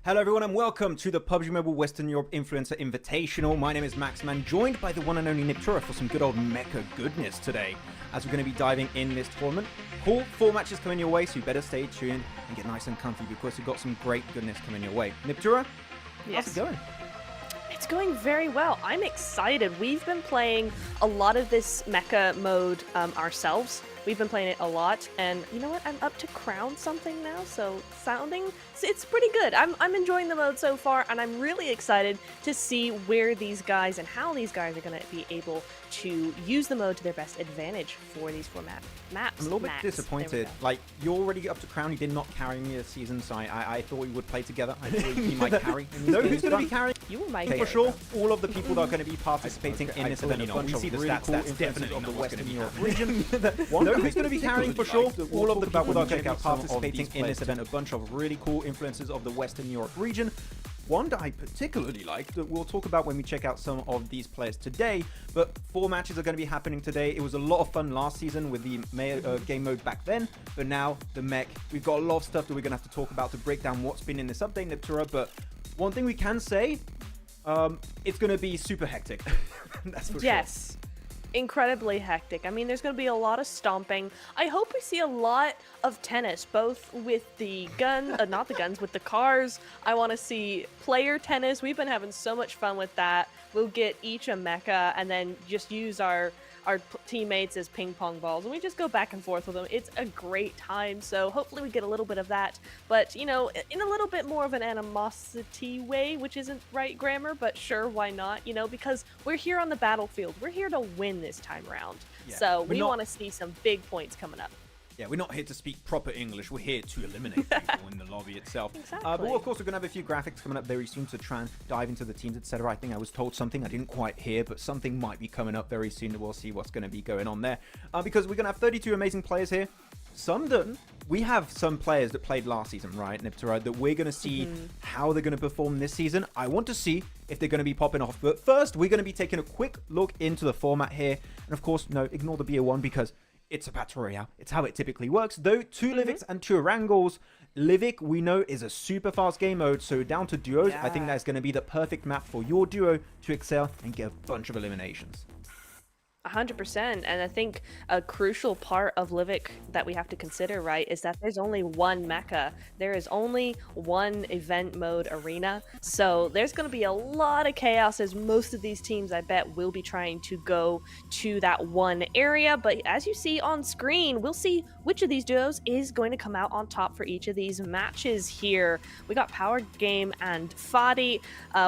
Hello everyone and welcome to the Pubg Mobile Western Europe Influencer Invitational. My name is Maxman, joined by the one and only Niptura for some good old mecha goodness today, as we're going to be diving in this tournament. Cool, 4 matches coming your way, so you better stay tuned and get nice and comfy because we've got some great goodness coming your way. Niptura, how's it going? It's going very well. I'm excited. We've been playing a lot of this mecha mode ourselves. We've been playing it a lot, and you know what? I'm up to crown something now, so it's pretty good. I'm enjoying the mode so far, and I'm really excited to see where these guys and how these guys are going to be able to use the mode to their best advantage for these maps. I'm a little bit disappointed. Like, you're already up to crown. You did not carry me this season, so I thought we would play together. I thought he might carry. No, who's going to be carrying? You were my for sure. All of the people that are going to be participating in this event, we see the stats. That's definitely of the Western Europe region. No, who's going to be carrying for sure? All of the people that are going to be participating in this event, a bunch of really cool influencers of the Western Europe region. One that I particularly like that we'll talk about when we check out some of these players today, but 4 matches are going to be happening today. It was a lot of fun last season with the game mode back then, but now the mech. We've got a lot of stuff that we're going to have to talk about to break down what's been in this update, Niptura, but one thing we can say, it's going to be super hectic. That's for sure. Yes. Incredibly hectic. I mean, there's going to be a lot of stomping. I hope we see a lot of tennis, both with the not the guns, with the cars. I want to see player tennis. We've been having so much fun with that. We'll get each a mecha and then just use our teammates as ping pong balls, and we just go back and forth with them. It's a great time, so hopefully we get a little bit of that, but you know, in a little bit more of an animosity way, which isn't right grammar, but sure, why not, you know, because we're here on the battlefield. We're here to win this time round. Yeah, so we want to see some big points coming up. Yeah, we're not here to speak proper English. We're here to eliminate people in the lobby itself. Exactly. But of course, we're going to have a few graphics coming up very soon to try and dive into the teams, etc. I think I was told something I didn't quite hear, but something might be coming up very soon. We'll see what's going to be going on there. Because we're going to have 32 amazing players here. Some that we have some players that played last season, right, Niptura, that we're going to see how they're going to perform this season. I want to see if they're going to be popping off. But first, we're going to be taking a quick look into the format here. And of course, no, ignore the BO1 because it's a battle royale. It's how it typically works. Though 2 liviks and 2 Erangles. Livik, we know, is a super fast game mode. So down to duos, yeah. I think that's going to be the perfect map for your duo to excel and get a bunch of eliminations. 100%, and I think a crucial part of Livik that we have to consider, right, is that there's only one mecha. There is only one event mode arena, so there's going to be a lot of chaos as most of these teams, I bet, will be trying to go to that one area, but as you see on screen, we'll see which of these duos is going to come out on top for each of these matches here. We got Power Game and Fadi,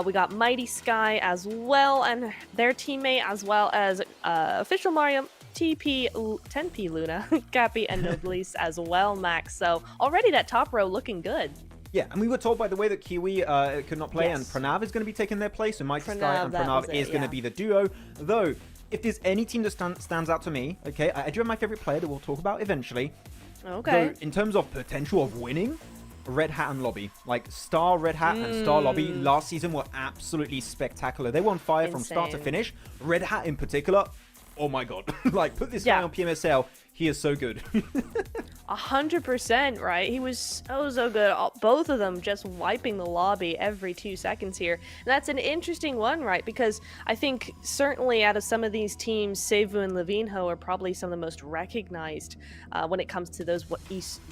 we got Mighty Sky as well, and their teammate, as well as Official Mario, TP, 10P Luna, Cappy, and Noblesse as well, Max. So already that top row looking good. Yeah, and we were told, by the way, that Kiwi could not play, and Pranav is going to be taking their place, so Mighty Sky and Pranav is going to be the duo. Though, if there's any team that stands out to me, okay, I do have my favorite player that we'll talk about eventually. Okay. Though, in terms of potential of winning, Red Hat and Lobby. Like, Star Red Hat and Star Lobby last season were absolutely spectacular. They won fire from start to finish. Red Hat in particular, oh my god. Like, put this guy on PMSL. He is so good. 100%, right? He was so good. Both of them just wiping the lobby every 2 seconds here. And that's an interesting one, right? Because I think certainly out of some of these teams, Sevu and Levinho are probably some of the most recognized when it comes to those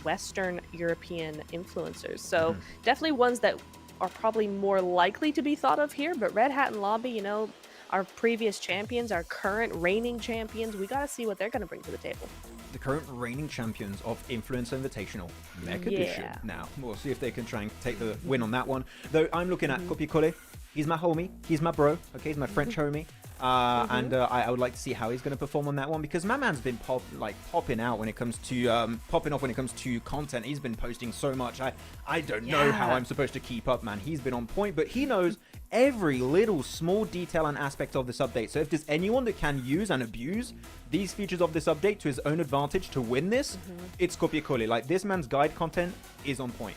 Western European influencers. So definitely ones that are probably more likely to be thought of here. But Red Hat and Lobby, you know, our previous champions, our current reigning champions, we got to see what they're going to bring to the table. The current reigning champions of Influencer Invitational, Mech Edition. Now, we'll see if they can try and take the win on that one. Though I'm looking at Copier-Coller. He's my homie. He's my bro. Okay, he's my French homie. And I would like to see how he's going to perform on that one, because my man's been popping out when it comes to popping off when it comes to content. He's been posting so much. I don't know how I'm supposed to keep up, man. He's been on point, but he knows every little small detail and aspect of this update. So if there's anyone that can use and abuse these features of this update to his own advantage to win this, it's Copier-Coller. Like, this man's guide content is on point.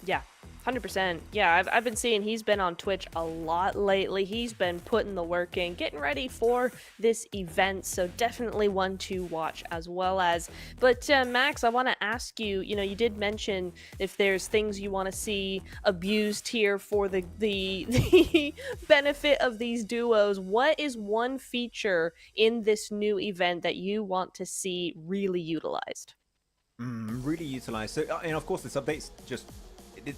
Yeah, 100%. Yeah, I've been seeing he's been on Twitch a lot lately. He's been putting the work in, getting ready for this event, so definitely one to watch as well as. But Max, I want to ask you, you did mention if there's things you want to see abused here for the benefit of these duos. What is one feature in this new event that you want to see really utilized? Really utilized. So, and of course, this update's just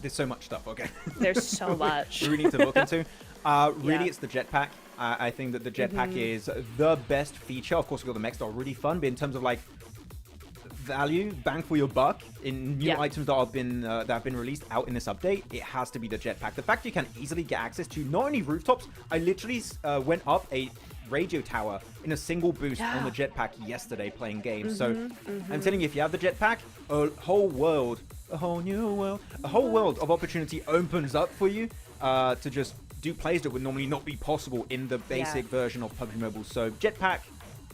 there's so much stuff. Okay, There's so much. we need to look into. Really, Yeah. it's the jetpack. I think that the jetpack is the best feature. Of course, we got the mechs that are really fun, but in terms of like value, bang for your buck in new items that have been released out in this update, it has to be the jetpack. The fact you can easily get access to not only rooftops. I literally went up a radio tower in a single boost on the jetpack yesterday playing games. So I'm telling you, if you have the jetpack, a whole world, a whole new world, a whole world of opportunity opens up for you to just do plays that would normally not be possible in the basic version of PUBG Mobile. So jetpack,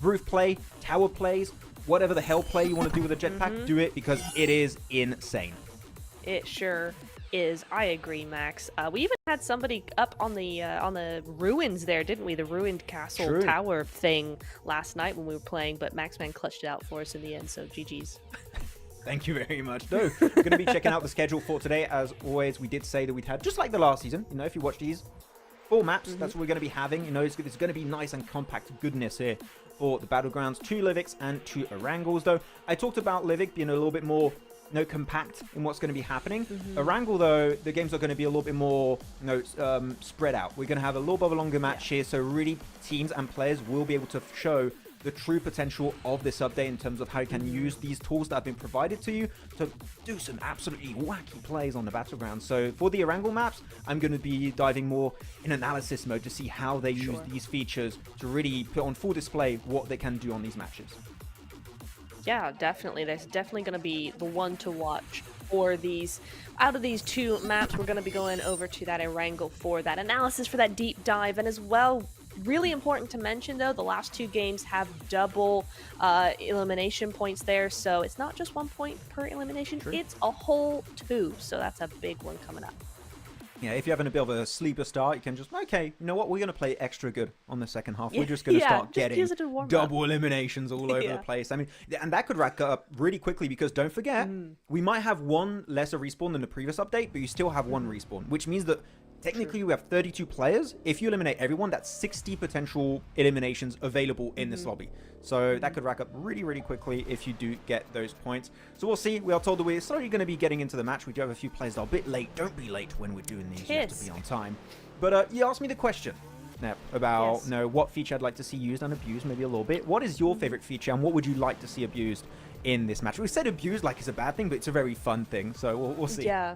roof play, tower plays, whatever the hell play you want to do with a jetpack, do it, because it is insane. It sure is. I agree, Max. We even had somebody up on the ruins there, didn't we? The ruined castle tower thing last night when we were playing, but Maxman clutched it out for us in the end, so GG's. Thank you very much. No, we're going to be checking out the schedule for today. As always, we did say that we'd had, just like the last season, if you watch these, 4 maps, that's what we're going to be having. It's going to be nice and compact goodness here for the Battlegrounds. 2 Liviks and 2 Erangles, though. I talked about Livik being a little bit more compact in what's going to be happening. Erangle, though, the games are going to be a little bit more spread out. We're going to have a little bit of a longer match here, so really teams and players will be able to show the true potential of this update in terms of how you can use these tools that have been provided to you to do some absolutely wacky plays on the battleground. So for the Erangle maps, I'm going to be diving more in analysis mode to see how they use these features to really put on full display what they can do on these matches. Yeah, definitely. There's definitely going to be the one to watch for these. Out of these 2 maps, we're going to be going over to that Erangle for that analysis, for that deep dive, and as well, really important to mention, though, the last 2 games have double elimination points there, so it's not just 1 point per elimination, it's a whole 2, so that's a big one coming up. Yeah, if you're having a bit of a sleeper start, you can just, okay, you know what, we're going to play extra good on the second half. We're just going to start getting double eliminations all over the place. I mean, and that could rack up really quickly, because don't forget, we might have 1 lesser respawn than the previous update, but you still have 1 respawn, which means that technically we have 32 players. If you eliminate everyone, that's 60 potential eliminations available in this lobby. So that could rack up really, really quickly if you do get those points. So we'll see. We are told that we're slowly going to be getting into the match. We do have a few players that are a bit late. Don't be late when we're doing these. You have to be on time. But you asked me the question, Nep, about what feature I'd like to see used and abused maybe a little bit. What is your favorite feature, and what would you like to see abused in this match? We said abused like it's a bad thing, but it's a very fun thing. So we'll see. Yeah.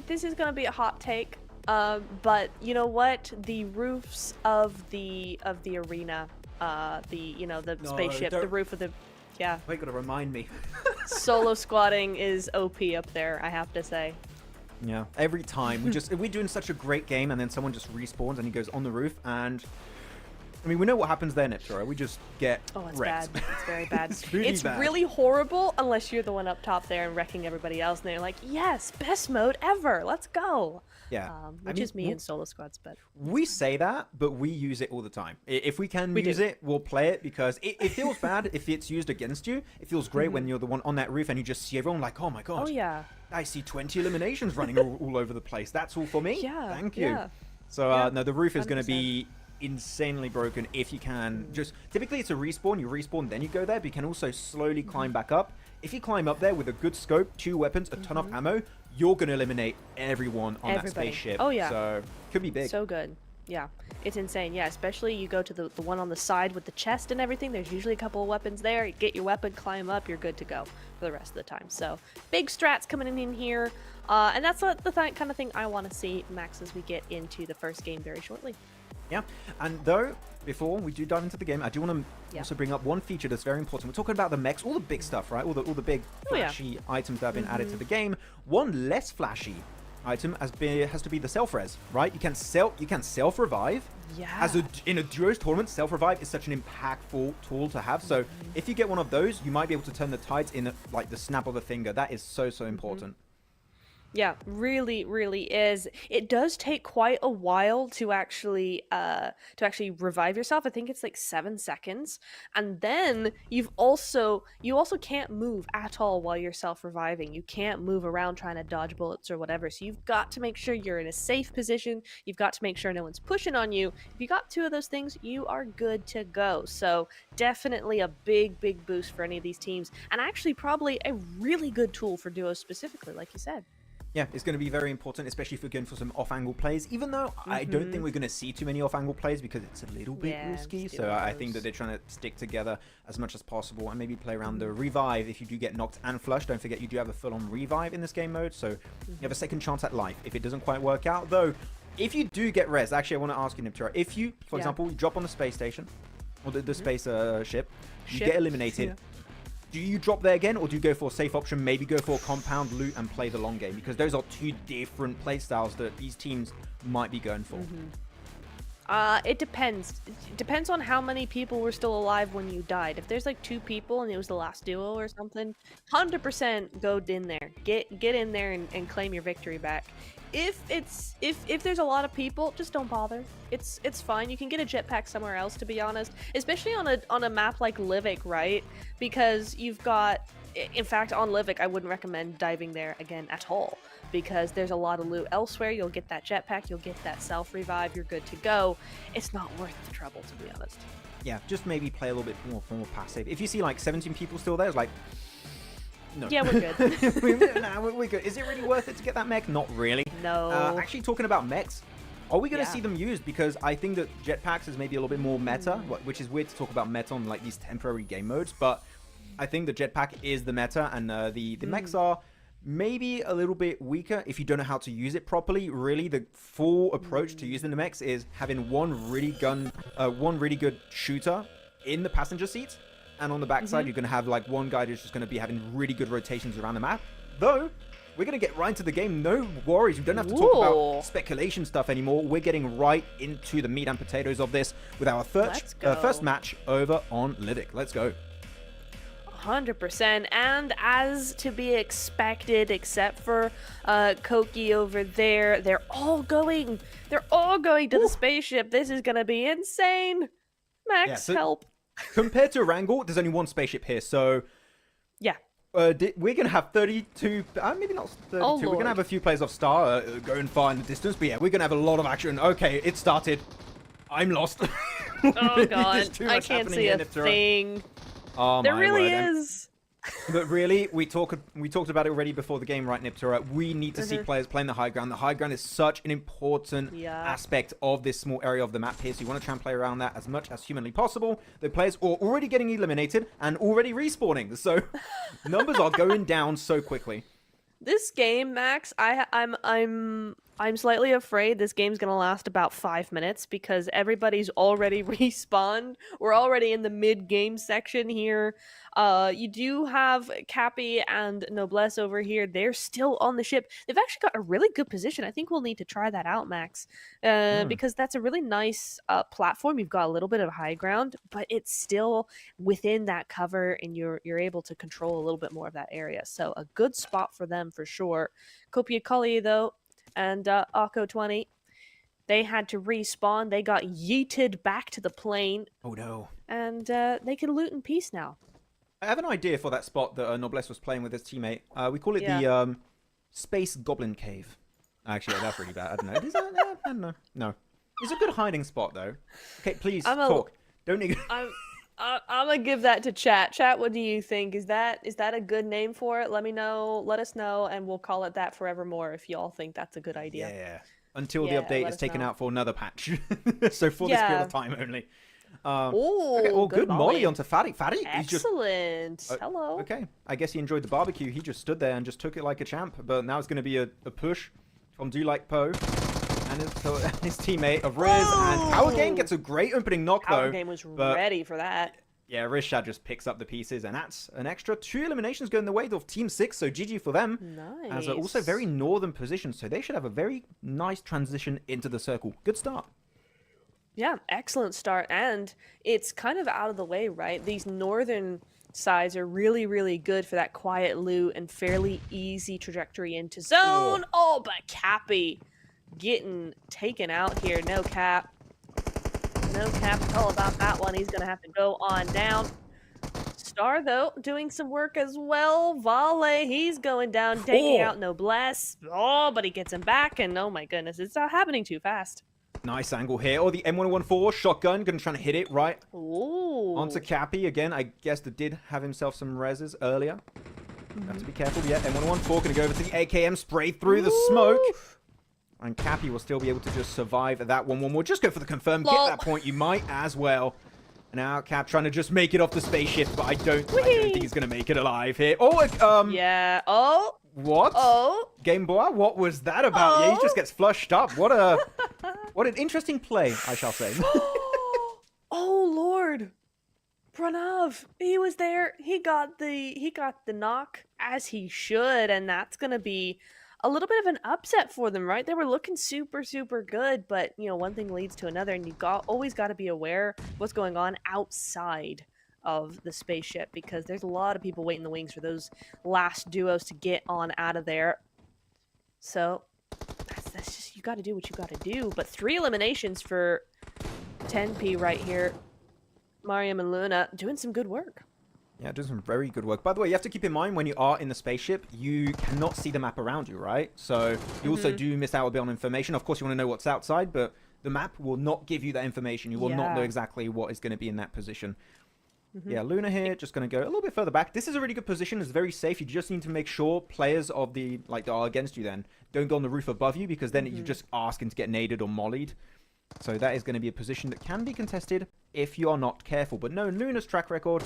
This is gonna be a hot take, but you know what? The roofs of the arena, the spaceship, the roof of the, Wait, gotta remind me. solo squatting is OP up there, I have to say. Yeah, every time we're doing such a great game, and then someone just respawns and he goes on the roof, and I mean, we know what happens there, Nipsora. We just get wrecked. Bad. It's very bad. It's bad. Really horrible unless you're the one up top there and wrecking everybody else, and they're like, yes, best mode ever, let's go. Yeah. Which is me in solo squads, but we say that, but we use it all the time. If we can use it, we'll play it, because it feels bad if it's used against you. It feels great when you're the one on that roof and you just see everyone like, oh my god. Oh yeah. I see 20 eliminations running all over the place. That's all for me. Yeah. Thank you. Yeah. So no, the roof is going to 100%. be insanely broken if you can. Just typically it's a respawn. You respawn, then you go there, but you can also slowly climb back up. If you climb up there with a good scope, 2 weapons, a ton of ammo, you're going to eliminate everyone on that spaceship. Oh yeah. So could be big. So good. Yeah, it's insane. Yeah, especially you go to the one on the side with the chest and everything. There's usually a couple of weapons there. You get your weapon, climb up, you're good to go for the rest of the time. So big strats coming in here, and that's the kind of thing I want to see, Max, as we get into the first game very shortly. Yeah, and though, before we do dive into the game, I do want to also bring up one feature that's very important. We're talking about the mechs, all the big stuff, right? All the big flashy items that have been added to the game. One less flashy item has to be the self-res, right? You can self-revive. Yeah. In a duos tournament, self-revive is such an impactful tool to have. So if you get one of those, you might be able to turn the tides in like the snap of a finger. That is so important. Yeah, really, really is. It does take quite a while to actually revive yourself. I think it's like 7 seconds. And then you also can't move at all while you're self-reviving. You can't move around trying to dodge bullets or whatever. So you've got to make sure you're in a safe position. You've got to make sure no one's pushing on you. If you got two of those things, you are good to go. So definitely a big, big boost for any of these teams. And actually probably a really good tool for duos specifically, like you said. Yeah, it's going to be very important, especially if we're going for some off-angle plays, even though I don't think we're going to see too many off-angle plays because it's a little bit risky. So I think that they're trying to stick together as much as possible and maybe play around the revive. If you do get knocked and flushed, don't forget you do have a full-on revive in this game mode. So you have a second chance at life if it doesn't quite work out. Though, if you do get res, actually I want to ask you, Niptera, if you, for example, you drop on the space station or the space ship, you get eliminated. Do you drop there again, or do you go for a safe option, maybe go for a compound loot and play the long game? Because those are two different play styles that these teams might be going for. It depends. It depends on how many people were still alive when you died. If there's like 2 people and it was the last duo or something, 100% go in there. Get in there and claim your victory back. If there's a lot of people, just don't bother. It's fine. You can get a jetpack somewhere else, to be honest. Especially on a map like Livik, right? Because you've got, in fact, on Livik, I wouldn't recommend diving there again at all, because there's a lot of loot elsewhere. You'll get that jetpack, you'll get that self-revive, you're good to go. It's not worth the trouble, to be honest. Yeah, just maybe play a little bit more passive. If you see like 17 people still there, it's like, no. Yeah, we're good. Nah, we're good. Is it really worth it to get that mech? Not really. No. Actually, talking about mechs, are we going to see them used? Because I think that jetpacks is maybe a little bit more meta, which is weird to talk about meta on like these temporary game modes, but I think the jetpack is the meta, and the mechs are maybe a little bit weaker if you don't know how to use it properly. Really, the full approach to using the mechs is having one really good shooter in the passenger seat, and on the backside you're going to have like one guy who's just going to be having really good rotations around the map. Though we're going to get right into the game, no worries, we don't have to talk about speculation stuff anymore. We're getting right into the meat and potatoes of this with our first match over on Livik. Let's go. 100%, and as to be expected, except for Koki over there, they're all going to the spaceship. This is gonna be insane. Max, help. Compared to Erangle, there's only one spaceship here, so yeah. We're gonna have 32, maybe not 32. We're gonna have a few players off Star going far in the distance, but yeah, we're gonna have a lot of action. Okay, it started. I'm lost. Oh god, I can't see a thing. Oh, there really is. But really, we talked about it already before the game, right, Niptera? We need to see players playing the high ground. The high ground is such an important aspect of this small area of the map here, so you want to try and play around that as much as humanly possible. The players are already getting eliminated and already respawning, so numbers are going down so quickly. This game, Max, I'm slightly afraid this game's gonna last about 5 minutes because everybody's already respawned. We're already in the mid-game section here. You do have Cappy and Noblesse over here. They're still on the ship. They've actually got a really good position. I think we'll need to try that out, Max, because that's a really nice platform. You've got a little bit of high ground, but it's still within that cover, and you're able to control a little bit more of that area. So a good spot for them for sure. Kopiakali, though, and Akko20, they had to respawn. They got yeeted back to the plane. Oh no. And they can loot in peace now. I have an idea for that spot that Noblesse was playing with his teammate. We call it the Space Goblin Cave. Actually, yeah, that's really bad. I don't know. Is that, I don't know. No. It's a good hiding spot, though. Okay, please, talk. Don't need... I'm gonna give that to chat. Chat, what do you think? Is that a good name for it? Let me know. Let us know, and we'll call it that forevermore if y'all think that's a good idea. Yeah. Until the update is taken out for another patch. So for this period of time only. Okay, well, good Molly onto Fatty. Fatty, excellent. Hello. Okay, I guess he enjoyed the barbecue. He just stood there and just took it like a champ. But now it's going to be a push from Do Like Poe and his teammate of Riz. And Power Game gets a great opening knock, though. Power Game was ready for that. Yeah, Rishad just picks up the pieces, and that's an extra 2 eliminations going the way of Team 6, so GG for them. Nice. As also very northern position, so they should have a very nice transition into the circle. Good start. Yeah, excellent start, and it's kind of out of the way, right? These northern sides are really, really good for that quiet loot and fairly easy trajectory into zone. Oh, but Cappy getting taken out here. No cap. No cap at all about that one. He's going to have to go on down. Star, though, doing some work as well. Vale, he's going down, taking out Noblesse. Oh, but he gets him back, and oh my goodness, it's not happening too fast. Nice angle here. Oh, the M114 shotgun, gonna try to hit it right onto Cappy. Again, I guess that did have himself some reses earlier. Have to be careful. Yeah, M114 gonna go over to the AKM, spray through the smoke. And Cappy will still be able to just survive that one more. Just go for the confirm. Get that point. You might as well. Now Cap trying to just make it off the spaceship, but I don't think he's gonna make it alive here. Oh, yeah. Oh. What? Oh. Game Boy, what was that about? Yeah, he just gets flushed up. What an interesting play, I shall say. Oh Lord. Pranav, he was there. He got the knock as he should, and that's gonna be a little bit of an upset for them, right? They were looking super, super good, but you know, one thing leads to another, and you always got to be aware of what's going on outside of the spaceship, because there's a lot of people waiting in the wings for those last duos to get on out of there. So that's just, you got to do what you got to do. But 3 eliminations for 10P right here. Mariam and Luna doing some good work. Yeah, doing some very good work. By the way, you have to keep in mind when you are in the spaceship, you cannot see the map around you, right? So you also do miss out a bit on information. Of course, you want to know what's outside, but the map will not give you that information. You will not know exactly what is going to be in that position. Yeah, Luna here, just going to go a little bit further back. This is a really good position. It's very safe. You just need to make sure players of the, that are against you then don't go on the roof above you, because then you're just asking to get naded or mollied. So that is going to be a position that can be contested if you are not careful. But no, Luna's track record,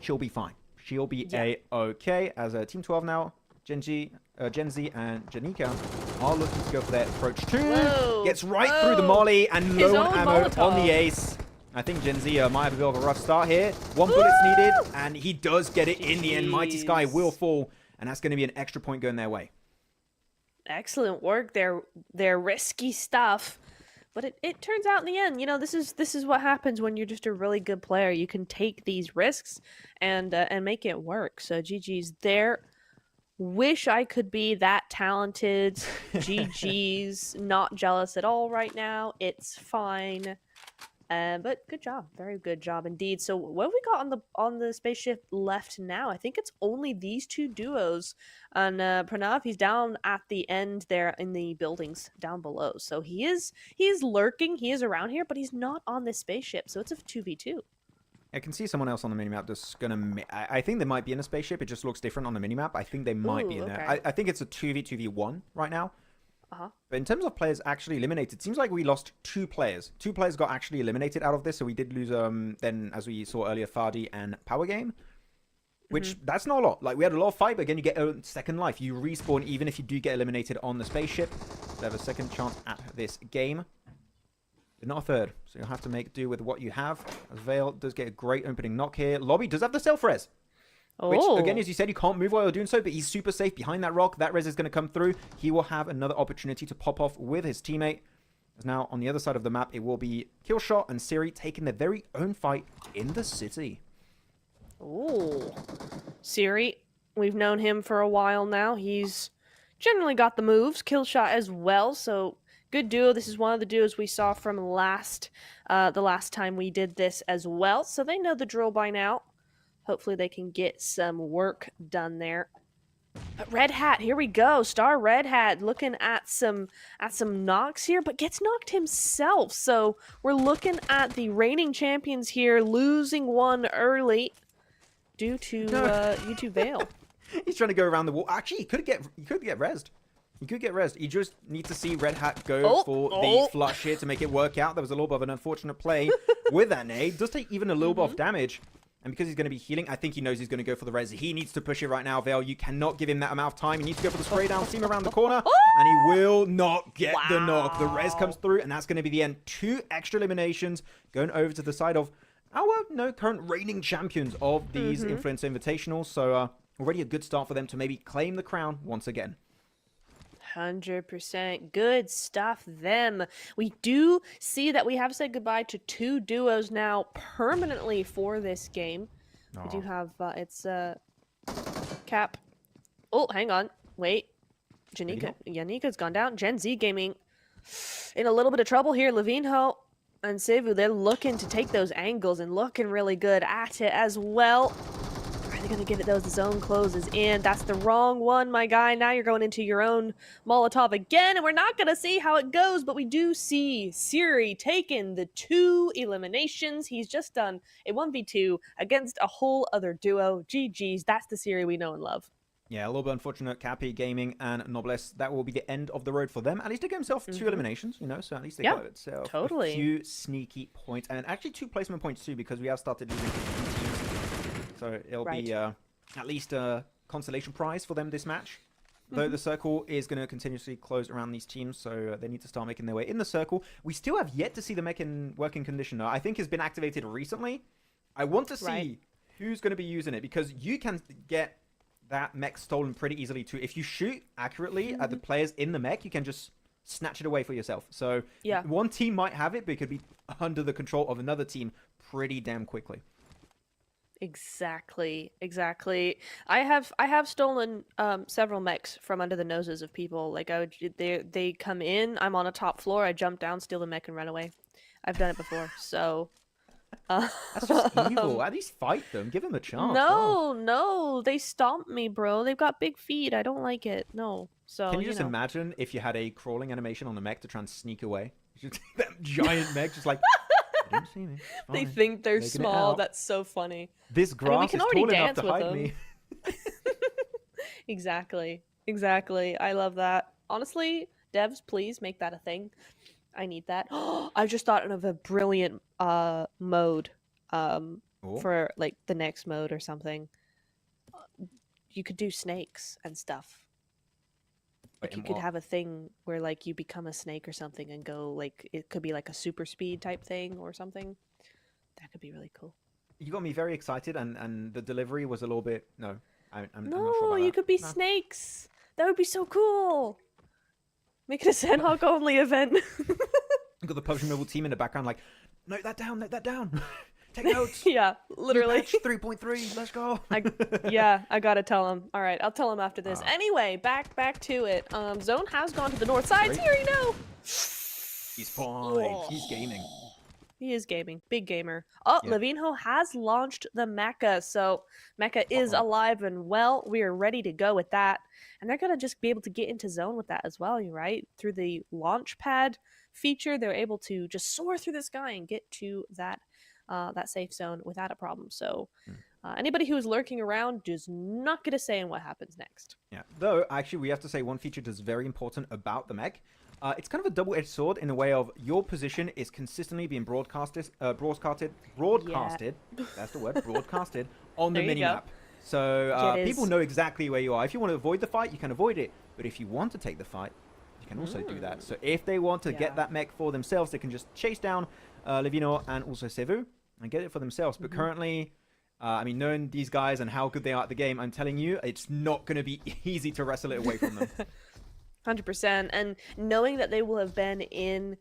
she'll be fine. She'll be A-okay. As a Team 12 now, Gen Z and Janika are looking to go for their approach 2. Gets right through the molly and low on ammo on the ace. I think Gen Z might have a bit of a rough start here. 1 bullet's needed, and he does get it in the end. Mighty Sky will fall, and that's going to be an extra point going their way. Excellent work. They're risky stuff. But it turns out in the end, you know, this is what happens when you're just a really good player. You can take these risks and make it work. So GG's there. Wish I could be that talented. GG's not jealous at all right now. It's fine. But good job, very good job indeed. So what have we got on the spaceship left now? I think it's only these 2 duos. And Pranav, he's down at the end there in the buildings down below. So he is lurking, he is around here, but he's not on this spaceship. So it's a 2v2. I can see someone else on the minimap that's gonna. I think they might be in a spaceship. It just looks different on the minimap. I think they might be in there. I think it's a 2v1 right now. But in terms of players actually eliminated, it seems like we lost 2 players. 2 players got actually eliminated out of this, so we did lose, then, as we saw earlier, Fadi and Power Game. Which, that's not a lot. Like, we had a lot of fight, but again, you get a second life. You respawn even if you do get eliminated on the spaceship. They have a second chance at this game. But not a third, so you'll have to make do with what you have. As Vale does get a great opening knock here. Lobby does have the self-res. Which, again, as you said, you can't move while you're doing so, but he's super safe behind that rock. That res is going to come through. He will have another opportunity to pop off with his teammate. As now, on the other side of the map, it will be Killshot and Siri taking their very own fight in the city. Ooh. Siri, we've known him for a while now. He's generally got the moves. Killshot as well, so good duo. This is one of the duos we saw from the last time we did this as well, so they know the drill by now. Hopefully they can get some work done there. But Red Hat, here we go. Star Red Hat looking at some knocks here, but gets knocked himself. So we're looking at the reigning champions here losing one early due to YouTube Vale. He's trying to go around the wall. Actually, he could get rezzed. He could get rezzed. You just need to see Red Hat go for the flush here to make it work out. There was a little bit of an unfortunate play with that nade. Does take even a little bit of damage. And because he's going to be healing, I think he knows he's going to go for the res. He needs to push it right now, Vale. You cannot give him that amount of time. He needs to go for the spray down, see him around the corner, and he will not get the knock. The res comes through, and that's going to be the end. 2 extra eliminations going over to the side of our current reigning champions of these Influencer Invitationals. So already a good start for them to maybe claim the crown once again. 100% good stuff them. We do see that we have said goodbye to 2 duos now permanently for this game. We do Oh, have, it's, Cap. Oh, hang on. Wait. maybe not. Yanika's gone down. Gen Z Gaming in a little bit of trouble here. Levinho and Sevu, they're looking to take those angles and looking really good at it as well. Are they going to give it those? The zone closes in. That's the wrong one, my guy. Now you're going into your own Molotov again, and we're not going to see how it goes, but we do see Siri taking the 2 eliminations. He's just done a 1v2 against a whole other duo. GG's. That's the Siri we know and love. Yeah, a little bit unfortunate. Cappy Gaming and Noblesse, that will be the end of the road for them. At least they got himself 2 eliminations, you know, so at least they got itself a few sneaky points. And actually 2 placement points too, because we have started losing teams. So it'll be at least a consolation prize for them this match. Though the circle is going to continuously close around these teams, so they need to start making their way in the circle. We still have yet to see the mech in working condition, though. I think has been activated recently. I want to see who's going to be using it, because you can get that mech stolen pretty easily too. If you shoot accurately at the players in the mech, you can just snatch it away for yourself. So one team might have it, but it could be under the control of another team pretty damn quickly. Exactly. I have stolen several mechs from under the noses of people. Like they come in, I'm on a top floor, I jump down, steal the mech, and run away. I've done it before, so. That's just evil. At least fight them. Give them a chance. No, they stomp me, bro. They've got big feet. I don't like it. No. So can you just imagine if you had a crawling animation on the mech to try and sneak away? Just that giant mech, just like. They didn't see me. They think they're small. That's so funny. This grass is tall enough to hide me. Exactly. I love that. Honestly, devs, please make that a thing. I need that. I just thought of a brilliant mode for like the next mode or something. You could do snakes and stuff. Like you could have a thing where like you become a snake or something and go like it could be like a super speed type thing or something. That could be really cool. You got me very excited, and the delivery was a little bit I'm not sure about you that. could be snakes. That would be so cool. Make it a Sandhawk only event. You got the Pubg Mobile team in the background like, note that down. Take notes. Yeah, literally. 3.3, let's go. I gotta tell him. All right, I'll tell him after this. Anyway, back to it. Zone has gone to the north side. Here you know. He's fine. He's gaming. He is gaming. Big gamer. Oh, yeah. Levinho has launched the mecha. So mecha is alive and well. We are ready to go with that. And they're going to just be able to get into zone with that as well, right? Through the launch pad feature, they're able to just soar through the sky and get to that that safe zone without a problem. So anybody who is lurking around does not get a say in what happens next. Yeah, though, actually, we have to say one feature that's very important about the mech. It's kind of a double-edged sword in the way of your position is consistently being broadcasted, that's the word, broadcasted on the minimap. So people know exactly where you are. If you want to avoid the fight, you can avoid it. But if you want to take the fight, you can also do that. So if they want to get that mech for themselves, they can just chase down Levinho and also Sevu and get it for themselves. But currently, I mean, knowing these guys and how good they are at the game, I'm telling you, it's not going to be easy to wrestle it away from them. 100%. And knowing that they will have been in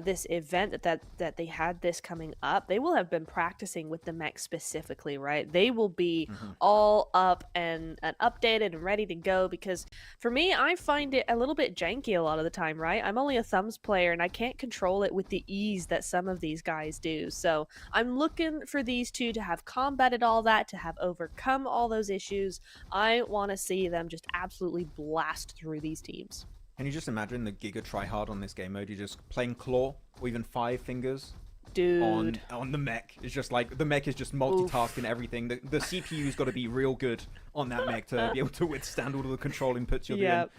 this event, that they had this coming up, they will have been practicing with the mech specifically, right? They will be all up and updated and ready to go, because for me, I find it a little bit janky a lot of the time, right? I'm only a thumbs player and I can't control it with the ease that some of these guys do. So I'm looking for these two to have combated all that, to have overcome all those issues. I want to see them just absolutely blast through these teams. Can you just imagine the giga tryhard on this game mode? You're just playing claw or even 5 fingers Dude. on the mech. It's just like the mech is just multitasking everything. The CPU's got to be real good on that mech to be able to withstand all of the control inputs you're doing.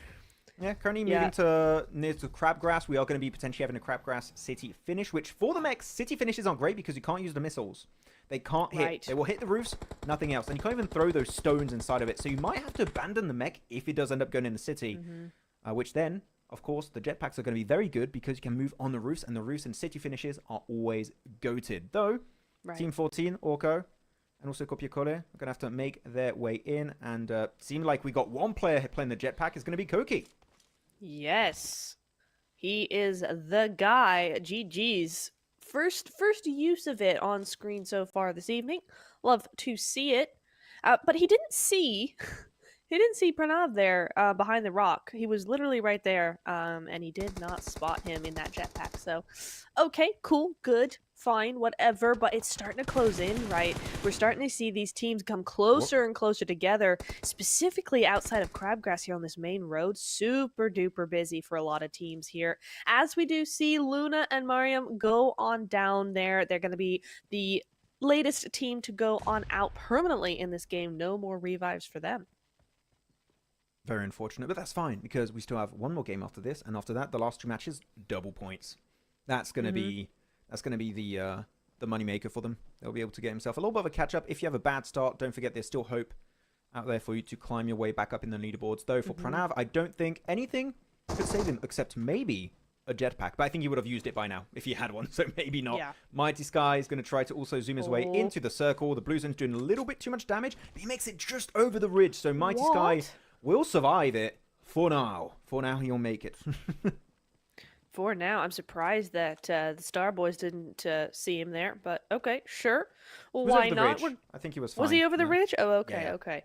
Yeah, currently moving to near to Crabgrass. We are going to be potentially having a Crabgrass city finish, which for the mechs, city finishes aren't great because you can't use the missiles. They can't hit. They will hit the roofs, nothing else. And you can't even throw those stones inside of it. So you might have to abandon the mech if it does end up going in the city. Which then, of course, the jetpacks are going to be very good because you can move on the roofs, and the roofs and city finishes are always goated. Though, Team 14, Orko, and also Copiacole are going to have to make their way in, and seems like we got one player playing the jetpack. Is going to be Koki. Yes, he is the guy. GG's first use of it on screen so far this evening. Love to see it. But he didn't see he didn't see Pranav there behind the rock. He was literally right there, and he did not spot him in that jetpack. So, okay, cool, good, fine, whatever. But it's starting to close in, right? We're starting to see these teams come closer and closer together, specifically outside of Crabgrass here on this main road. Super duper busy for a lot of teams here. As we do see Luna and Mariam go on down there, they're going to be the latest team to go on out permanently in this game. No more revives for them. Very unfortunate, but that's fine because we still have one more game after this, and after that, the last 2 matches, double points. That's gonna be the moneymaker for them. They'll be able to get himself a little bit of a catch up. If you have a bad start, don't forget there's still hope out there for you to climb your way back up in the leaderboards. Though for Pranav, I don't think anything could save him except maybe a jetpack, but I think he would have used it by now if he had one, so maybe not. Yeah. Mighty Sky is going to try to also zoom his way into the circle. The Blue Zone's doing a little bit too much damage, but he makes it just over the ridge, so Mighty Sky will survive it for now. For now, he'll make it. For now, I'm surprised that the Star Boys didn't see him there, but okay, sure. Well, why not? I think he was fine. Was he over the ridge? Oh, okay, okay.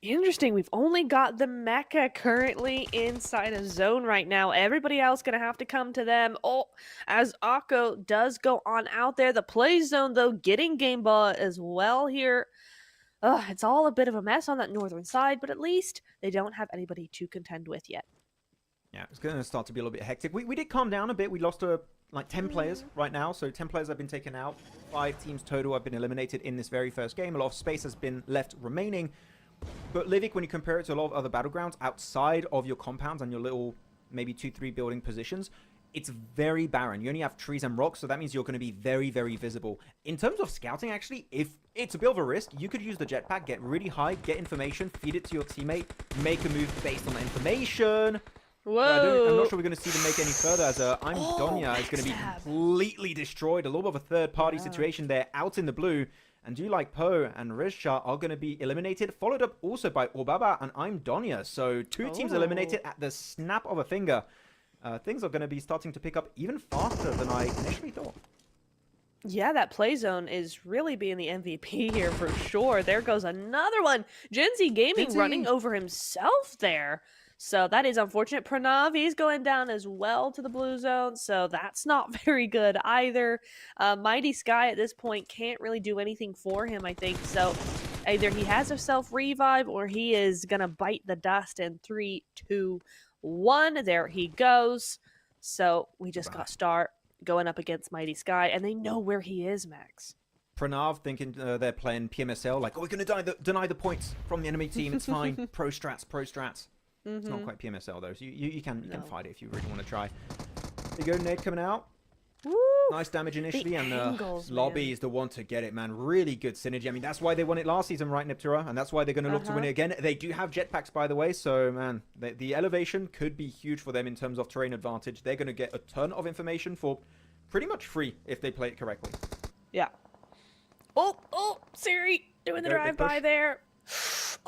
Interesting. We've only got the Mecha currently inside a zone right now. Everybody else going to have to come to them. Oh, as Akko does go on out there. The play zone, though, getting Game Ball as well here. It's all a bit of a mess on that northern side, but at least they don't have anybody to contend with yet. Yeah, it's going to start to be a little bit hectic. We did calm down a bit. We lost like 10 players right now, so 10 players have been taken out. 5 teams total have been eliminated in this very first game. A lot of space has been left remaining. But Livik, when you compare it to a lot of other battlegrounds outside of your compounds and your little maybe 2-3 building positions, it's very barren. You only have trees and rocks, so that means you're going to be very, very visible. In terms of scouting, actually, if it's a bit of a risk, you could use the jetpack, get really high, get information, feed it to your teammate, make a move based on the information. Whoa! I'm not sure we're going to see them make any further, as I'm Donya is going to be completely destroyed. A little bit of a third-party situation there out in the blue. And do like Poe and Rizcha are going to be eliminated, followed up also by Orbaba and I'm Donya. So 2 teams eliminated at the snap of a finger. Things are going to be starting to pick up even faster than I initially thought. Yeah, that play zone is really being the MVP here for sure. There goes another one. Gen Z Gaming running over himself there. So that is unfortunate. Pranav, he's going down as well to the blue zone, so that's not very good either. Mighty Sky at this point can't really do anything for him, I think. So either he has a self-revive or he is going to bite the dust in 3, 2, 1. There he goes. So we just got Star going up against Mighty Sky, and they know where he is, Max. Pranav thinking they're playing PMSL, like, oh, we're going to deny the points from the enemy team. It's fine. Pro strats, pro strats. It's not quite PMSL though, so you can fight it if you really want to try. There you go, Ned coming out. Woo! Nice damage initially, and Lobby is the one to get it, man. Really good synergy. I mean, that's why they won it last season, right, Neptura? And that's why they're going to look to win it again. They do have jetpacks, by the way, so, man, the elevation could be huge for them in terms of terrain advantage. They're going to get a ton of information for pretty much free if they play it correctly. Yeah. Oh, Siri doing the drive-by there.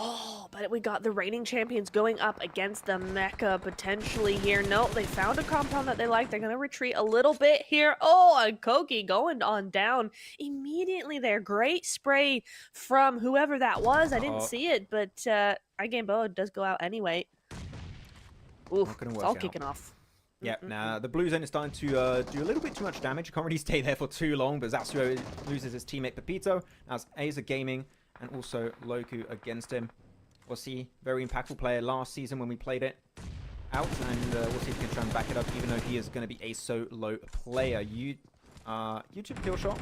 Oh, but we got the reigning champions going up against the Mecha potentially here. No, they found a compound that they like. They're going to retreat a little bit here. Oh, and Koki going on down immediately there. Great spray from whoever that was. I didn't see it, but iGameBoa does go out anyway. Oof, it's all kicking off. Yeah, now the blue zone is starting to do a little bit too much damage. You can't really stay there for too long, but Zatsuo loses his teammate Pepito as Aza Gaming and also Loku against him. We'll see, very impactful player last season when we played it out, and we'll see if he can try and back it up, even though he is going to be a solo player. YouTube kill shot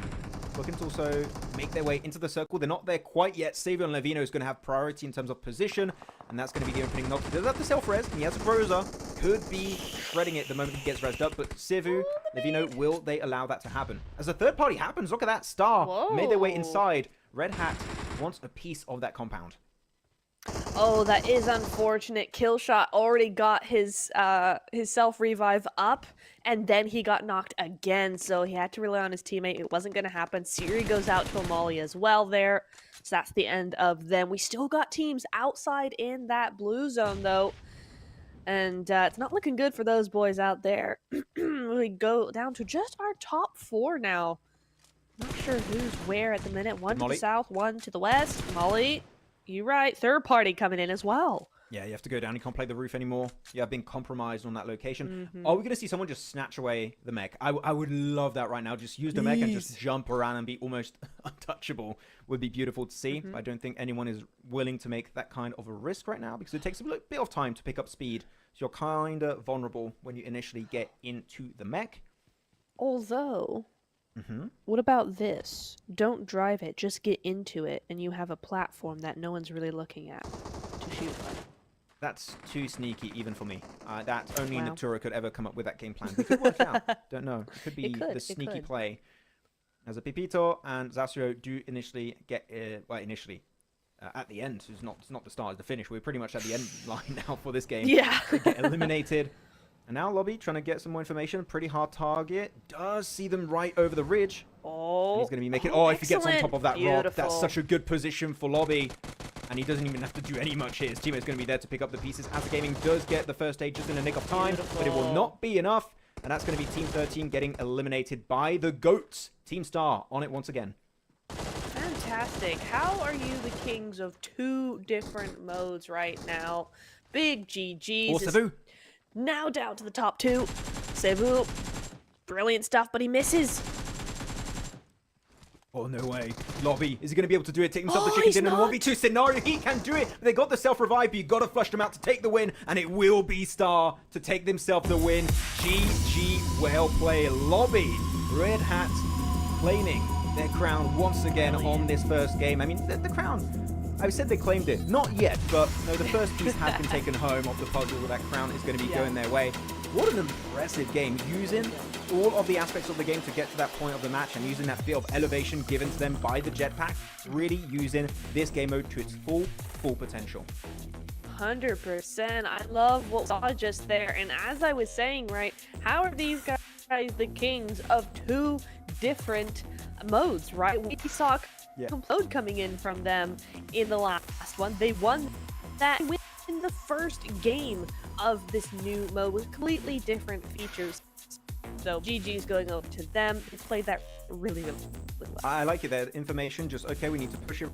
looking to also make their way into the circle. They're not there quite yet. Savio and Levino is going to have priority in terms of position, and that's going to be the opening knock. He does have the self-res, and he has a Broza. Could be shredding it the moment he gets resed up, but Sivu, Levino, will they allow that to happen? As a third party happens, look at that. Star made their way inside. Red Hat wants a piece of that compound. Oh, that is unfortunate. Killshot already got his self-revive up, and then he got knocked again, so he had to rely on his teammate. It wasn't going to happen. Siri goes out to Amalia as well there, so that's the end of them. We still got teams outside in that blue zone, though, and it's not looking good for those boys out there. We go down to just our top 4 now. Not sure who's where at the minute. One to the Molly. south, one to the west. Molly, you right. Third party coming in as well. Yeah, you have to go down. You can't play the roof anymore. You have been compromised on that location. Mm-hmm. Are we going to see someone just snatch away the mech? I would love that right now. Just use the mech and just jump around and be almost untouchable. Would be beautiful to see. I don't think anyone is willing to make that kind of a risk right now because it takes a bit of time to pick up speed. So you're kind of vulnerable when you initially get into the mech. Although, what about this? Don't drive it. Just get into it, and you have a platform that no one's really looking at to shoot from. That's too sneaky even for me. That only Wow. Natura could ever come up with that game plan. It could work out. Don't know. It could be the sneaky play. As a Pipito and Zasio do initially get, at the end. It's not the start, it's the finish. We're pretty much at the end line now for this game. Yeah. They get eliminated. And now Lobby trying to get some more information. Pretty hard target. Does see them right over the ridge. Oh. And he's going to be making... Oh, if he gets on excellent. top of that Beautiful. rock, that's such a good position for Lobby. And he doesn't even have to do any much here. His teammate's going to be there to pick up the pieces. As the Gaming does get the first aid just in the nick of time. But it will not be enough. And that's going to be Team 13 getting eliminated by the GOATs. Team Star on it once again. Fantastic. How are you the kings of two different modes right now? Big GG's. Or Savu. Now down to the top two. Savu. Brilliant stuff, but he misses. Oh, no way. Lobby, is he going to be able to do it? Take himself the chicken he's dinner in a not. 1v2 scenario. He can do it. They got the self-revive, but you got to flush them out to take the win. And it will be Star to take themselves the win. GG, well played. Lobby, Red Hat, claiming their crown once again on this first game. I mean, the crown, I said they claimed it. Not yet, but no, the first piece has been taken home of the puzzle. That crown is going to be going their way. What an impressive game, using all of the aspects of the game to get to that point of the match and using that bit of elevation given to them by the jetpack, really using this game mode to its full potential. 100%. I love what we saw just there. And as I was saying, right, how are these guys the kings of two different modes, right? We saw Complode coming in from them in the last one. They won that win in the first game of this new mode with completely different features. So GG's going over to them. They played that really well. I like it there. Information, just, okay, we need to push it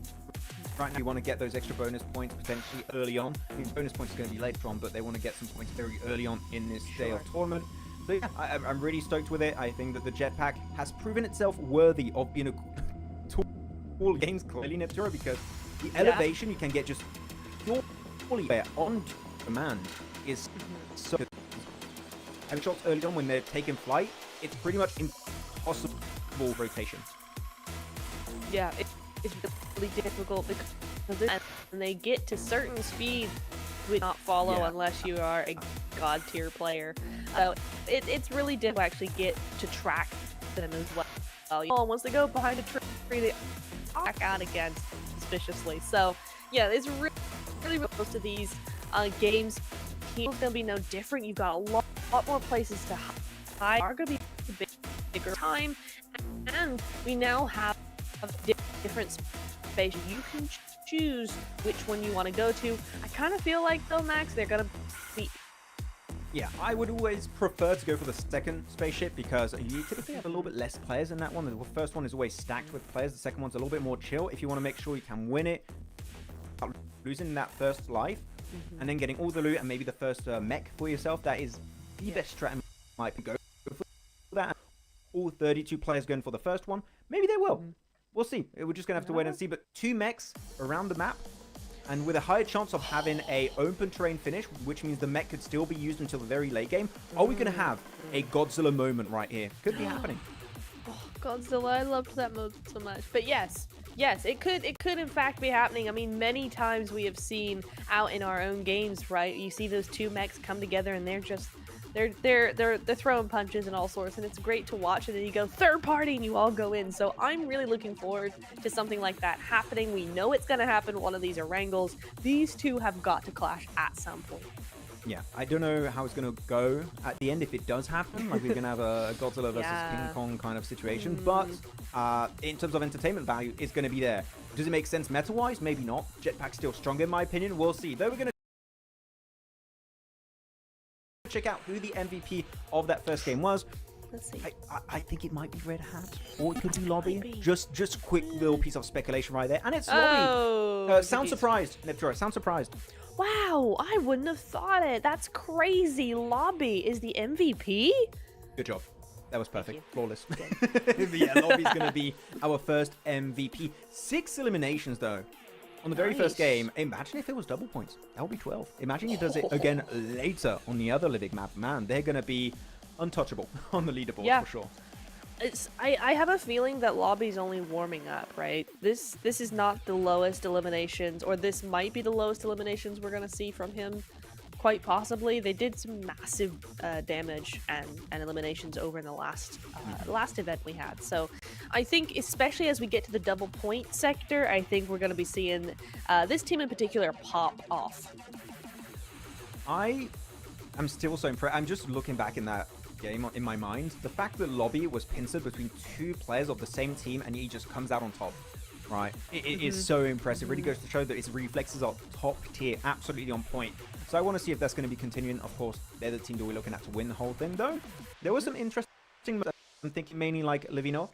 right now. We want to get those extra bonus points potentially early on. I mean, bonus points are going to be later on, but they want to get some points very early on in this day of tournament. So yeah, I'm really stoked with it. I think that the jetpack has proven itself worthy of being a cool games, clearly Natura, because the elevation you can get just purely on command is so good. Having shots early on when they're taking flight, it's pretty much impossible rotation. Yeah, it's really difficult because when they get to certain speed, would not follow unless you are a god tier player. So it's really difficult to actually get to track them as well. Once they go behind a tree, they back out again suspiciously. So yeah, it's really close to these games. It's gonna be no different. You've got a lot more places to hide. Are gonna be a bigger time, and we now have different spaces. You can choose which one you want to go to. I kind of feel like though, Max, they're gonna be. Yeah, I would always prefer to go for the second spaceship because you typically have a little bit less players in that one. The first one is always stacked with players. The second one's a little bit more chill. If you want to make sure you can win it, losing that first life, and then getting all the loot and maybe the first mech for yourself, that is the best strat. Might go for that. All 32 players going for the first one. Maybe they will. We'll see. We're just going to have to wait and see. But 2 mechs around the map, and with a higher chance of having a open terrain finish, which means the mech could still be used until the very late game. Are we going to have a Godzilla moment right here? Could be happening. Oh, Godzilla, I loved that mode so much. But yes, it could in fact be happening. I mean, many times we have seen out in our own games, right? You see those 2 mechs come together and they're just they're throwing punches and all sorts, and it's great to watch. And then you go third party and you all go in. So I'm really looking forward to something like that happening. We know it's going to happen. One of these Erangles. These two have got to clash at some point. Yeah, I don't know how it's going to go at the end if it does happen. Like, we're going to have a Godzilla versus King Kong kind of situation. But in terms of entertainment value, it's going to be there. Does it make sense meta-wise? Maybe not. Jetpack's still strong in my opinion. We'll see. Though we're going to check out who the MVP of that first game was. Let's see. I think it might be Red Hat, or it could be Lobby. be. Just quick little piece of speculation right there, and it's Lobby. Oh, Sound surprised, Neptura. Sound surprised. wow, I wouldn't have thought it. That's crazy. Lobby is the MVP? Good job. That was perfect. you. Flawless. Yeah, Lobby's going to be our first MVP. 6 eliminations, though. On the very first Nice. game, imagine if it was double points. That would be 12. Imagine he does it again later on the other Livik map. Man, they're going to be untouchable on the leaderboard for sure. I have a feeling that Lobby's only warming up, right? This is not the lowest eliminations, or this might be the lowest eliminations we're going to see from him. Quite possibly. They did some massive damage and eliminations over in the last event we had. So I think, especially as we get to the double point sector, I think we're going to be seeing this team in particular pop off. I am still so impressed. I'm just looking back in that game in my mind. The fact that Lobby was pincered between 2 players of the same team and he just comes out on top. Right. It is so impressive. Really goes to show that his reflexes are top tier, absolutely on point. So I want to see if that's going to be continuing. Of course, they're the team that we're looking at to win the whole thing, though. There was some interesting. I'm thinking mainly like Livino.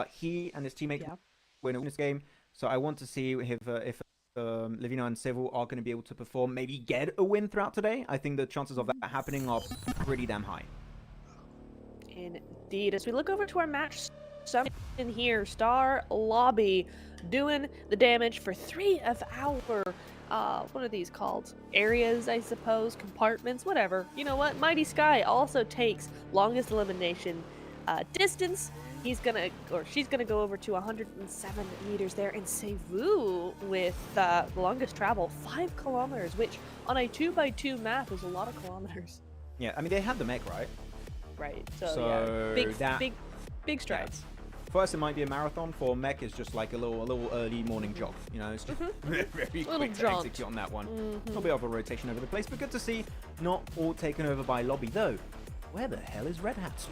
He and his teammate win this game. So I want to see if Livino and Civil are going to be able to perform, maybe get a win throughout today. I think the chances of that happening are pretty damn high. Indeed. As we look over to our match in here, Star Lobby doing the damage for 3 of our what are these called? Areas, I suppose, compartments, whatever. You know what? Mighty Sky also takes longest elimination distance. He's gonna, or she's gonna go over to 107 meters there, and Sevu with the longest travel, 5 kilometers, which on a 2x2 map is a lot of kilometers. Yeah, I mean, they had the mech, right? Right. So yeah, big strides. Yeah. For us, it might be a marathon. For mech, it's just like a little early morning jog. You know, it's just very quick to execute on that one. A little bit of a rotation over the place, but good to see. Not all taken over by Lobby, though. Where the hell is Red Hat?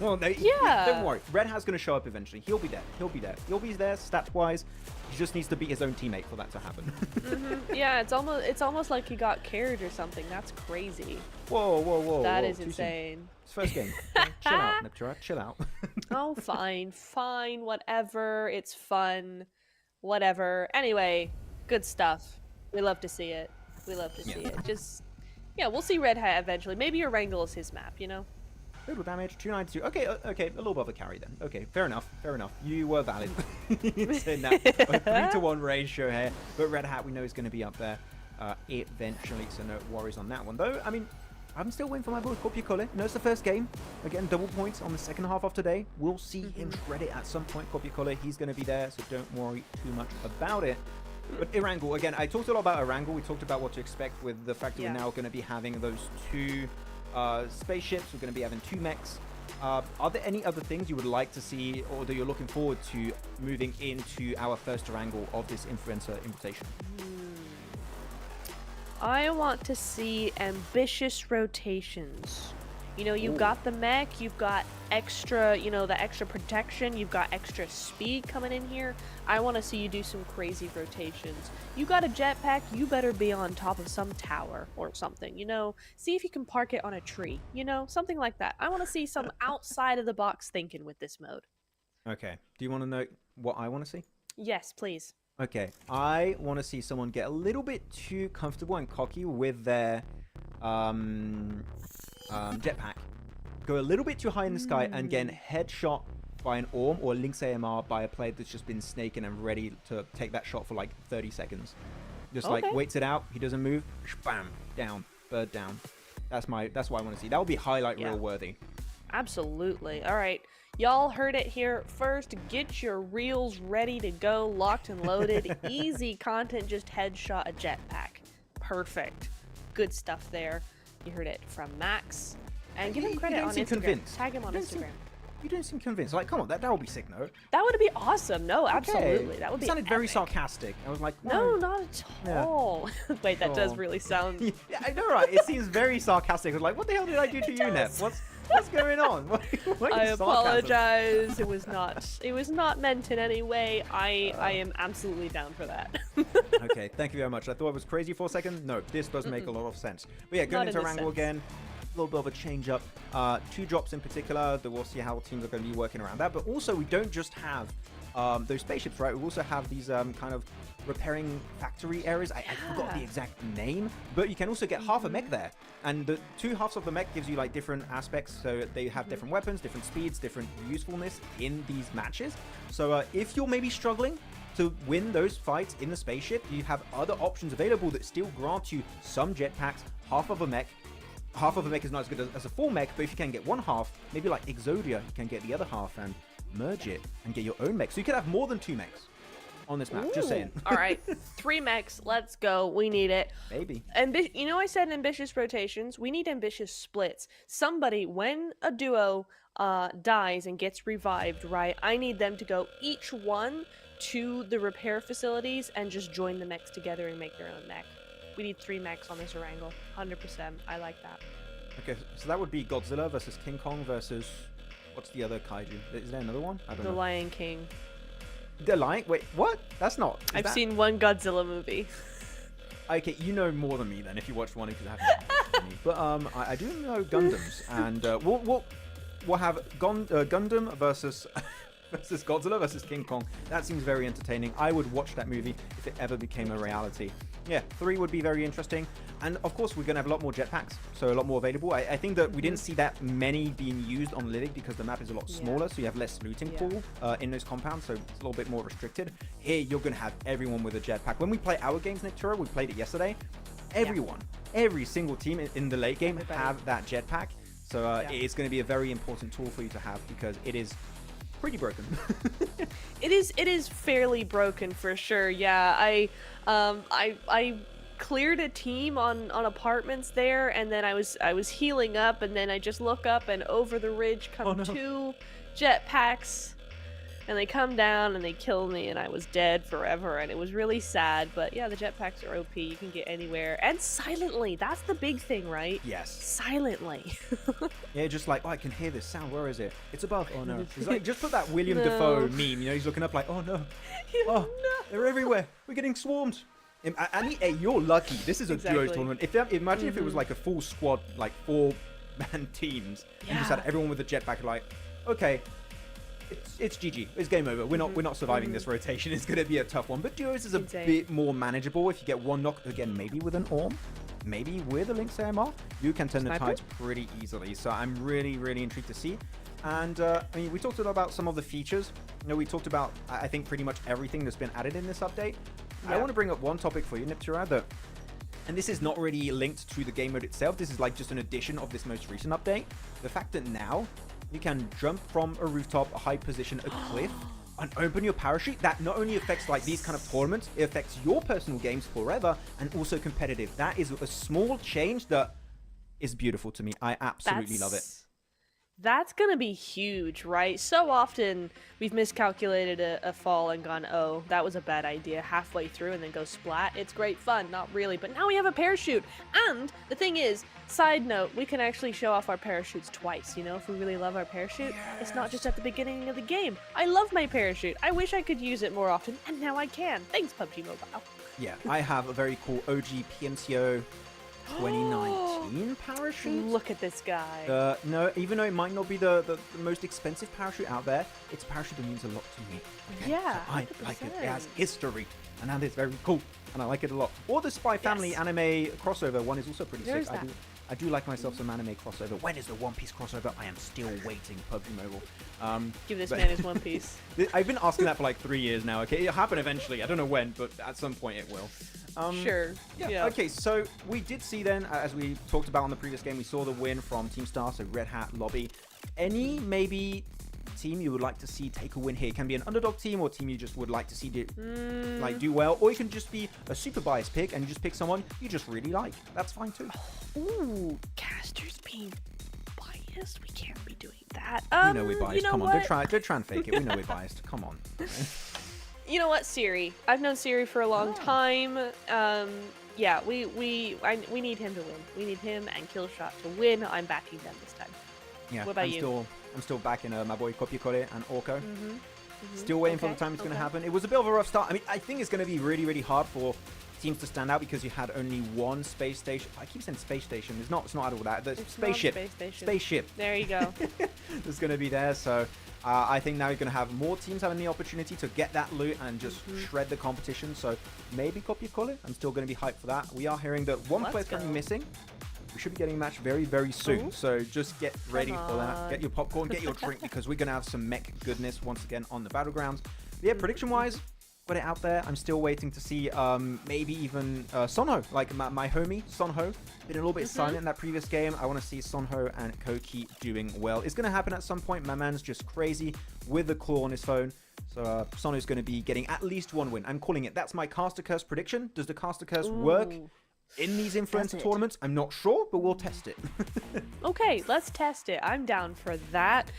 Well, don't worry. Red Hat's going to show up eventually. He'll be there. He'll be there stat-wise. He just needs to beat his own teammate for that to happen. Yeah, it's almost like he got carried or something. That's crazy. Whoa. That is insane. It's first game. Chill out, Neptura. Chill out. Oh, fine, whatever. It's fun, whatever. Anyway, good stuff. We love to see it. Just, yeah, we'll see Red Hat eventually. Maybe Erangle is his map, you know? Total damage, 292. Okay, a little bit of a carry then. Okay, fair enough. You were valid. It's in that 3-to-1 ratio here. But Red Hat, we know, is going to be up there eventually, so no worries on that one. Though, I mean, I'm still waiting for my boy Copiacole. No, it's the first game. Again, double points on the second half of today. We'll see him shred it at some point. Copiacole, he's going to be there, so don't worry too much about it. But Erangle, again, I talked a lot about Erangle. We talked about what to expect with the fact that we're now going to be having those 2 spaceships. We're going to be having 2 mechs. Are there any other things you would like to see or that you're looking forward to moving into our first Erangle of this Influencer invitation? I want to see ambitious rotations. You know, you've got the mech, you've got extra, you know, the extra protection, you've got extra speed coming in here. I want to see you do some crazy rotations. You got a jetpack, you better be on top of some tower or something, you know? See if you can park it on a tree, you know? Something like that. I want to see some outside of the box thinking with this mode. Okay. Do you want to know what I want to see? Yes, please. Okay, I want to see someone get a little bit too comfortable and cocky with their jetpack. Go a little bit too high in the sky and get headshot by an Orm or Lynx AMR by a player that's just been snaking and ready to take that shot for like 30 seconds. Just like waits it out, he doesn't move, bam, down, bird down. That's what I want to see. That would be highlight reel worthy. Absolutely. All right. Y'all heard it here first. Get your reels ready to go, locked and loaded. Easy content, just headshot a jetpack. Perfect. Good stuff there. You heard it from Max. And give him credit on Instagram. Convinced. Tag him on Instagram. You don't seem convinced. Like, come on, that would be sick, no? That would be awesome. No, absolutely. That would be sounded epic. Very sarcastic. I was like, no, not at all. Wait, that does really sound... Yeah, I know, right? It seems very sarcastic. I was like, what the hell did I do to you, Nep? What's going on? I apologize. It was not meant in any way. I am absolutely down for that. Okay, thank you very much. I thought it was crazy for a second. No, this does make a lot of sense. But yeah, going into Erangle again. little bit of a change up. 2 drops in particular, that we'll see how teams are going to be working around that. But also, we don't just have those spaceships, right? We also have these kind of repairing factory areas. I forgot the exact name, but you can also get half a mech there. And the 2 halves of the mech gives you like different aspects. So they have different weapons, different speeds, different usefulness in these matches. So if you're maybe struggling to win those fights in the spaceship, you have other options available that still grant you some jetpacks, half of a mech. Half of a mech is not as good as a full mech, but if you can get one half, maybe like Exodia, you can get the other half and merge it and get your own mech. So you could have more than 2 mechs on this map. Ooh. Just saying. All right, 3 mechs. Let's go. We need it. Maybe. You know, I said ambitious rotations. We need ambitious splits. Somebody, when a duo dies and gets revived, right? I need them to go each one to the repair facilities and just join the mechs together and make their own mech. We need 3 mechs on this Erangle. 100%. I like that. Okay, so that would be Godzilla versus King Kong versus... What's the other kaiju? Is there another one? I don't know. The Lion King. The Lion... Wait, what? That's not... I've seen one Godzilla movie. Okay, you know more than me then if you watched one because I haven't me. But I do know Gundams, and we'll have Gundam versus... versus Godzilla versus King Kong. That seems very entertaining. I would watch that movie if it ever became a reality. Yeah, 3 would be very interesting. And of course, we're going to have a lot more jetpacks, so a lot more available. I think that we didn't see that many being used on livik because the map is a lot smaller, so you have less looting pool in those compounds, so it's a little bit more restricted. Here, you're going to have everyone with a jetpack. When we play our games, Nictura, we played it yesterday. Everyone, every single team in the late game have that jetpack. So it's going to be a very important tool for you to have because it is pretty broken. It is fairly broken for sure. Yeah, I cleared a team on apartments there, and then I was healing up, and then I just look up, and over the ridge come 2 jetpacks, and they come down and they kill me, and I was dead forever, and it was really sad. But yeah, the jetpacks are OP. You can get anywhere, and silently. That's the big thing, right? Yes. Silently. Yeah, just like, oh, I can hear this sound. Where is it? It's above. Oh no. It's like, just put that William Dafoe meme. You know, he's looking up like, oh no. Oh, they're everywhere. We're getting swarmed. And hey, you're lucky. This is a duos tournament. Imagine if it was like a full squad, like 4-man teams, and just had everyone with a jetpack. Like, okay. It's GG. It's game over. We're not surviving this rotation. It's going to be a tough one. But duos is a bit more manageable. If you get one knock, again, maybe with an Orm, maybe with a Lynx AMR, you can turn the tides pretty easily. So I'm really, really intrigued to see. And I mean, we talked a lot about some of the features. You know, we talked about, I think, pretty much everything that's been added in this update. I want to bring up one topic for you, Niptura, that, and this is not really linked to the game mode itself. This is like just an addition of this most recent update. The fact that now you can jump from a rooftop, a high position, a cliff, and open your parachute. That not only affects like these kind of tournaments, it affects your personal games forever and also competitive. That is a small change that is beautiful to me. I absolutely love it. That's gonna be huge, right? So often we've miscalculated a fall and gone, oh, that was a bad idea halfway through and then go splat. It's great fun, not really, but now we have a parachute. And the thing is, side note, we can actually show off our parachutes twice, you know, if we really love our parachute. It's not just at the beginning of the game. I love my parachute. I wish I could use it more often, and now I can. Thanks, Pubg Mobile. Yeah, I have a very cool OG PMCO 2019 parachute. Look at this guy. No, even though it might not be the most expensive parachute out there, it's a parachute that means a lot to me. Okay? Yeah, so I like it. It has history, and that is very cool, and I like it a lot. Or the Spy Family anime crossover one is also pretty sick. I do like myself some anime crossover. When is the One Piece crossover? I am still waiting, Pubg Mobile. Give this man his One Piece. I've been asking that for like 3 years now. Okay, it'll happen eventually. I don't know when, but at some point it will. Sure. Yeah. Okay, so we did see then, as we talked about on the previous game, we saw the win from Team Star, so Red Hat Lobby. Any maybe team you would like to see take a win here? It can be an underdog team or team you just would like to see do well, or you can just be a super biased pick and you just pick someone you just really like. That's fine too. Ooh, casters being biased. We can't be doing that. We know we're biased. You know Come on, don't try and fake it. We know we're biased. Come on. You know what, Siri? I've known Siri for a long time. Yeah, we need him to win. We need him and Killshot to win. I'm backing them this time. Yeah, what about you? I'm still backing my boy Kopiokore and Orko. Still waiting for the time it's going to happen. It was a bit of a rough start. I mean, I think it's going to be really, really hard for teams to stand out because you had only one space station. I keep saying space station. It's not at all that. The It's spaceship. not space station. Spaceship. There you go. Is going to be there. So I think now you're going to have more teams having the opportunity to get that loot and just shred the competition. So maybe copy call it. I'm still going to be hyped for that. We are hearing that one player currently missing. We should be getting a match very, very soon. Ooh. So just get ready for that. Get your popcorn, get your drink, because we're going to have some mech goodness once again on the Battlegrounds. But yeah, prediction-wise, got it out there. I'm still waiting to see maybe even Sonho, like my homie, Sonho. Been a little bit silent in that previous game. I want to see Sonho and Koki doing well. It's going to happen at some point. My man's just crazy with the claw on his phone. So Sonho's going to be getting at least one win. I'm calling it. That's my Caster Curse prediction. Does the Caster Curse work in these influencer tournaments? I'm not sure, but we'll test it. Okay, let's test it. I'm down for that.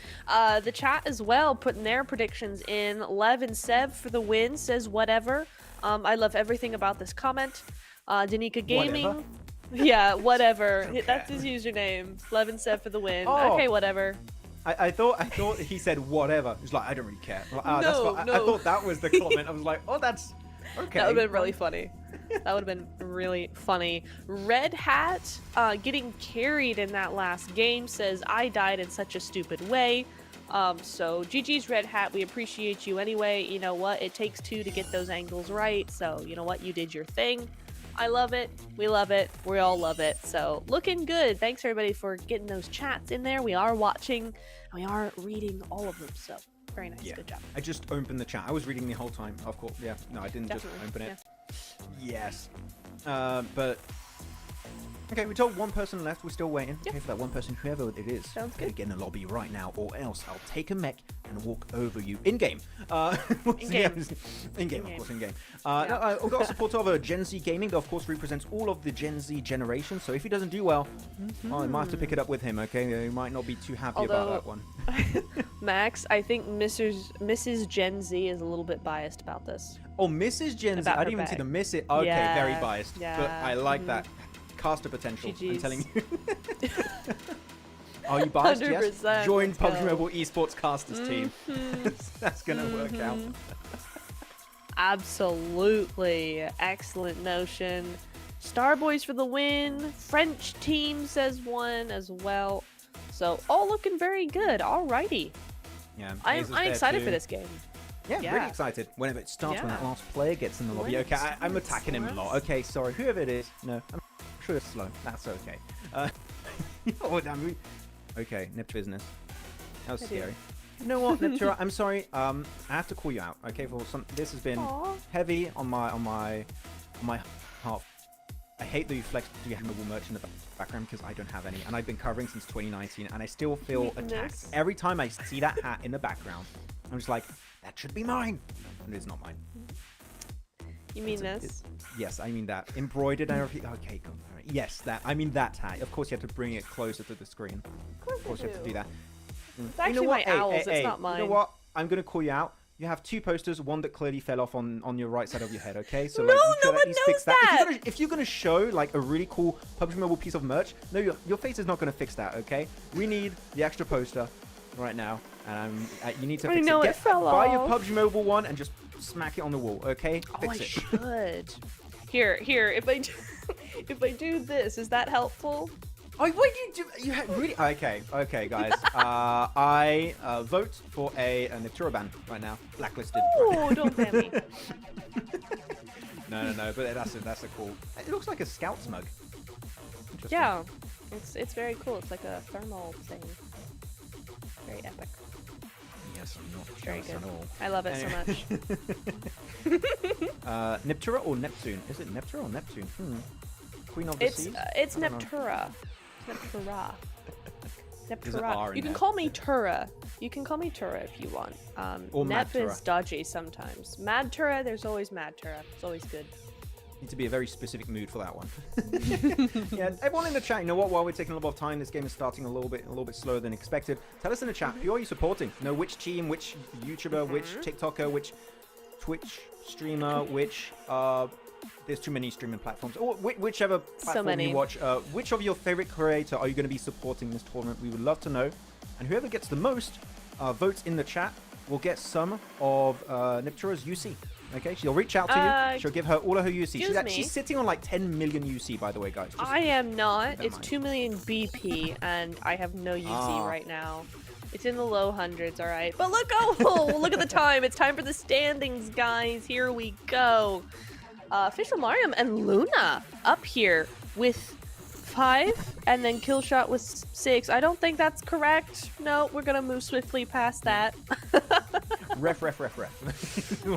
The chat as well putting their predictions in. Lev and Seb for the win says whatever. I love everything about this comment. Danica Gaming. Whatever. Yeah, whatever. Okay. That's his username. Lev and Seb for the win. Oh. Okay, whatever. I thought he said whatever. He's like, I don't really care. Like, No, that's what, no. I thought that was the comment. I was like, oh, that's okay. That would have been really funny. That would have been really funny. Red Hat getting carried in that last game says, I died in such a stupid way. So GG's Red Hat, we appreciate you anyway. You know what? It takes two to get those angles right. So you know what? You did your thing. I love it. We love it. We all love it. So looking good. Thanks everybody for getting those chats in there. We are watching and we are reading all of them. So very nice. Yeah. Good job. I just opened the chat. I was reading the whole time. Of course. Yeah. No, I didn't Definitely. just open it. Yeah. Yes. But okay, we told one person left. We're still waiting. Yep. Okay, for that one person, whoever it is. Sounds Gotta good. get in the lobby right now, or else I'll take a mech and walk over you in game. In-game. In game, of course, in game. Yeah. No, we've got support of Gen Z Gaming, that of course represents all of the Gen Z generation. So if he doesn't do well, I might have to pick it up with him. Okay, he might not be too happy about that one. Max, I think Mrs. Gen Z is a little bit biased about this. Oh, Mrs. Gen Z. About I her didn't even see bag. the miss it. Okay, Yeah, very biased. yeah, But I like that. Caster potential. I'm GGs. telling you. Are you biased? Yes. 100%, Join let's PUBG go. Mobile Esports Casters team. That's gonna work out. Absolutely. Excellent notion. Starboys for the win. French team says one as well. So all looking very good. Alrighty. Yeah. I'm Hazer's there excited too. for this game. Yeah, Yeah. really excited. Whenever it starts, when that Yeah. last player gets in the lobby. When Okay, it I'm starts, attacking him a lot. yes. Okay, sorry, whoever it is. No, I'm sure it's slow. That's okay. Oh, damn. Okay, Nip business. That was I do. scary. You know what, Neptura? I'm sorry. I have to call you out. Okay, for some. This has been Aw. heavy on my heart. I hate that you flexed your mobile merch in the background because I don't have any, and I've been covering since 2019, and I still feel attacked Weakness. every time I see that hat in the background. I'm just like, that should be mine, and it's not mine. You mean It's- this? Yes, I mean that. Embroidered and everything. Okay, cool. All right. Yes, that. I mean that hat. Of course, you have to bring it closer to the screen. Of Of course, you have to do that. It's actually my owl's. It's not mine. You know what? I'm gonna call you out. You have two posters, one that clearly fell off on your right side of your head, okay? So No, like, you no should one at least fix knows that. that. If you're gonna show like a really cool PUBG Mobile piece of merch, no, your face is not gonna fix that, okay? We need the extra poster right now, and you need to I fix know it. it fell Buy off. your PUBG Mobile one and just smack it on the wall, okay? Oh, Fix I it. should. Here. If I do, if I do this, is that helpful? Oh, what you do? You really? Okay, guys. I vote for a Neptura ban right now. Blacklisted. Oh, don't ban me. No, but that's a cool. It looks like a scout's mug. Interesting. Yeah, it's very cool. It's like a thermal thing. Very epic. Yes, I'm not Very jealous good. at all. I love it so much. Neptura or Neptune? Is it Neptura or Neptune? Queen of the It's Seas? it's I don't know. Neptura. Neptura. There's an R Neptura. in You can there. call me Tura. You can call me Tura if you want. Or Nep Mad is Tura. dodgy sometimes. Mad Tura, there's always Mad Tura. It's always good. Need to be a very specific mood for that one. Yeah, everyone in the chat, you know what? While we're taking a little bit of time, this game is starting a little bit slower than expected. Tell us in the chat, who are you supporting? Know which team, which YouTuber, which TikToker, which Twitch streamer, which there's too many streaming platforms, or whichever platform many. you watch. Which of your favorite creator are you going to be supporting this tournament? We would love to know. And whoever gets the most votes in the chat will get some of Neptura's UC. Okay, she'll reach out to you. She'll give her all of her UC. She's sitting on like 10 million UC, by the way, guys. I am not. It's 2 million BP, and I have no UC right now. It's in the low hundreds, all right. But look, look at the time. It's time for the standings, guys. Here we go. Official Mariam and Luna up here with 5, and then Killshot with 6. I don't think that's correct. No, we're gonna move swiftly past that. Ref.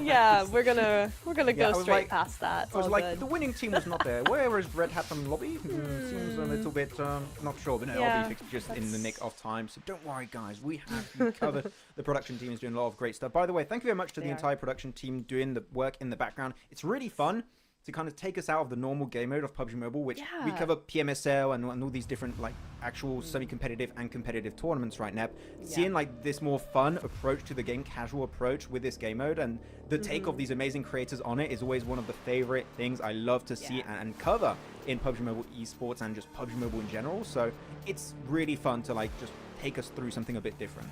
Yeah, we're gonna go straight past that. I was like, the winning team was not there. Where is Red Hat from Lobby? Seems a little bit not sure, but no, I'll be just in the nick of time. So don't worry, guys. We have you covered. The production team is doing a lot of great stuff. By the way, thank you very much to the entire production team doing the work in the background. It's really fun to kind of take us out of the normal game mode of PUBG Mobile, which we cover PMSL and all these different like actual semi-competitive and competitive tournaments right now. Seeing like this more fun approach to the game, casual approach with this game mode, and the take of these amazing creators on it is always one of the favorite things I love to see and cover in PUBG Mobile esports and just PUBG Mobile in general. So it's really fun to like just take us through something a bit different.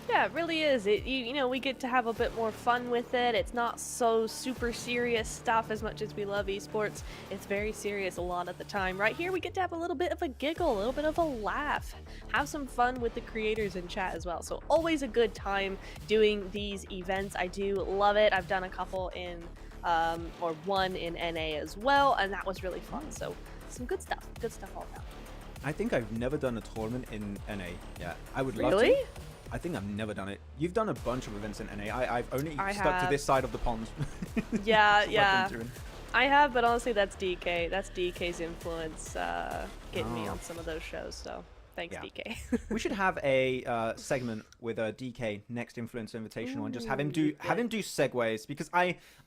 Yeah, it really is. You know, we get to have a bit more fun with it. It's not so super serious stuff as much as we love esports. It's very serious a lot of the time. Right here, we get to have a little bit of a giggle, a little bit of a laugh, have some fun with the creators in chat as well. So always a good time doing these events. I do love it. I've done a couple in, or one in NA as well, and that was really fun. So some good stuff all around. I think I've never done a tournament in NA. Yeah, I would love to. Really? I think I've never done it. You've done a bunch of events in NA. I've only stuck to this side of the pond. Yeah. I have, but honestly, that's DK. That's DK's influence getting me on some of those shows. So thanks, DK. We should have a segment with DK next Influencer Invitational and just have him do segues, because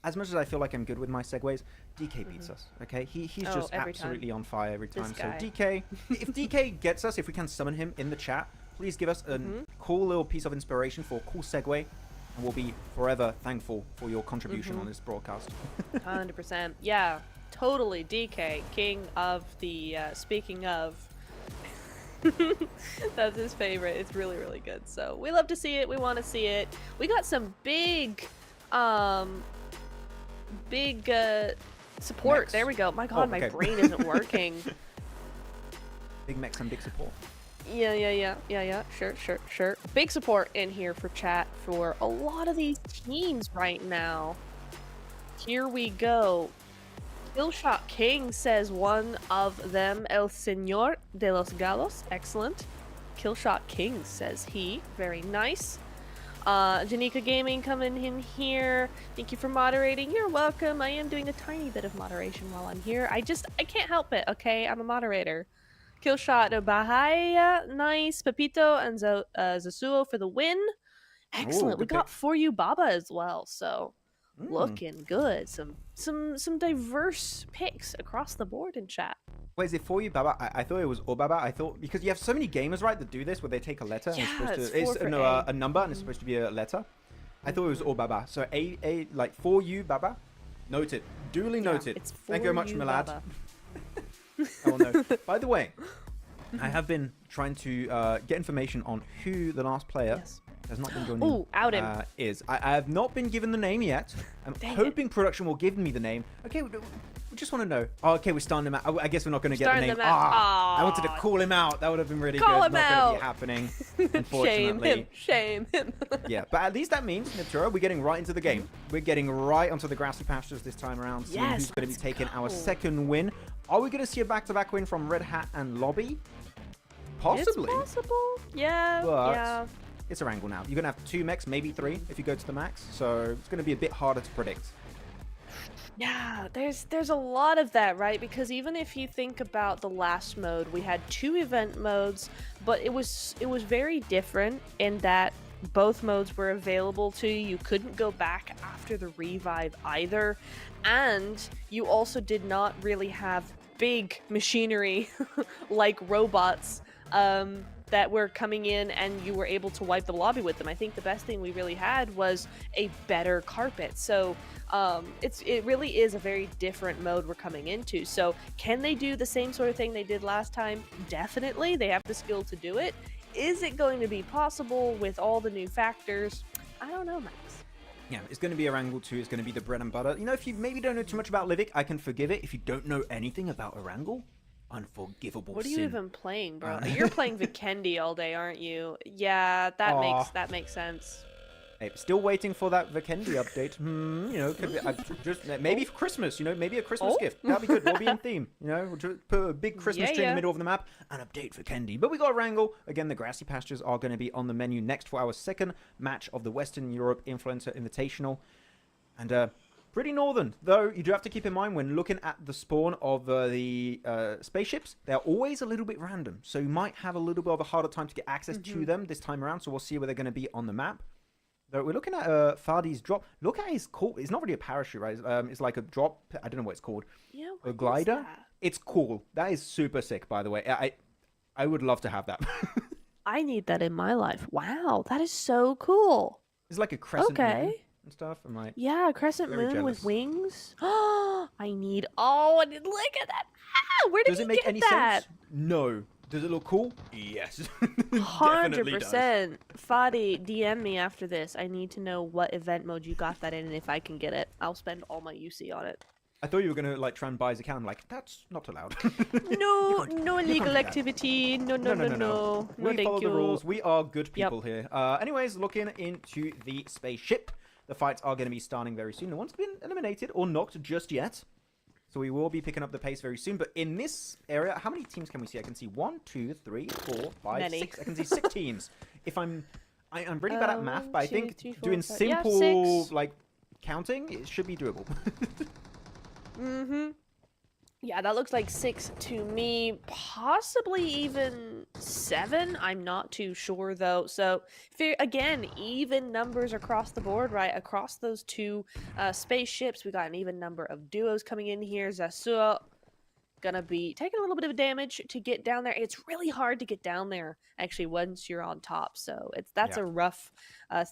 as much as I feel like I'm good with my segues, DK beats us. Okay, he's just absolutely on fire every time. So DK, if DK gets us, if we can summon him in the chat, please give us a cool little piece of inspiration for a cool segue, and we'll be forever thankful for your contribution on this broadcast. 100%. Yeah, totally. DK, king of the, speaking of, that's his favorite. It's really, really good. So we love to see it. We want to see it. We got some big support. Mechs. There we go. My God, my brain isn't working. Big mechs and big support. Yeah. Sure. Big support in here for chat for a lot of these teams right now. Here we go. Killshot King says one of them, El Señor de los Galos. Excellent. Killshot King says he. Very nice. Janika Gaming coming in here. Thank you for moderating. You're welcome. I am doing a tiny bit of moderation while I'm here. I can't help it, okay? I'm a moderator. Killshot Bahia, nice. Pepito and Zasuo for the win. Excellent. We got For You Baba as well, so looking good. Some diverse picks across the board in chat. Wait, is it For You Baba? I thought it was Obaba. I thought, because you have so many gamers, right, that do this, where they take a letter and it's a number and it's supposed to be a letter. I thought it was Obaba. So like For You Baba. Noted. Duly noted. Thank you very much, Milad. Oh no. By the way, I have been trying to get information on who the last player has not been joining is. I have not been given the name yet. I'm hoping production will give me the name. Okay, we just want to know. Oh, okay, we're starting him out. I guess we're not going to get the name. I wanted to call him out. That would have been really good. Not going to be happening, unfortunately. Shame him. Yeah, but at least that means, Natura, we're getting right into the game. We're getting right onto the grassy pastures this time around, seeing who's going to be taking our second win. Are we going to see a back-to-back win from Red Hat and Lobby? Possibly. It's possible. Yeah. It's Erangle now. You're going to have 2 mechs, maybe 3 if you go to the max. So it's going to be a bit harder to predict. Yeah, there's a lot of that, right? Because even if you think about the last mode, we had 2 event modes, but it was very different in that both modes were available to you. You couldn't go back after the revive either. And you also did not really have big machinery like robots that were coming in and you were able to wipe the lobby with them. I think the best thing we really had was a better carpet. So it really is a very different mode we're coming into. So can they do the same sort of thing they did last time? Definitely. They have the skill to do it. Is it going to be possible with all the new factors? I don't know, Max. Yeah, it's going to be Erangle 2. It's going to be the bread and butter. You know, if you maybe don't know too much about Livik, I can forgive it. If you don't know anything about Erangle, unforgivable What are sin. you even playing, bro? You're playing Vikendi all day, aren't you? Yeah, that makes sense. Hey, still waiting for that Vikendi update. You know, could be, just maybe for Christmas. You know, maybe a Christmas gift. That'd be good. We'll be in theme. You know, we'll just put a big Christmas tree in the middle of the map and update Vikendi. But we got Erangle again. The grassy pastures are going to be on the menu next for our second match of the Western Europe Influencer Invitational, and pretty northern. Though you do have to keep in mind when looking at the spawn of the spaceships, they're always a little bit random. So you might have a little bit of a harder time to get access to them this time around. So we'll see where they're going to be on the map. So we're looking at Fardi's drop. Look at his cool. It's not really a parachute, right? It's like a drop. I don't know what it's called. Yeah, a glider. It's cool. That is super sick, by the way. I would love to have that. I need that in my life. Wow, that is so cool. It's like a crescent moon and stuff. I'm like, yeah, a crescent moon jealous. with wings. Oh, look at that. Ah, where did Does you it make get any that? sense? No. Does it look cool? Yes. 100%. Fadi, DM me after this. I need to know what event mode you got that in, and if I can get it, I'll spend all my UC on it. I thought you were gonna like try and buy his account. Like that's not allowed. No, no illegal activity. No. We thank follow you. the rules. We are good people here. Anyways, looking into the spaceship, the fights are going to be starting very soon. No one's been eliminated or knocked just yet. So we will be picking up the pace very soon. But in this area, how many teams can we see? I can see 1, 2, 3, 4, 5, 6. I can see 6 teams. If I'm really bad at math, but I think 2, 3, 4, doing 5. simple like counting, it should be doable. Yeah, that looks like 6 to me, possibly even 7. I'm not too sure though. So again, even numbers across the board, right? Across those 2 spaceships, we got an even number of duos coming in here. Zasua gonna be taking a little bit of damage to get down there. It's really hard to get down there actually once you're on top, so that's a rough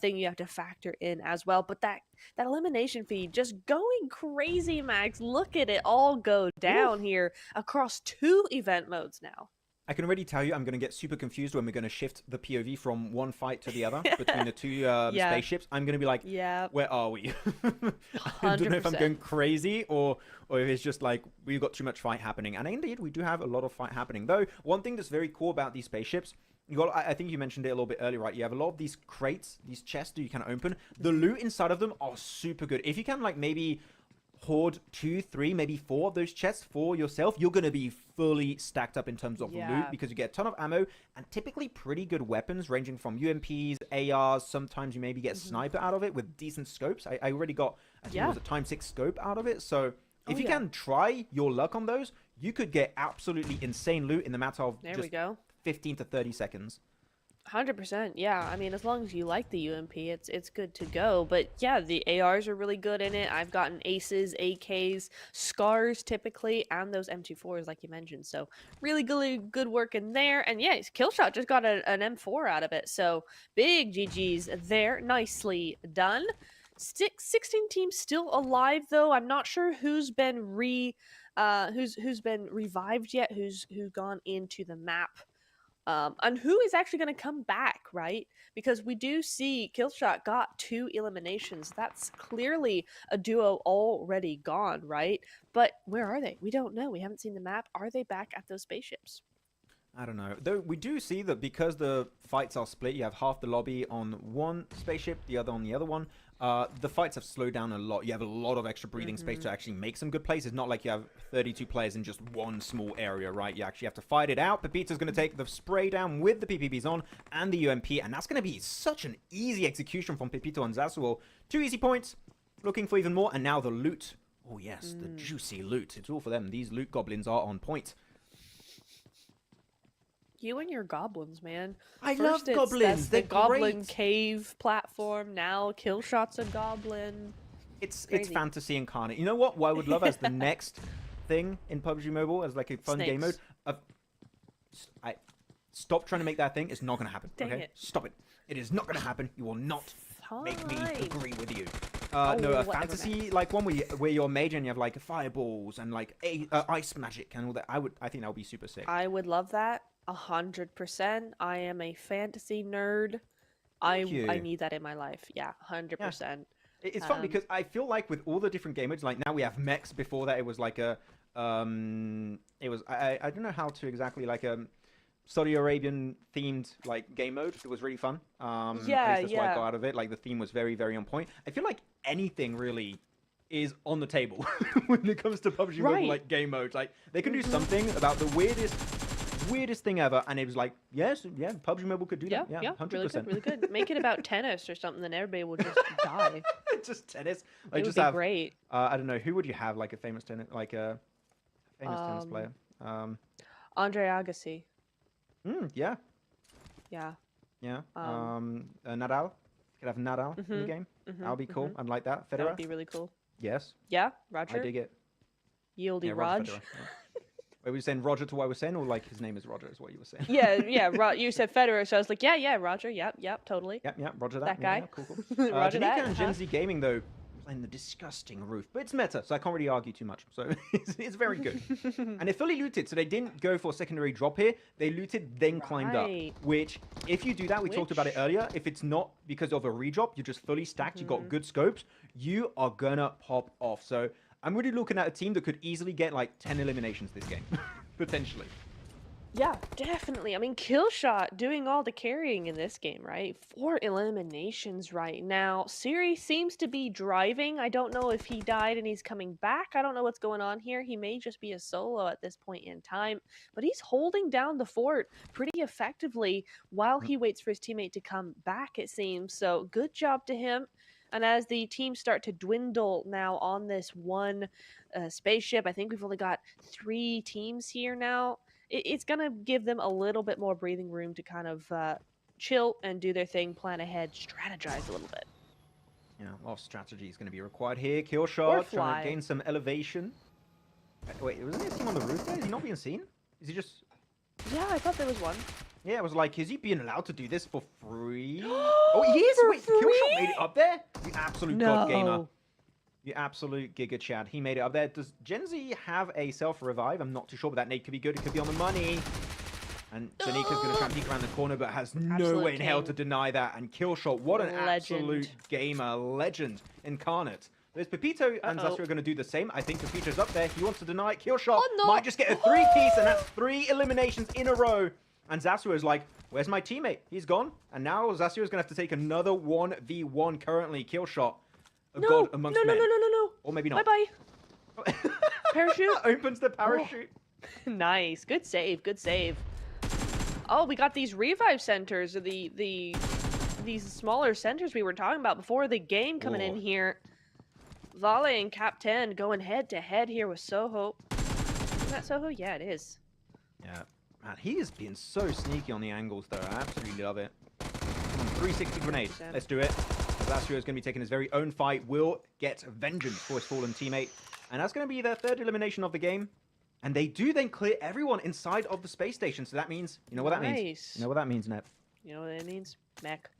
thing you have to factor in as well. But that elimination feed just going crazy, Max. Look at it all go down here across 2 event modes now. I can already tell you I'm going to get super confused when we're going to shift the POV from one fight to the other between the 2 spaceships. I'm going to be like, where are we? I don't know if I'm going crazy or if it's just like we've got too much fight happening. And indeed, we do have a lot of fight happening. Though, one thing that's very cool about these spaceships, I think you mentioned it a little bit earlier, right? You have a lot of these crates, these chests that you can open. The loot inside of them are super good. If you can like maybe hoard 2, 3, maybe 4 of those chests for yourself, you're going to be fully stacked up in terms of loot because you get a ton of ammo and typically pretty good weapons ranging from UMPs, ARs. Sometimes you maybe get sniper out of it with decent scopes. I already got, I think it was a ×6 scope out of it. So if you can try your luck on those, you could get absolutely insane loot in the matter of just 15 to 30 seconds. 100%, yeah. I mean, as long as you like the UMP, it's good to go. But yeah, the ARs are really good in it. I've gotten aces, AKs, scars typically, and those M24s like you mentioned. So really good work in there. And yeah, Killshot just got an M4 out of it. So big GG's there. Nicely done. 16 teams still alive though. I'm not sure who's been who's been revived yet, who's gone into the map. And who is actually going to come back, right? Because we do see Killshot got 2 eliminations. That's clearly a duo already gone, right? But where are they? We don't know. We haven't seen the map. Are they back at those spaceships? I don't know. Though we do see that because the fights are split, you have half the lobby on one spaceship, the other on the other one. The fights have slowed down a lot. You have a lot of extra breathing space to actually make some good plays. It's not like you have 32 players in just one small area, right? You actually have to fight it out. Pepita's going to take the spray down with the PPBs on and the UMP, and that's going to be such an easy execution from Pepito and Zasuo. 2 easy points. Looking for even more, and now the loot. Oh yes, the juicy loot. It's all for them. These loot goblins are on point. You and your goblins, man. I love goblins. They're the goblin cave platform. Now Killshot's a goblin. It's fantasy incarnate. You know what? I would love as the next thing in PUBG Mobile as like a fun game mode. Stop trying to make that thing. It's not going to happen. Dang okay, it. Stop it. It is not going to happen. You will not make me agree with you. No, a fantasy like one where you're a mage and you have like fireballs and like ice magic and all that. I think that would be super sick. I would love that. 100%. I am a fantasy nerd. I need that in my life. Yeah, 100%. It's fun because I feel like with all the different game modes, like now we have mechs. Before that, it was like a, it was I don't know how to exactly like Saudi Arabian themed like game mode. It was really fun. At least that's what I got out of it. Like the theme was very, very on point. I feel like anything really is on the table when it comes to PUBG Mobile like game modes. Like they can do something about the weirdest thing ever, and it was like, yes, yeah, PUBG Mobile could do that. Yeah, 100%. Really good. Make it about tennis or something, then everybody will just die. Just tennis. Like, it just would be have, great. I don't know, who would you have like a famous tennis, like a famous tennis player? Andre Agassi. Yeah. Yeah. Yeah. Nadal. Could have Nadal in the game. That would be cool. I'd like that. Federer. That would be really cool. Yes. Yeah, Roger. I dig it. Yieldy Raj. Were you saying Roger to what I was saying, or like his name is Roger is what you were saying? Yeah. You said Federer, so I was like, yeah, Roger. Yep, totally. Yep, Roger that. That guy. Yeah, cool. Roger Janika that. and Gen Z Gaming, though, playing the disgusting roof. But it's meta, so I can't really argue too much. So it's very good. And they fully looted, so they didn't go for a secondary drop here. They looted, then climbed up. Which, if you do that, we talked about it earlier, if it's not because of a redrop, you're just fully stacked, you got good scopes, you are gonna pop off. So I'm really looking at a team that could easily get like 10 eliminations this game. Potentially. Yeah, definitely. I mean, Killshot doing all the carrying in this game, right? 4 eliminations right now. Siri seems to be driving. I don't know if he died and he's coming back. I don't know what's going on here. He may just be a solo at this point in time, but he's holding down the fort pretty effectively while he waits for his teammate to come back, it seems. So good job to him. And as the teams start to dwindle now on this one spaceship, I think we've only got 3 teams here now. It's going to give them a little bit more breathing room to kind of chill and do their thing, plan ahead, strategize a little bit. Yeah, a lot of strategy is going to be required here. Killshot trying to gain some elevation. Wait, wasn't there a team on the roof there? Is he not being seen? Is he just... Yeah, I thought there was one. Yeah, it was like, is he being allowed to do this for free? Oh, he is! Wait, Killshot made it up there? You absolute god gamer. You absolute Giga Chad. He made it up there. Does Gen Z have a self-revive? I'm not too sure, but that nade could be good. It could be on the money. And Janika's going to try and peek around the corner, but has no way in hell to deny that. And Killshot, what an absolute gamer. Legend incarnate. There's Pepito and Zastra are going to do the same. I think Pepito's up there. He wants to deny it. Killshot might just get a 3-piece, and that's 3 eliminations in a row. And Zastra is like, where's my teammate? He's gone. And now Zastra is going to have to take another 1v1 currently. Killshot. A god amongst men. No. Or maybe not. Bye-bye. Parachute. Opens the parachute. Oh. Nice. Good save. Oh, we got these revive centers, or these smaller centers we were talking about before the game coming in here. Vale and Cap 10 going head-to-head here with Soho. Isn't that Soho? Yeah, it is. Yeah. Man, he is being so sneaky on the angles, though. I absolutely love it. Come on, 360 grenade. Let's do it. Zastra is going to be taking his very own fight. Will get vengeance for his fallen teammate. And that's going to be their 3rd elimination of the game. And they do then clear everyone inside of the space station. So that means, you know what that means? You know what that means, Nep? You know what that means? Mech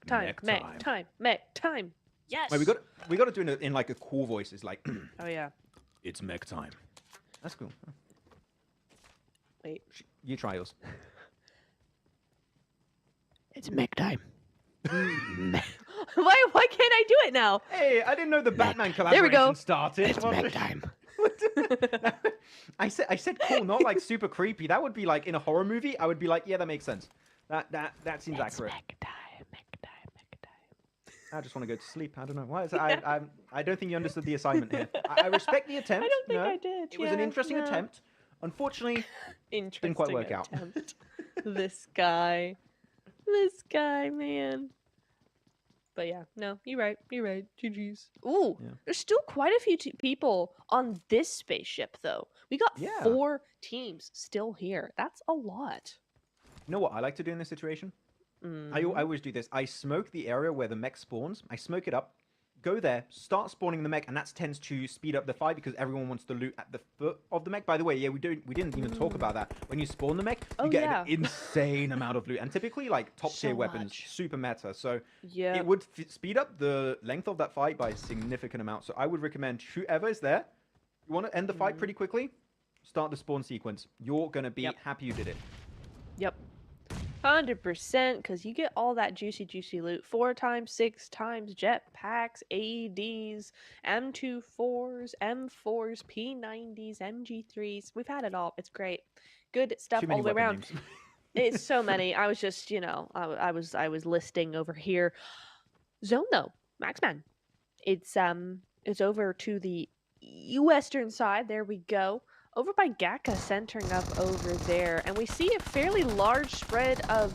time. Yes. Wait, we got to do it in like a cool voice. It's like, oh yeah, it's mech time. That's cool. Wait, you try yours. It's mech time. Why can't I do it now? Hey, I didn't know the Batman collaboration started. It's mech time. I said cool, not like super creepy. That would be like in a horror movie. I would be like, yeah, that makes sense. That seems accurate. Mech time. I just want to go to sleep. I don't know why. I don't think you understood the assignment here. I respect the attempt. I don't think I did. It was an interesting attempt. Unfortunately, didn't quite work out. This guy, man. But yeah, no, you're right. GG's. Ooh, there's still quite a few people on this spaceship, though. We got 4 teams still here. That's a lot. You know what I like to do in this situation? I always do this. I smoke the area where the mech spawns. I smoke it up, go there, start spawning the mech, and that tends to speed up the fight because everyone wants to loot at the foot of the mech. By the way, yeah, we didn't even talk about that. When you spawn the mech, you get an insane amount of loot, and typically like top tier weapons, super meta. So it would speed up the length of that fight by a significant amount. So I would recommend whoever is there, you want to end the fight pretty quickly, start the spawn sequence. You're gonna be happy you did it. Yep. 100%, because you get all that juicy loot. 4 times, 6 times, jetpacks, ADs, M24s, M4s, P90s, MG3s. We've had it all. It's great. Good stuff Too all many the way weapon around. names. It's so many. I was just, I was listing over here. Zone though, Maxman. It's over to the western side. There we go. Over by Gaka, centering up over there, and we see a fairly large spread of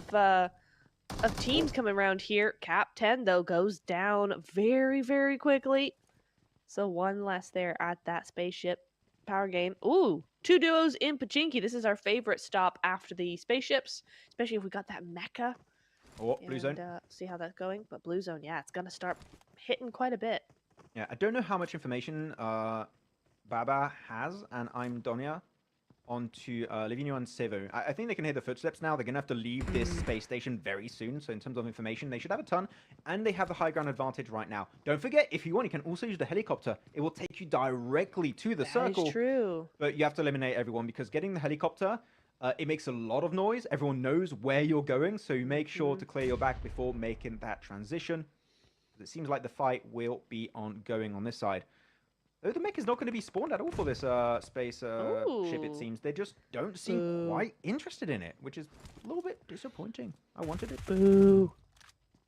teams coming around here. Cap 10 though goes down very quickly. So one less there at that spaceship. Power game. Ooh, 2 duos in Pachinki. This is our favorite stop after the spaceships, especially if we got that mecha. Oh, blue zone. See how that's going. But blue zone, yeah, it's gonna start hitting quite a bit. Yeah, I don't know how much information Baba has, and I'm Donia onto Livigno and Sevo. I think they can hear the footsteps now. They're going to have to leave this space station very soon. So in terms of information, they should have a ton. And they have the high ground advantage right now. Don't forget, if you want, you can also use the helicopter. It will take you directly to the circle. That is true. But you have to eliminate everyone because getting the helicopter, it makes a lot of noise. Everyone knows where you're going. So you make sure to clear your back before making that transition. It seems like the fight will be ongoing on this side. Though the mech is not going to be spawned at all for this space ship, it seems. They just don't seem quite interested in it, which is a little bit disappointing. I wanted it. Boo.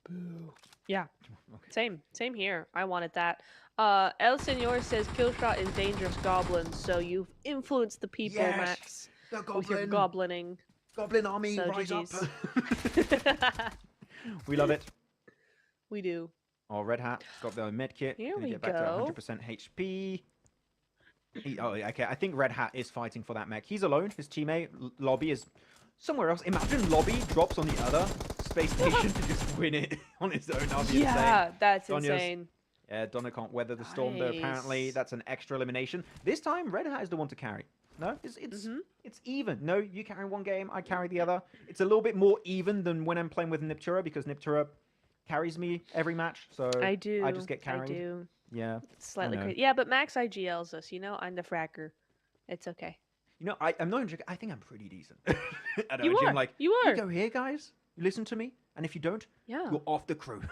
Boo. Yeah. Okay. Same here. I wanted that. El Senor says Killshot is dangerous goblin, so you've influenced the people, Max. The goblin. With your goblining. Goblin army, so rise GG's. up. We love it. We do. Oh, Red Hat got the med kit. Here we get back go. to 100% HP. Oh, okay. I think Red Hat is fighting for that mech. He's alone. His teammate, Lobby, is somewhere else. Imagine Lobby drops on the other space station to just win it on his own. That'd be insane. That's insane. Yeah, Donna can't weather the storm, though, apparently. That's an extra elimination. This time, Red Hat is the one to carry. No, it's even. No, you carry one game, I carry the other. It's a little bit more even than when I'm playing with Niptura, because Niptura carries me every match, so I just get carried. I do. Yeah. It's slightly crazy. Yeah, but Max IGLs us, I'm the fracker. It's okay. I'm not even joking. I think I'm pretty decent. I You are. Like, you are. You go here, guys. You listen to me, and if you don't, you're off the crew.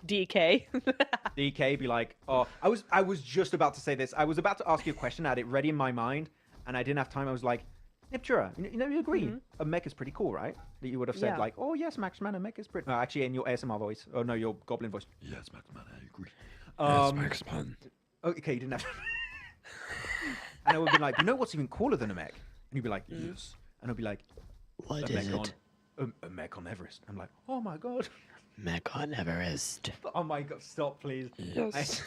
DK. DK be like, oh, I was just about to say this. I was about to ask you a question. I had it ready in my mind, and I didn't have time. I was like, Niptura, you agree? A mech is pretty cool, right? That you would have said like, oh yes, Maxman, a mech is pretty. Actually, in your ASMR voice. Oh no, your Goblin voice. Yes, Maxman, I agree. Yes, Maxman. Okay, you didn't have. And I would be like, you know what's even cooler than a mech? And you'd be like, yes. And I'd be like, what is it? A mech on Everest. I'm like, oh my god. Mech on Everest. Oh my god, stop, please. Yes.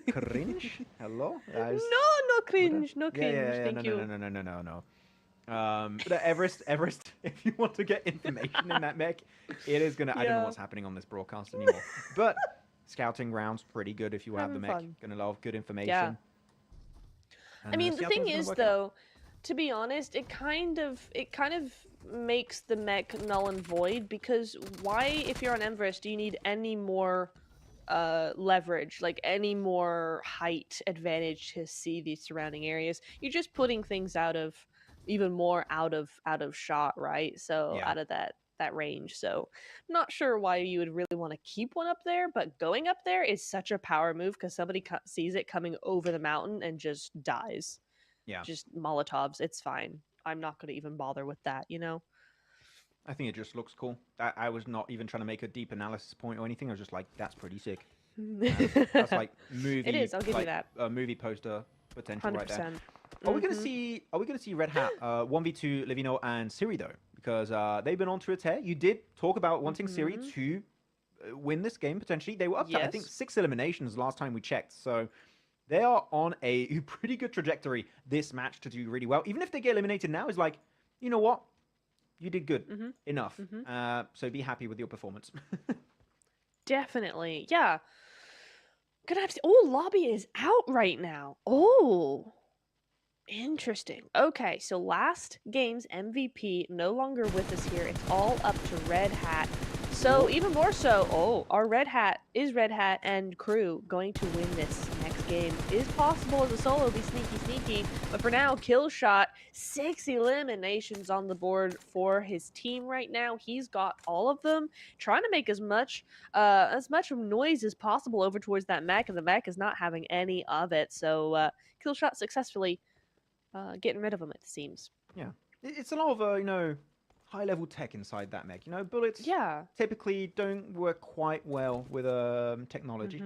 Cringe? Hello? No cringe. No cringe. Yeah, Thank you. No. But Everest, if you want to get information in that mech, it is gonna. I don't know what's happening on this broadcast anymore. But scouting grounds pretty good if you have the mech. Gonna love good information. Yeah. And, I mean, the thing is, though, to be honest, it kind of makes the mech null and void, because why, if you're on Everest, do you need any more leverage, like any more height advantage to see these surrounding areas? You're just putting things out of shot, right? So out of that range. So not sure why you would really want to keep one up there, but going up there is such a power move, because somebody sees it coming over the mountain and just dies. Yeah, just Molotovs. It's fine. I'm not going to even bother with that, I think it just looks cool. I was not even trying to make a deep analysis point or anything. I was just like, that's pretty sick. That's like movie. It is. I'll give you that. A movie poster potential 100%. Right there. 100%. Are we gonna see Red Hat 1v2 Livino and Siri though? Because they've been on to a tear. You did talk about wanting Siri to win this game potentially. They were up to I think 6 eliminations last time we checked. So they are on a pretty good trajectory this match to do really well. Even if they get eliminated now, is like, you know what? You did good enough. So be happy with your performance. Definitely. Yeah. Gonna have to. Oh, Lobby is out right now. Oh. Interesting. Okay, so last game's MVP no longer with us here. It's all up to Red Hat. So even more so, our Red Hat and crew going to win this next game is possible as a solo, be sneaky. But for now, Killshot, 6 eliminations on the board for his team right now. He's got all of them, trying to make as much noise as possible over towards that mech, and the mech is not having any of it. So Killshot successfully getting rid of him, it seems. Yeah, it's a lot of high-level tech inside that mech. Bullets typically don't work quite well with technology.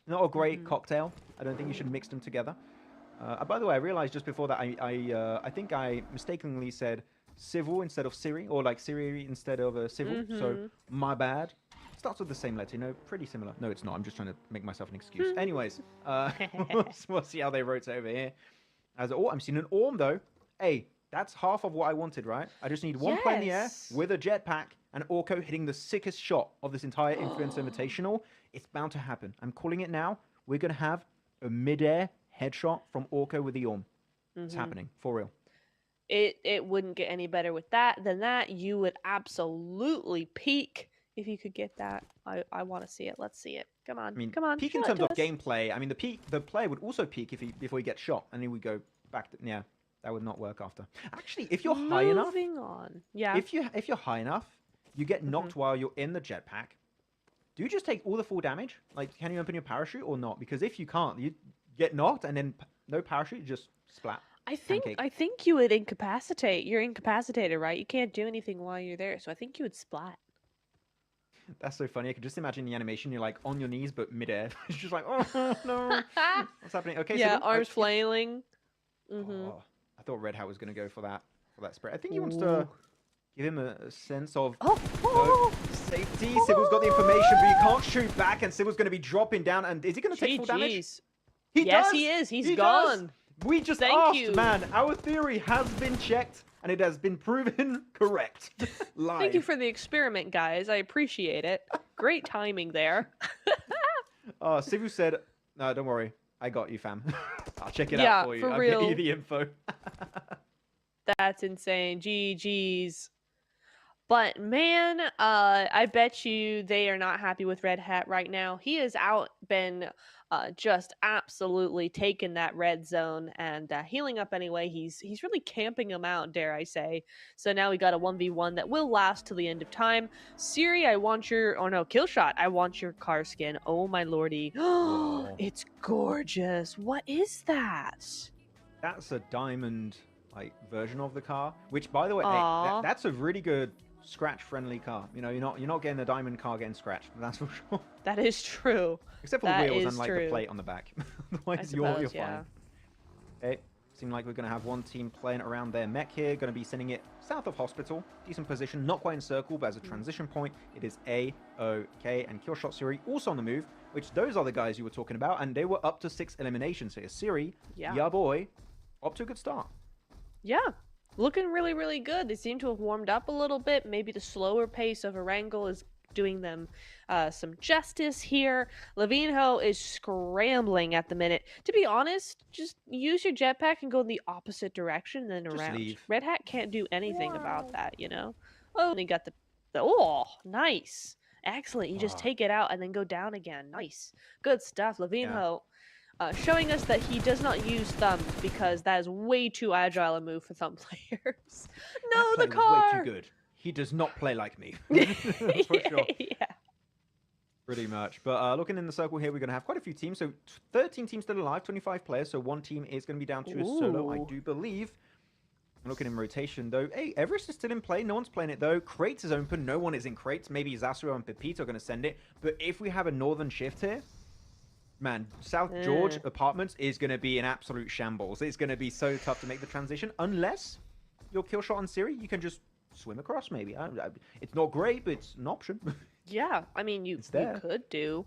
Not a great cocktail. I don't think you should mix them together. By the way, I realized just before that I think I mistakenly said civil instead of Siri, or like Siri instead of civil. So my bad. Starts with the same letter, pretty similar. No, it's not. I'm just trying to make myself an excuse. Anyways, we'll see how they rotate over here. I'm seeing an Orm though. Hey, that's half of what I wanted, right? I just need one play in the air with a jetpack and Orko hitting the sickest shot of this entire Influencer Invitational. It's bound to happen. I'm calling it now. We're going to have a mid-air headshot from Orko with the Orm. It's happening, for real. It wouldn't get any better with that than that. You would absolutely peak if you could get that. I want to see it. Let's see it. Come on, come on. Peak in terms of gameplay. I mean, the player would also peak before he gets shot, and then we go back to that would not work after. Actually, if you're high enough, moving on. Yeah. If you're high enough, you get knocked while you're in the jetpack. Do you just take all the full damage? Like, can you open your parachute or not? Because if you can't, you get knocked and then no parachute, you just splat. I think you would incapacitate. You're incapacitated, right? You can't do anything while you're there, so I think you would splat. That's so funny. I could just imagine the animation. You're like on your knees, but midair. It's just like, oh no, what's happening? Okay, yeah, arms flailing. Oh, I thought Red Hat was going to go for that spray. I think he wants to give him a sense of safety. Sybil's got the information, but you can't shoot back, and Sybil's going to be dropping down. And is he going to take full damage? Yes, he is. He's gone. We just asked, man. Our theory has been checked, and it has been proven correct. Live. Thank you for the experiment, guys. I appreciate it. Great timing there. Sivu said, no, don't worry. I got you, fam. I'll check it out for you. I'll get you the info. That's insane. GG's. But man, I bet you they are not happy with Red Hat right now. He has been just absolutely taking that red zone and healing up anyway. He's really camping him out, dare I say. So now we got a 1v1 that will last till the end of time. Siri, Killshot, I want your car skin. Oh my lordy. It's gorgeous. What is that? That's a diamond version of the car, which by the way, hey, that's a really good scratch-friendly car. You're not getting the diamond car getting scratched. That's for sure. That is true. Except for the wheels and the plate on the back. Otherwise, you're fine. Okay, seems like we're gonna have one team playing around their mech here. Gonna be sending it south of hospital. Decent position, not quite in circle, but as a transition point, it is A-OK. And Killshot Siri also on the move, which those are the guys you were talking about, and they were up to 6 eliminations here. Siri, yeah boy, up to a good start. Yeah. Looking really, really good. They seem to have warmed up a little bit. Maybe the slower pace of Erangle is doing them some justice here. Levinho is scrambling at the minute. To be honest, just use your jetpack and go in the opposite direction than around. Leave. Red Hat can't do anything about that, Oh, and he got nice. Excellent. You just take it out and then go down again. Nice. Good stuff. Levinho. Showing us that he does not use thumb because that is way too agile a move for thumb players. No, the car! Was way too good. He does not play like me. For sure. Yeah. Pretty much. But looking in the circle here, we're going to have quite a few teams. So 13 teams still alive, 25 players. So one team is going to be down to a solo, I do believe. Looking in rotation, though. Hey, Everest is still in play. No one's playing it, though. Crates is open. No one is in crates. Maybe Zasua and Pepito are going to send it. But if we have a northern shift here, man, South George Apartments is going to be an absolute shambles. It's going to be so tough to make the transition. Unless you're Killshot on Siri, you can just swim across, maybe. It's not great, but it's an option. Yeah, I mean, you could do.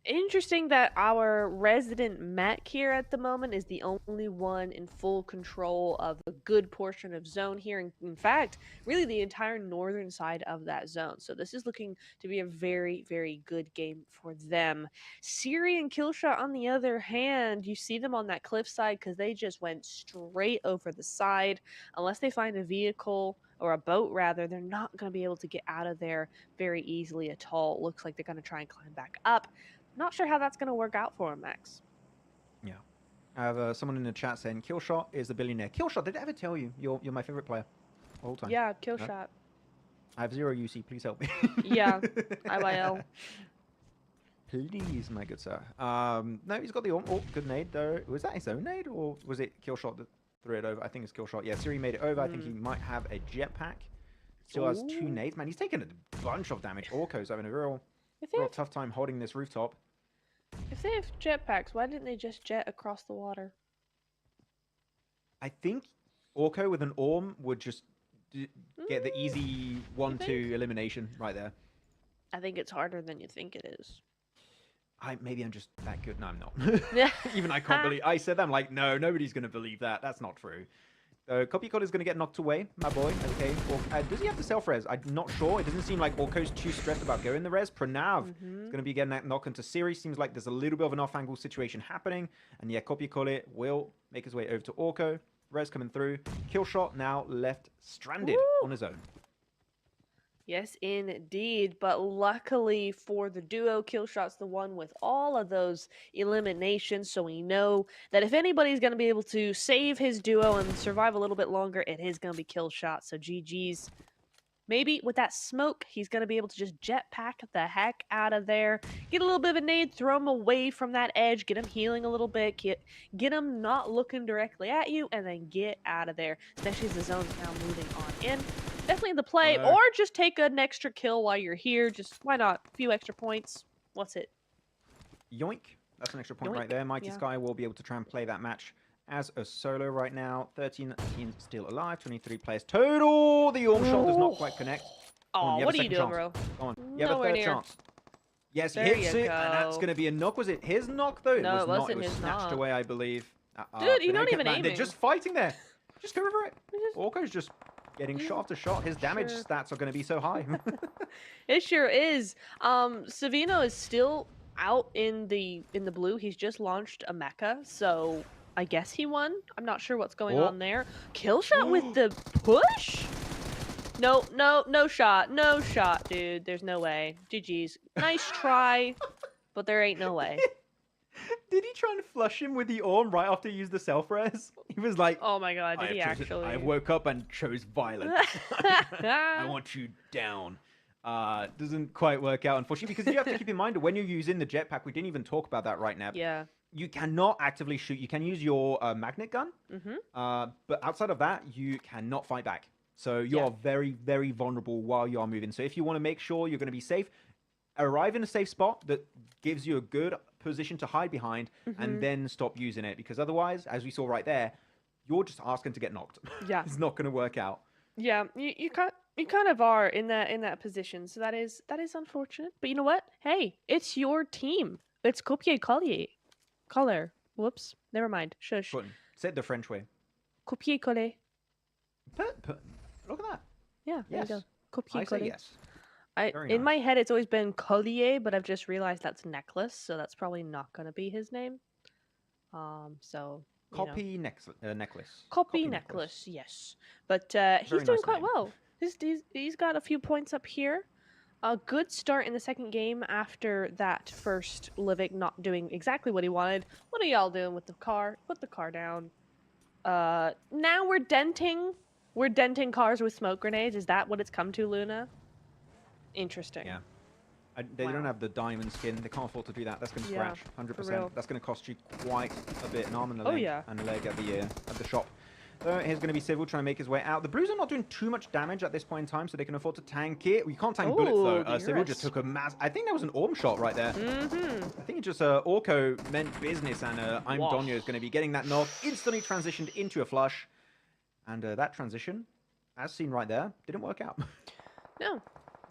Interesting that our resident mech here at the moment is the only one in full control of a good portion of zone here. In fact, really the entire northern side of that zone. So this is looking to be a very, very good game for them. Siri and Killshot, on the other hand, you see them on that cliffside because they just went straight over the side. Unless they find a vehicle or a boat rather, they're not going to be able to get out of there very easily at all. It looks like they're going to try and climb back up. Not sure how that's going to work out for him, Max. Yeah. I have someone in the chat saying, Killshot is the billionaire. Killshot, did I ever tell you you're my favorite player of all time? Yeah, kill No? shot. I have 0 UC, please help me. Yeah, IYL. Please, my good sir. No, he's got the oh, good nade though. Was that his own nade or was it Killshot that threw it over? I think it's Killshot. Yeah, Siri made it over. I think he might have a jetpack. Still has 2 nades. Man, he's taken a bunch of damage. Orko's having a real tough time holding this rooftop. If they have jetpacks, why didn't they just jet across the water? I think Orko with an Orm would just get the easy 1-2 elimination right there. I think it's harder than you think it is. Maybe I'm just that good. No, I'm not. Even I can't believe. I said that. I'm like, no, nobody's going to believe that. That's not true. So Copycott is going to get knocked away, my boy. Okay. Does he have the self-res? I'm not sure. It doesn't seem like Orko's too stressed about going the res. Pranav is going to be getting that knock into Siri. Seems like there's a little bit of an off-angle situation happening. And yeah, Copycott will make his way over to Orko. Res coming through. Killshot now left stranded on his own. Yes, indeed. But luckily for the duo, Killshot's the one with all of those eliminations. So we know that if anybody's going to be able to save his duo and survive a little bit longer, it is going to be Killshot. So GG's. Maybe with that smoke, he's going to be able to just jetpack the heck out of there. Get a little bit of a nade, throw him away from that edge, get him healing a little bit, get him not looking directly at you, and then get out of there. Especially as the zone's now moving on in. Definitely the play, or just take an extra kill while you're here. Just, why not? A few extra points. What's it? Yoink. That's an extra point right there. Mighty Sky will be able to try and play that match as a solo right now. 13 teams still alive. 23 players total. The Orm shot does not quite connect. Oh, what are you doing, bro? Go on. You have a third chance. Yes, he hits it, and that's going to be a knock. Was it his knock, though? No, it was not. it was his snatched knock. away, I believe. Dude, you're not even They're aiming. just fighting there. Just go over it. Orko's just getting shot after shot. His damage stats are going to be so high. It sure is. Savino is still out in the blue. He's just launched a mecha, so I guess he won. I'm not sure what's going on there. Killshot with the push? No shot, dude. There's no way. GG's. Nice try, but there ain't no way. Did he try and flush him with the Orm right after he used the self-res? He was like, oh my god, did he actually? I woke up and chose violence. I want you down. Doesn't quite work out, unfortunately, because you have to keep in mind that when you're using the jetpack, we didn't even talk about that right now. Yeah. You cannot actively shoot. You can use your magnet gun, but outside of that, you cannot fight back. So you are very, very vulnerable while you are moving. So if you want to make sure you're going to be safe, arrive in a safe spot that gives you a good position to hide behind, and then stop using it. Because otherwise, as we saw right there, you're just asking to get knocked. Yeah, it's not going to work out. Yeah, you kind of are in that position. So that is unfortunate. But you know what? Hey, it's your team. It's copier-coller. Color. Whoops. Never mind. Shush. Say it the French way. Copier-coller. Look at that. Yeah, there you go. Copier-coller. I say yes. In my head, it's always been collier, but I've just realized that's necklace, so that's probably not going to be his name. So Copy necklace. Copy necklace, yes. But he's doing quite well. He's got a few points up here. A good start in the second game after that first Livik not doing exactly what he wanted. What are y'all doing with the car? Put the car down. Now we're denting. We're denting cars with smoke grenades. Is that what it's come to, Luna? Interesting. Yeah. They don't have the diamond skin. They can't afford to do that. That's going to scratch 100%. That's going to cost you quite a bit. An arm and a leg, and a leg at the shop. So here's going to be Civil trying to make his way out. The Blues are not doing too much damage at this point in time, so they can afford to tank it. We can't tank bullets, though. Civil just took a mass... I think that was an Orm shot right there. I think it just Orko meant business, and I'm Donya is going to be getting that knock. Instantly transitioned into a flush. And that transition, as seen right there, didn't work out. No.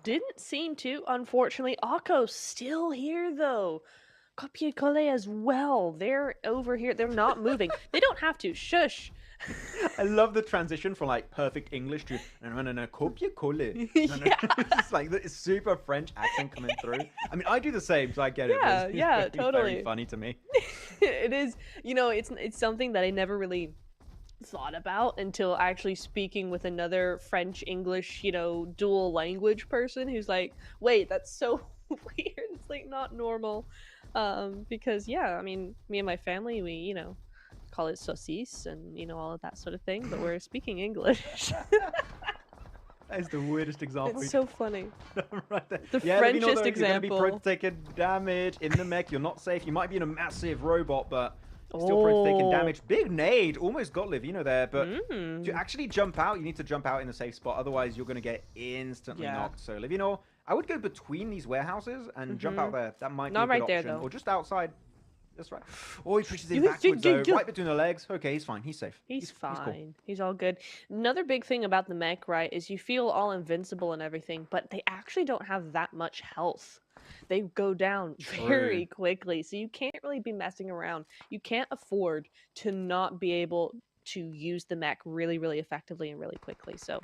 Didn't seem to, unfortunately. Akko's still here, though. Copier-coller as well. They're over here. They're not moving. They don't have to. Shush. I love the transition from like perfect English to no, copier-coller. It's like the super French accent coming through. I mean, I do the same, so I get it. Yeah, totally. Very funny to me. It is. You know, it's something that I never really thought about until actually speaking with another French English, dual language person who's like, wait, that's so weird. It's like not normal. Because yeah, I mean, me and my family, we call it saucisse and all of that sort of thing, but we're speaking English. That is the weirdest example. It's so funny. Right there. The Yeah, let me know, Frenchest though, you're going to be prone to example. taking damage in the mech. You're not safe. You might be in a massive robot, but you're still prone to taking damage. Big nade. Almost got Livino there, but to actually jump out, you need to jump out in a safe spot. Otherwise, you're going to get instantly knocked. So, Livino, I would go between these warehouses and jump out there. That might be a good right there, option. though. Or just outside. That's right. Oh, he pushes in You- backwards, you- though. Right between the legs. Okay, he's fine. He's safe. He's fine. cool. He's all good. Another big thing about the mech, right, is you feel all invincible and everything, but they actually don't have that much health. They go down very quickly, so you can't really be messing around. You can't afford to not be able to use the mech really, really effectively and really quickly. So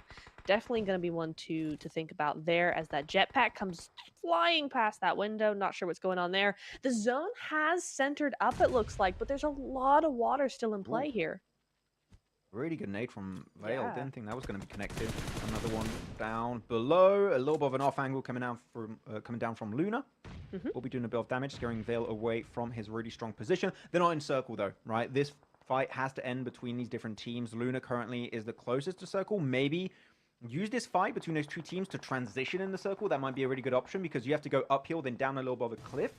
definitely going to be one to think about there as that jetpack comes flying past that window. Not sure what's going on there. The zone has centered up, it looks like, but there's a lot of water still in play here. Really good nade from Vale. Yeah. Didn't think that was going to be connected. Another one down below. A little bit of an off angle coming down from Luna. Will be doing a bit of damage, scaring Vale away from his really strong position. They're not in circle though, right? This fight has to end between these different teams. Luna currently is the closest to circle. Maybe use this fight between those two teams to transition in the circle. That might be a really good option because you have to go uphill, then down a little bit of a cliff.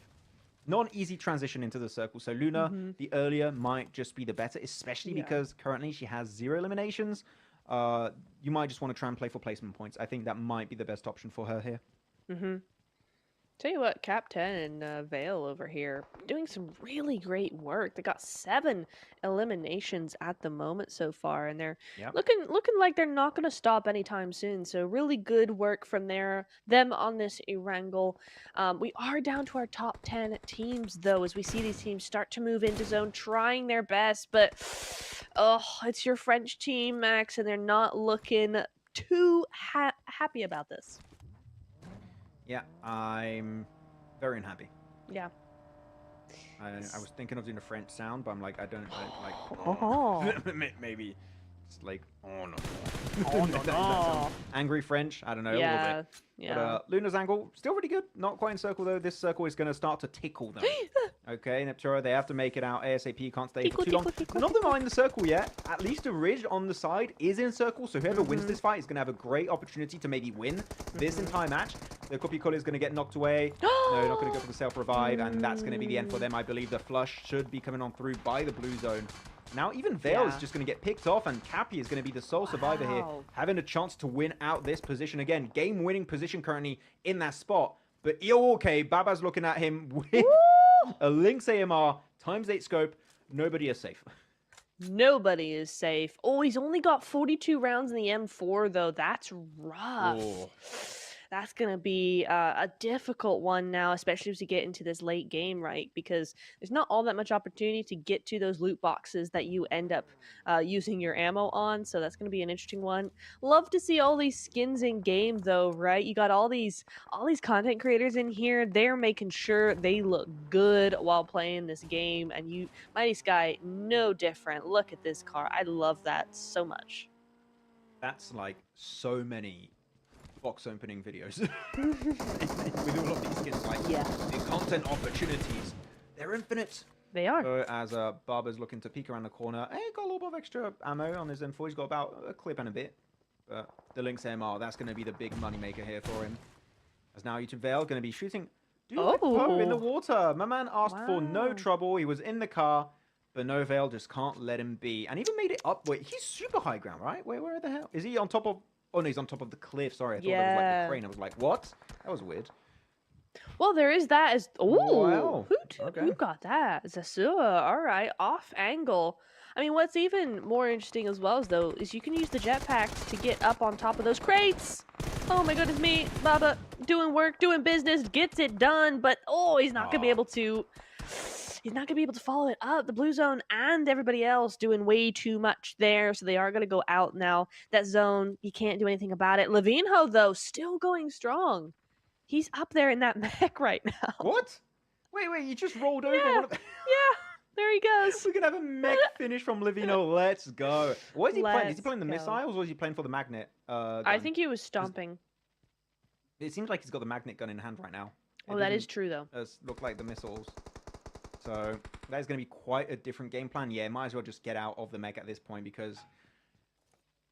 Not an easy transition into the circle. So Luna, the earlier might just be the better, especially because currently she has 0 eliminations. You might just want to try and play for placement points. I think that might be the best option for her here. Tell you what, Cap 10 and Vale over here doing some really great work. They got 7 eliminations at the moment so far, and they're looking like they're not going to stop anytime soon. So really good work from them on this Erangle. We are down to our top 10 teams though, as we see these teams start to move into zone, trying their best, but it's your French team, Max, and they're not looking too happy about this. Yeah, I'm very unhappy. Yeah. I was thinking of doing a French sound, but I'm like, I don't like. Maybe it's like, oh no. Oh no. Angry French, I don't know, a little bit. Yeah. But Luna's angle, still really good. Not quite in circle though. This circle is going to start to tickle them. Okay, Neptura, they have to make it out ASAP. Can't stay for too long. None of them are in the circle yet. At least a Ridge on the side is in circle. So whoever wins this fight is going to have a great opportunity to maybe win this entire match. The Copy Collar is going to get knocked away. No, not going to go for the self-revive. And that's going to be the end for them. I believe the flush should be coming on through by the blue zone. Now even Vale is just going to get picked off, and Cappy is going to be the sole survivor here, having a chance to win out this position again. Game-winning position currently in that spot. But okay, Baba's looking at him with a Lynx AMR, ×8 scope. Nobody is safe. Nobody is safe. Oh, he's only got 42 rounds in the M4, though. That's rough. Oh. That's going to be a difficult one now, especially as you get into this late game, right? Because there's not all that much opportunity to get to those loot boxes that you end up using your ammo on. So that's going to be an interesting one. Love to see all these skins in game, though, right? You got all these content creators in here. They're making sure they look good while playing this game. And you, Mighty Sky, no different. Look at this car. I love that so much. That's like so many box opening videos. With all of these skins, like the content opportunities, they're infinite. They are. So as Barber's looking to peek around the corner, got a little bit of extra ammo on his M4. He's got about a clip and a bit. But the Lynx MR, that's going to be the big money maker here for him. As now YouTube Vale going to be shooting in the water. My man asked for no trouble. He was in the car, but no, Vale just can't let him be. And even made it up. Wait, he's super high ground, right? Where the hell? Is he on top of... Oh, no, he's on top of the cliff. Sorry, I thought that was like the crane. I was like, what? That was weird. Well, there is that as... Oh, wow. Who got that? Zasua. All right, off angle. I mean, what's even more interesting as well, though, is you can use the jetpack to get up on top of those crates. Oh, my goodness me. Baba doing work, doing business, gets it done, but, he's not going to be able to... He's not going to be able to follow it up. The blue zone and everybody else doing way too much there, so they are going to go out now. That zone, you can't do anything about it. Levinho, though, still going strong. He's up there in that mech right now. What? Wait, you just rolled over one of the... Yeah, there he goes. We're going to have a mech finish from Livino. Let's go. What is he playing? Is he playing the go. missiles, or is he playing for the magnet gun? I think he was stomping. It seems like he's got the magnet gun in hand right now. Oh, that is true, though. Look like the missiles. So that is going to be quite a different game plan. Yeah, might as well just get out of the mech at this point because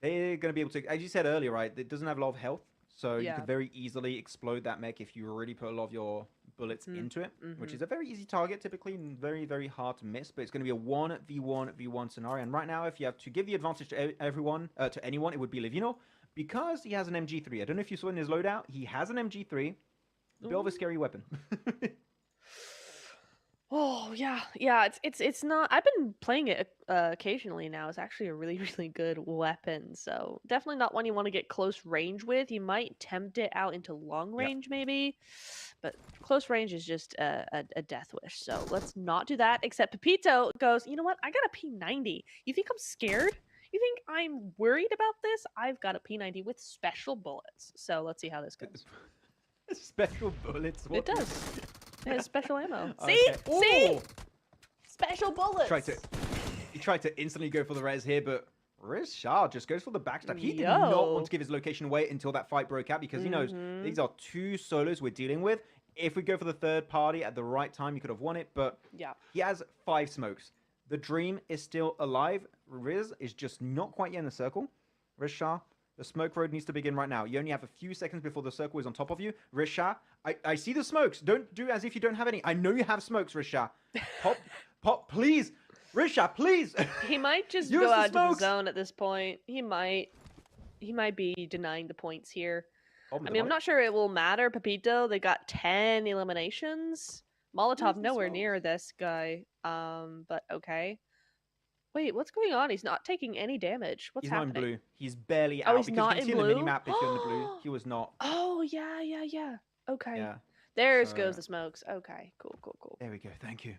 they're going to be able to, as you said earlier, right, it doesn't have a lot of health. So you could very easily explode that mech if you already put a lot of your bullets into it, which is a very easy target typically and very, very hard to miss. But it's going to be a 1v1v1 scenario. And right now, if you have to give the advantage to everyone, to anyone, it would be Livino because he has an MG3. I don't know if you saw in his loadout, he has an MG3. A bit of a scary weapon. Oh yeah, yeah. It's not. I've been playing it occasionally now. It's actually a really really good weapon. So definitely not one you want to get close range with. You might tempt it out into long range maybe, but close range is just a death wish. So let's not do that. Except Pepito goes, you know what? I got a P90. You think I'm scared? You think I'm worried about this? I've got a P90 with special bullets. So let's see how this goes. Special bullets? It does. It has special ammo. Okay. See? See? Special bullets. He tried to instantly go for the res here, but Richard just goes for the backstab. He did not want to give his location away until that fight broke out because he knows these are 2 solos we're dealing with. If we go for the third party at the right time, he could have won it, but he has 5 smokes. The dream is still alive. Riz is just not quite yet in the circle. Richard, the smoke road needs to begin right now. You only have a few seconds before the circle is on top of you. Richard, I see the smokes. Don't do as if you don't have any. I know you have smokes, Richard. Pop, please. Richard, please. He might just go out to the zone at this point. He might be denying the points here. I mean, I'm not sure it will matter. Pepito, they got 10 eliminations. Molotov nowhere near this guy. But okay. Wait, what's going on? He's not taking any damage. What's happening? He's not in blue. He's barely out. He's not in blue? The minimap, if you're in the blue, he was not. Oh, yeah. Okay. Yeah. There goes the smokes. Okay, cool. There we go. Thank you.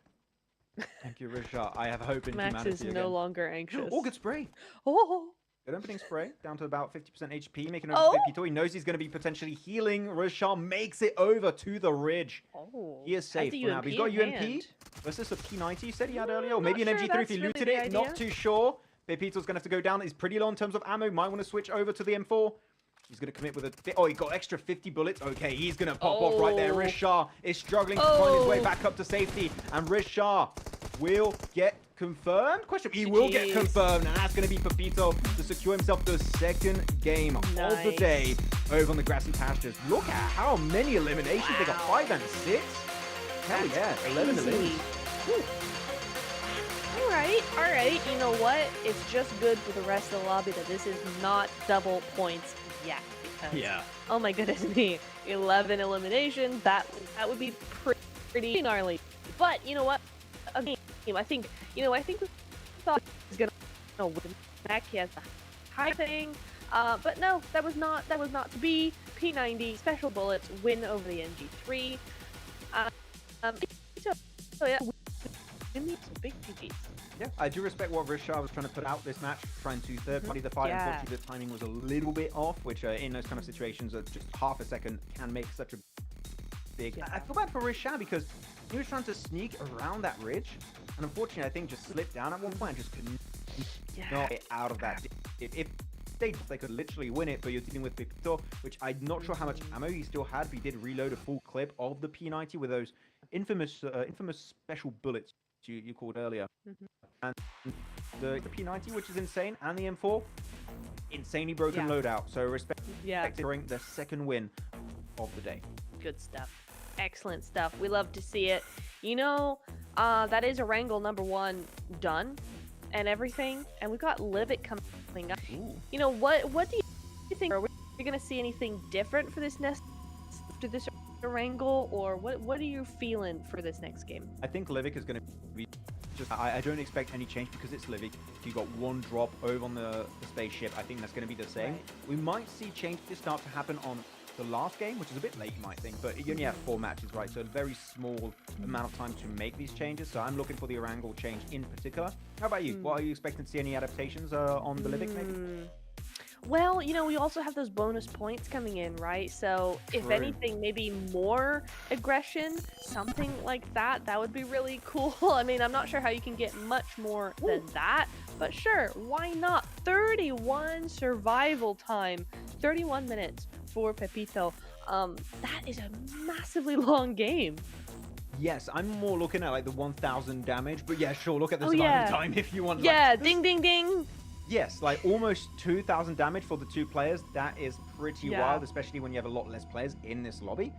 Thank you, Richard. I have hope in Max humanity is no longer anxious. Oh, good spray. Oh. Good opening spray, down to about 50% HP, making over Pepito. He knows he's going to be potentially healing. Richard makes it over to the ridge. Oh. He is safe for now. He's got UMP. Was this a P90 you said he had earlier? Or maybe an MG3 if he looted it. Not too sure. Pepito's going to have to go down. He's pretty low in terms of ammo. Might want to switch over to the M4. He's going to commit with a... Oh, he got extra 50 bullets. Okay, he's going to pop off right there. Richard is struggling to find his way back up to safety. And Richard will get confirmed? He will get confirmed. And that's going to be Pepito to secure himself the second game of the day over on the grassy pastures. Look at how many eliminations. They got 5 and 6. Hell yeah, 11 eliminations. All right. You know what? It's just good for the rest of the lobby that this is not double points yet. Because, oh my goodness me, 11 eliminations. That would be pretty gnarly. But you know what? Again, I think we thought he was gonna win back. He has the high thing. But no, that was not to be. P90 special bullets win over the MG3. So yeah, big GGs. Yeah, I do respect what Richard was trying to put out this match, trying to third-party the fight. Unfortunately, the timing was a little bit off, which in those kind of situations, just half a second can make such a big... I feel bad for Richard because he was trying to sneak around that ridge, and unfortunately, I think just slipped down at one point and just couldn't get out of that. If they could literally win it, but you're dealing with Pepito, which I'm not sure how much ammo he still had, but he did reload a full clip of the P90 with those infamous special bullets you called earlier. And the P90, which is insane, and the M4, insanely broken loadout. So respect during the second win of the day. Good stuff. Excellent stuff. We love to see it. You know, that is Erangle #1 done and everything. And we got livik coming up. Ooh. You know, what do you think? Are we going to see anything different for this after this Erangle, or what are you feeling for this next game? I think livik is going to be just... I don't expect any change because it's livik. If you got one drop over on the spaceship, I think that's going to be the same. Right. We might see changes start to happen on the last game, which is a bit late, you might think, but you only have 4 matches, right? So a very small amount of time to make these changes. So I'm looking for the Erangle change in particular. How about you? What are you expecting to see? Any adaptations on the livik, maybe? Well, you know, we also have those bonus points coming in, right? So if anything, maybe more aggression, something like that, that would be really cool. I mean, I'm not sure how you can get much more than that, but sure, why not? 31 survival time, 31 minutes for Pepito. That is a massively long game. Yes, I'm more looking at like the 1,000 damage, but yeah, sure, look at the Oh, survival yeah. time if you want. Yeah, Like, ding, ding, ding. yes, like almost 2,000 damage for the 2 players. That is pretty Yeah. wild, especially when you have a lot less players in this lobby.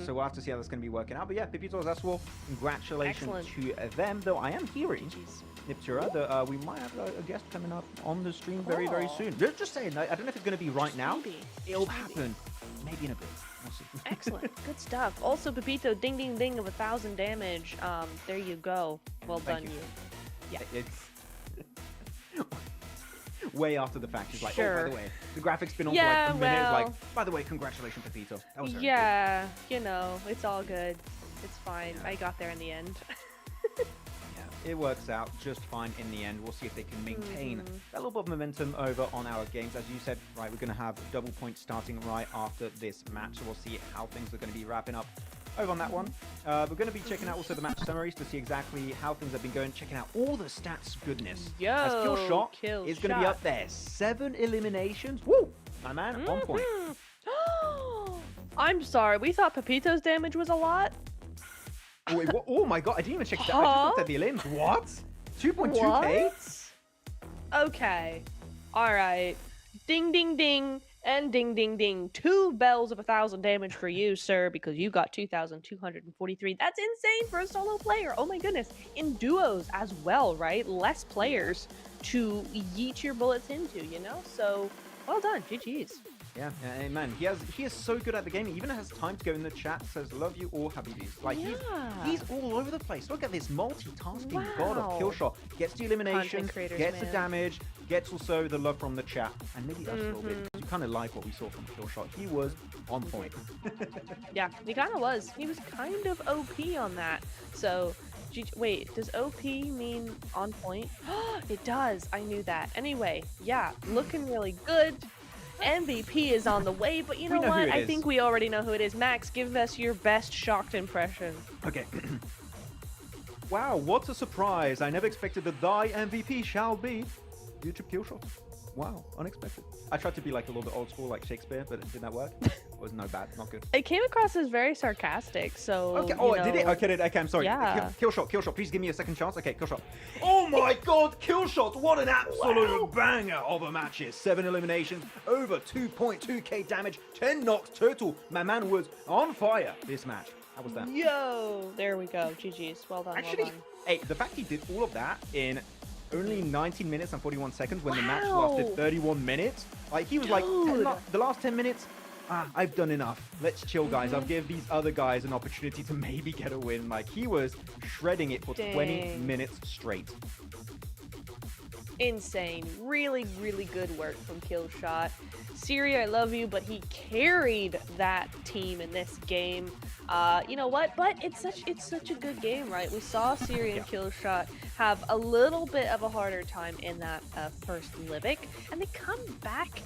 So we'll have to see how that's going to be working out. But yeah, Pipitos as well, congratulations Excellent. to them. Though I am hearing, Jeez. Niptura, that we might have a guest coming up on the stream very, very Oh. soon. Just saying, I don't know if it's going to be right now. Maybe. It'll Maybe. happen. Maybe in a bit. We'll see. Excellent. Good stuff. Also, Pepito, ding, ding, ding of 1,000 damage. There you go. Well Thank done, you. you. Yeah. It's way after the fact. She's like, oh, Sure. by the way, the graphic's been on Yeah, for like a minute. It's well- like, by the way, congratulations, Pepito. That was very good. Yeah, you know, it's all good. It's fine. Yeah. I got there in the end. Yeah, it works out just fine in the end. We'll see if they can maintain Mm-hmm. that little bit of momentum over on our games. As you said, right, we're going to have double points starting right after this match. So we'll see how things are going to be wrapping up over on that one. We're going to be checking out also the match summaries to see exactly how things have been going, checking out all the stats goodness. As Yo, Killshot is going to be up there. 7 eliminations. Woo! My man, on point. Mhm. I'm sorry, we thought Pepito's damage was a lot. Oh, wait, what? Oh my god, I didn't even check that. I just looked at the elims. What? 2.2k? What? Okay. Alright. Ding, ding, ding, and ding, ding, ding. 2 bells of 1,000 damage for you, sir, because you got 2,243. That's insane for a solo player. Oh my goodness. In duos as well, right? Less players to yeet your bullets into, you know? So, well done. GG's. Yeah, man, he is so good at the game. He even has time to go in the chat. Says love you all, Habibis. Like Yeah. he's all over the place. Look at this multitasking god of Wow. Killshot. Gets the eliminations, Content creators, gets the man. damage, gets also the love from the chat, and maybe us a little bit. Mm-hmm. You kind of like what we saw from Killshot. He was on point. Yeah, he kind of was. He was kind of OP on that. So, wait, does OP mean on point? It does. I knew that. Anyway, yeah, looking really good. MVP is on the way, but you know know who what? it I is. think we already know who it is. Max, give us your best shocked impression. Okay. Wow, what a surprise! I never expected that thy MVP shall be YouTube Killshot. Wow, unexpected. I tried to be like a little bit old school, like Shakespeare, but did that work? It was no bad, not good. It came across as very sarcastic, so. Okay. you Oh, know, did it? Okay, I'm sorry. Yeah. Killshot. Please give me a second chance. Okay, Killshot. Oh my God, Killshot! What an absolute banger of a match here. 7 eliminations, over 2.2k damage, 10 knocks total. My man was on fire this match. How was that? Yo! There we go. GG's. Well done. Actually, well done. hey, the fact he did all of that in only 19 minutes and 41 seconds when the match Wow. lasted 31 minutes. Like, he was like, Dude. the last 10 minutes, I've done enough. Let's chill, guys. Mm-hmm. I'll give these other guys an opportunity to maybe get a win. Like, he was shredding it for 20 Dang. minutes straight. Insane. Really, really good work from Killshot. Siri, I love you, but he carried that team in this game. You know what? But it's such a good game, right? We saw Siri and Killshot have a little bit of a harder time in that first livik, and they come back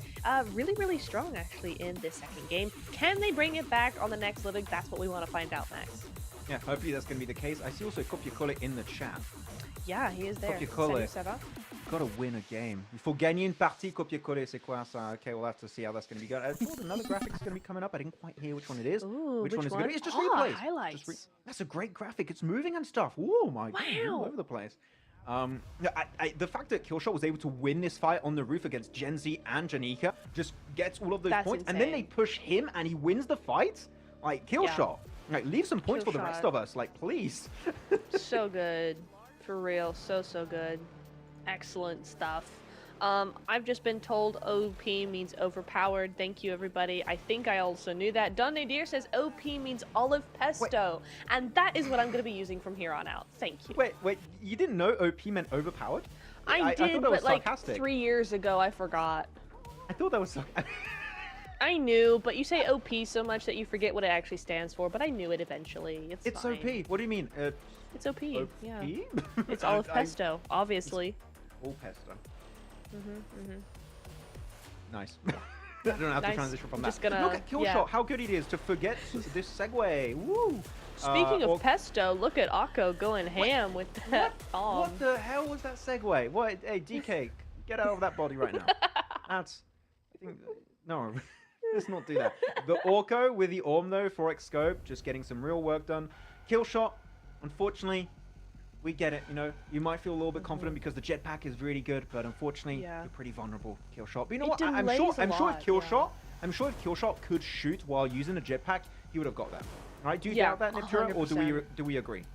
really, really strong actually in this second game. Can they bring it back on the next livik? That's what we want to find out, Max. Yeah, hopefully that's going to be the case. I see also Copiacole in the chat. Yeah, he is there. Copiacole. Salut, ça va? Gotta win a game. Il faut gagner une partie, copier-coller, c'est quoi ça? Okay, we'll have to see how that's gonna be good. I thought another graphic's gonna be coming up. I didn't quite hear which one it is. Ooh, which one is it gonna be? It's just Ah, replays. highlights. That's a great graphic. It's moving and stuff. Oh my god, all Wow. over the place. The fact that Killshot was able to win this fight on the roof against Gen Z and Janika just gets all of those That's points, and then they insane. push him and he wins the fight. Like Killshot, like leave some points for the rest Killshot. of us. Like please. So good. For real. So good. Excellent stuff. I've just been told OP means overpowered. Thank you, everybody. I think I also knew that. Don Nadir says OP means olive pesto. And that is what I'm going to be using from here on out. Thank you. Wait, you didn't know OP meant overpowered? I thought did, that was but like sarcastic. 3 years ago, I forgot. I thought that was sarcastic. I knew, but you say OP so much that you forget what it actually stands for, but I knew it eventually. It's fine. OP. What do you mean? It's OP. OP? Yeah. It's olive pesto, obviously. All pesto. Mm-hmm. Nice. I don't know how to Nice. transition from Just that. gonna- Look at Killshot, yeah. how good it is to forget this segue. Woo! Speaking or- of pesto, look at Akko going ham with that bomb. What the hell was that segue? What? Hey, DK, get out of that body right now. That's... I think, no, let's not do that. The Orko with the Orm though, 4x scope, just getting some real work done. Kill shot, unfortunately, we get it, you know. You might feel a little bit confident because the jetpack is really good, but unfortunately, you're pretty vulnerable. Kill shot. But you know what? I'm sure if Kill shot could shoot while using a jetpack, he would have got that. All right? Do you doubt that, Niptura, or do we agree?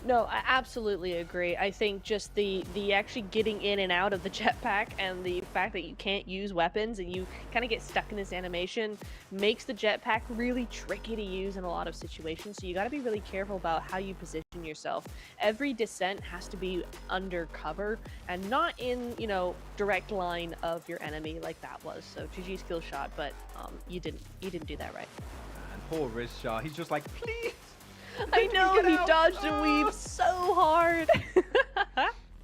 No, I absolutely agree. I think just the actually getting in and out of the jetpack and the fact that you can't use weapons and you kind of get stuck in this animation makes the jetpack really tricky to use in a lot of situations. So you got to be really careful about how you position yourself. Every descent has to be under cover and not in, you know, direct line of your enemy like that was. So GG's kill shot, but you didn't do that right. And poor Rizshah, he's just like, please. I know, he dodged and weaved so hard.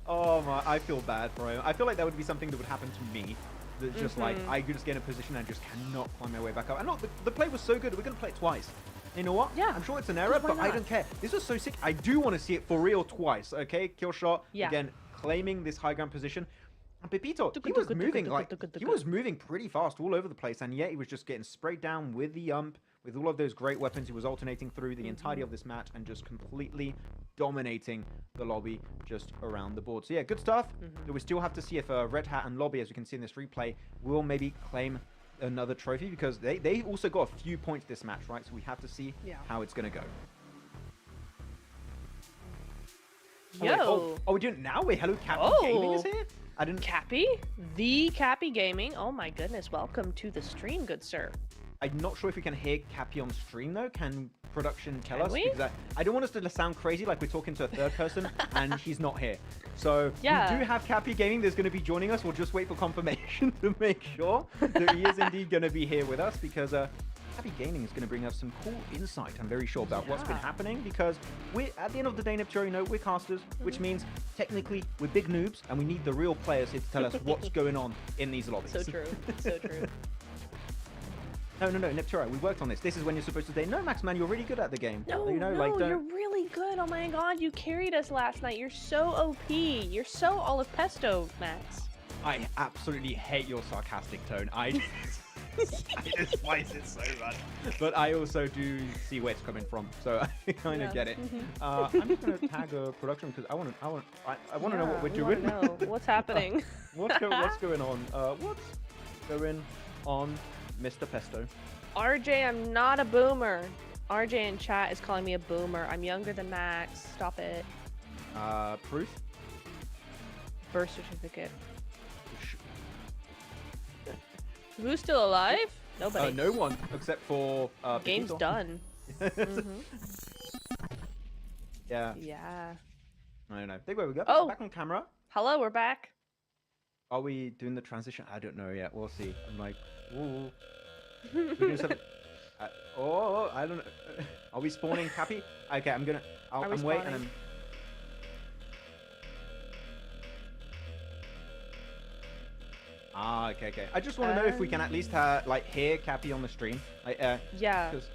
Oh my, I feel bad for him. I feel like that would be something that would happen to me. That's just like, I could just get in a position and just cannot climb my way back up. And look, the play was so good, we're going to play it twice. You know what? Yeah. I'm sure it's an error, but I don't care. This was so sick. I do want to see it for real twice, okay? Kill shot, again, claiming this high ground position. And Pepito, he was moving he was moving pretty fast all over the place, and yet he was just getting sprayed down with the with all of those great weapons. He was alternating through the entirety of this match and just completely dominating the lobby just around the board. So yeah, good stuff. But we still have to see if Red Hat and Lobby, as we can see in this replay, will maybe claim another trophy, because they also got a few points this match, right? So we have to see how it's going to go. Yo. Oh, we're doing it now? Wait, hello, Cappy Gaming is here? I didn't... Cappy? The Cappy Gaming? Oh my goodness, welcome to the stream, good sir. I'm not sure if we can hear Cappy on stream, though. Can production tell us? We? Because I don't want us to sound crazy like we're talking to a third person and he's not here. So we do have Cappy Gaming that's going to be joining us. We'll just wait for confirmation to make sure that he is indeed going to be here with us, because Cappy Gaming is going to bring us some cool insight, I'm very sure, about what's been happening, because we're, at the end of the day, Niptura, you know, we're casters, which means technically we're big noobs and we need the real players here to tell us what's going on in these lobbies. So true, so true. No, Niptura, we worked on this. This is when you're supposed to say, no, Max, man, you're really good at the game. No, you know, no, like, you're really good. Oh my god, you carried us last night. You're so OP. You're so olive pesto, Max. I absolutely hate your sarcastic tone. I despise it so much. But I also do see where it's coming from, so I kind of get it. I'm just going to tag production because I want to know what we're doing. Know. What's happening? What's going on? What's going on, Mr. Pesto? RJ, I'm not a boomer. RJ in chat is calling me a boomer. I'm younger than Max. Stop it. Proof? Birth certificate. Who's still alive? Nobody. No one, except for Game's done. Yeah. Yeah. I don't know. There we go. Oh. Back on camera. Hello, we're back. Are we doing the transition? I don't know yet. We'll see. I'm like, ooh. We're doing something. I don't know. Are we spawning Cappy? Okay, I'm gonna. I'm waiting. And I'm... Ah, okay. I just want to know if we can at least like hear Cappy on the stream. Like, yeah. Because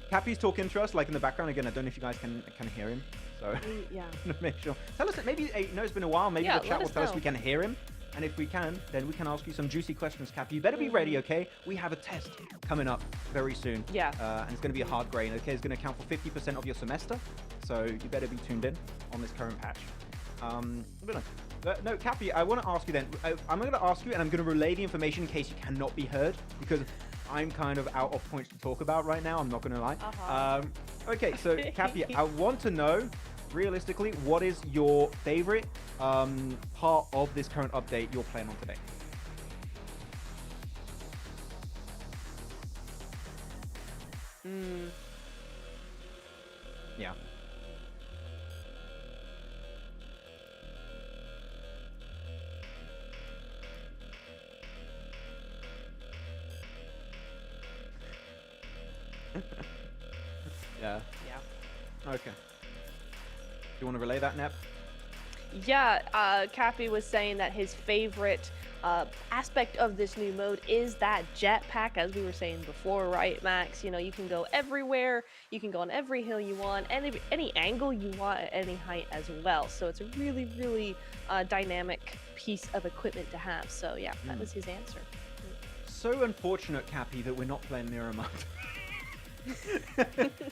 Cappy's talking to us like in the background again. I don't know if you guys can hear him. So yeah. Make sure. Tell us. Maybe it's been a while. Maybe the chat will tell us we can hear him. And if we can, then we can ask you some juicy questions, Cappy. You better be ready, okay? We have a test coming up very soon. Yeah. And it's going to be a hard grain, okay? It's going to account for 50% of your semester. So you better be tuned in on this current patch. No, Cappy, I want to ask you then. I'm going to ask you, and I'm going to relay the information in case you cannot be heard, because I'm kind of out of points to talk about right now. I'm not going to lie. Okay, so Cappy, I want to know, realistically, what is your favorite part of this current update you're playing on today? Yeah. Yeah. Okay. Do you want to relay that, Nep? Yeah, Cappy was saying that his favorite aspect of this new mode is that jetpack, as we were saying before, right, Max? You know, you can go everywhere, you can go on every hill you want, and any angle you want at any height as well. So it's a really, really dynamic piece of equipment to have. So yeah, that was his answer. So unfortunate, Cappy, that we're not playing Miramar.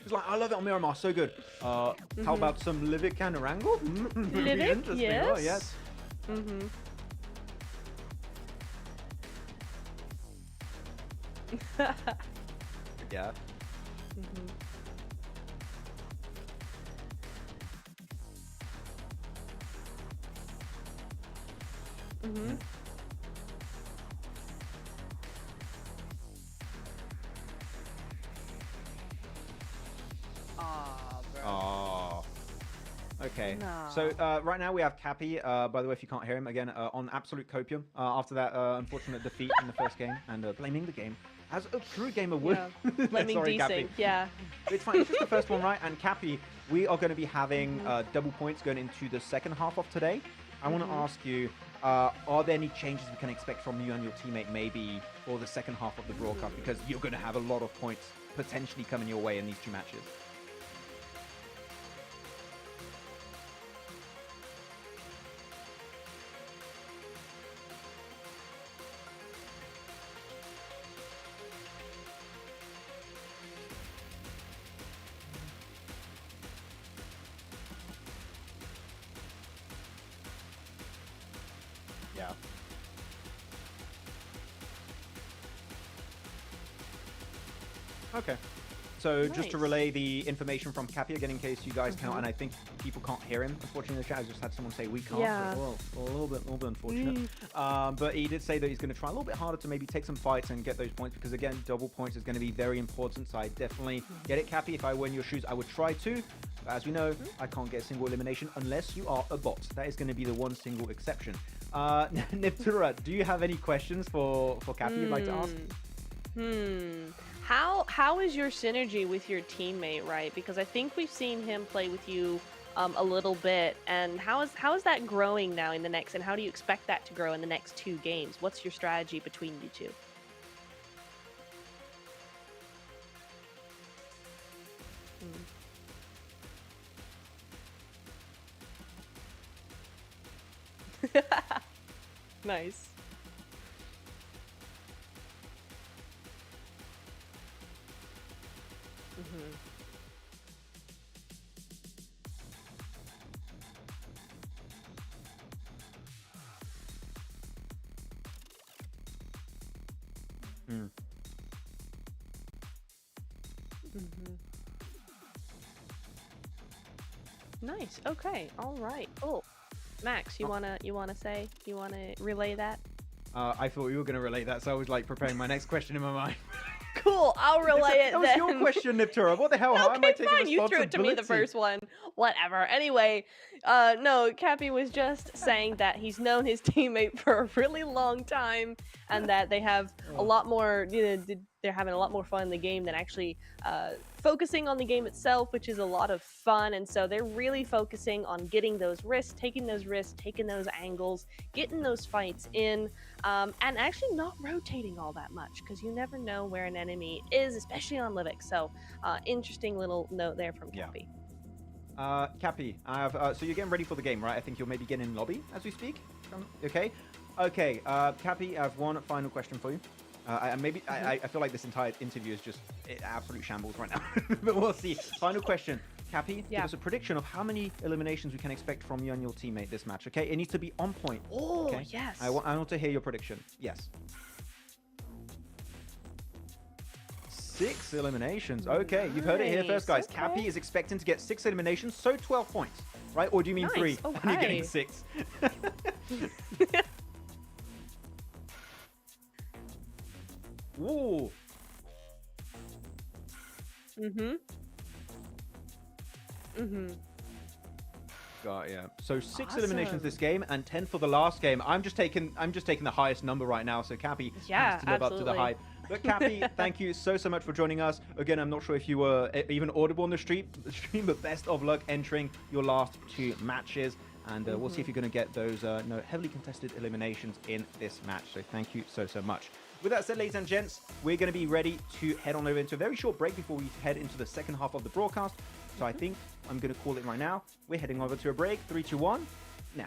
It's like, I love it on Miramar, so good. How about some livik and Erangle? Livik, yes. Oh, yes. Yeah. Oh. Okay. No. So right now we have Cappy. By the way, if you can't hear him again, on absolute copium after that unfortunate defeat in the first game, and blaming the game as a true gamer would. Yeah. Blaming Sorry, desync, Cappy. yeah. It's fine. It's just the first one, right? And Cappy, we are going to be having double points going into the second half of today. I want to ask you, are there any changes we can expect from you and your teammate maybe for the second half of the broadcast? Because you're going to have a lot of points potentially coming your way in these two matches. Yeah. Okay. So just to Nice. relay the information from Cappy again, in case you guys can't, and I think people can't hear him, unfortunately, in the chat. I just had someone say we can't. Yeah. So a little bit unfortunate. But he did say that he's going to try a little bit harder to maybe take some fights and get those points, because again, double points is going to be very important. So I definitely get it, Cappy. If I were in your shoes, I would try to. But as we know, I can't get a single elimination unless you are a bot. That is going to be the one single exception. Niptura, do you have any questions for Cappy you'd like to ask? How is your synergy with your teammate, right? Because I think we've seen him play with you a little bit, and how is that growing now in the next, and how do you expect that to grow in the next 2 games? What's your strategy between you two? Nice. Nice. Okay. All right. Cool. Max, you wanna relay that? I thought you were going to relate that, so I was like preparing my next question in my mind. Cool. I'll relay it That was then. your question, Niptura. What the hell? How am I Okay, taking fine. You threw it to me the responsibility? first one. Whatever. Anyway, no, Cappy was just saying that he's known his teammate for a really long time, and that they have a lot more. They're having a lot more fun in the game than actually focusing on the game itself, which is a lot of fun. And so they're really focusing on getting those risks, taking those angles, getting those fights in, and actually not rotating all that much, because you never know where an enemy is, especially on livik. So interesting little note there from Cappy. Cappy, I have, so you're getting ready for the game, right? I think you're maybe getting in lobby as we speak. Okay. Okay, Cappy, I have one final question for you. I feel like this entire interview is just absolute shambles right now, but we'll see. Final question. Cappy, give us a prediction of how many eliminations we can expect from you and your teammate this match, okay? It needs to be on point. Oh, okay? yes. I want to hear your prediction. Yes. 6 eliminations. Okay, you've heard it here first, guys. Okay. Cappy is expecting to get 6 eliminations, so 12 points, right? Or do you mean 3 and you're getting 6? Ooh. Got yeah. So 6 eliminations this game and 10 for the last game. I'm just taking the highest number right now. So Cappy has to live up to the hype. But Cappy, thank you so much for joining us. Again, I'm not sure if you were even audible on the stream, but best of luck entering your last 2 matches. And we'll see if you're going to get those heavily contested eliminations in this match. So thank you so much. With that said, ladies and gents, we're going to be ready to head on over into a very short break before we head into the second half of the broadcast. So I think I'm going to call it right now. We're heading over to a break. 3, 2, 1, now.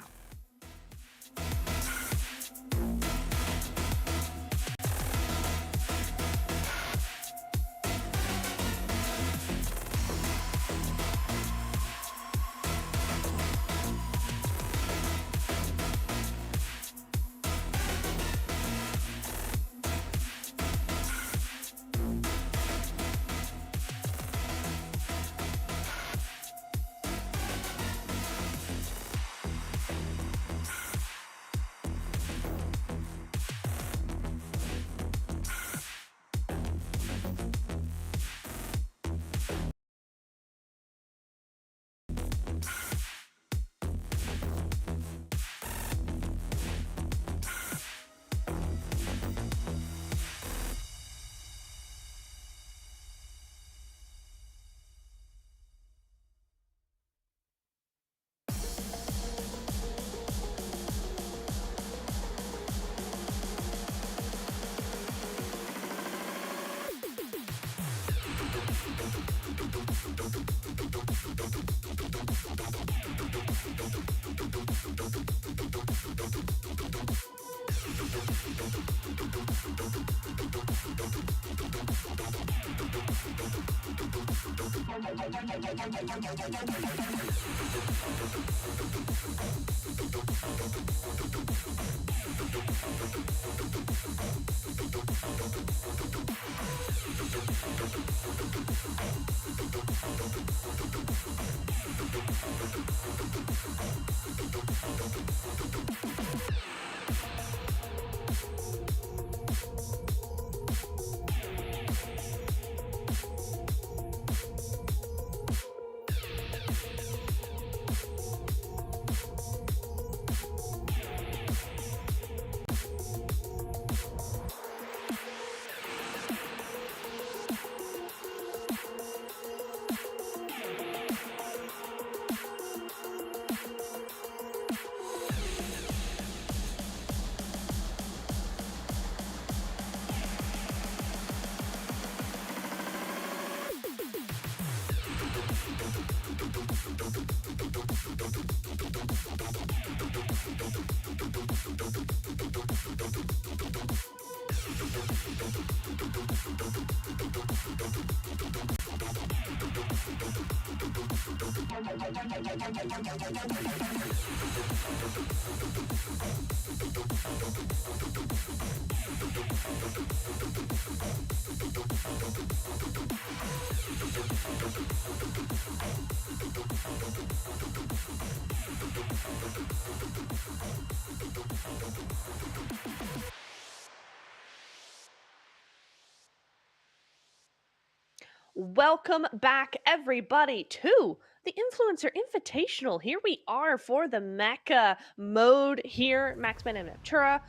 Welcome back, everybody, to the Influencer Invitational. Here we are for the Mecha mode here, Maxman and Natura,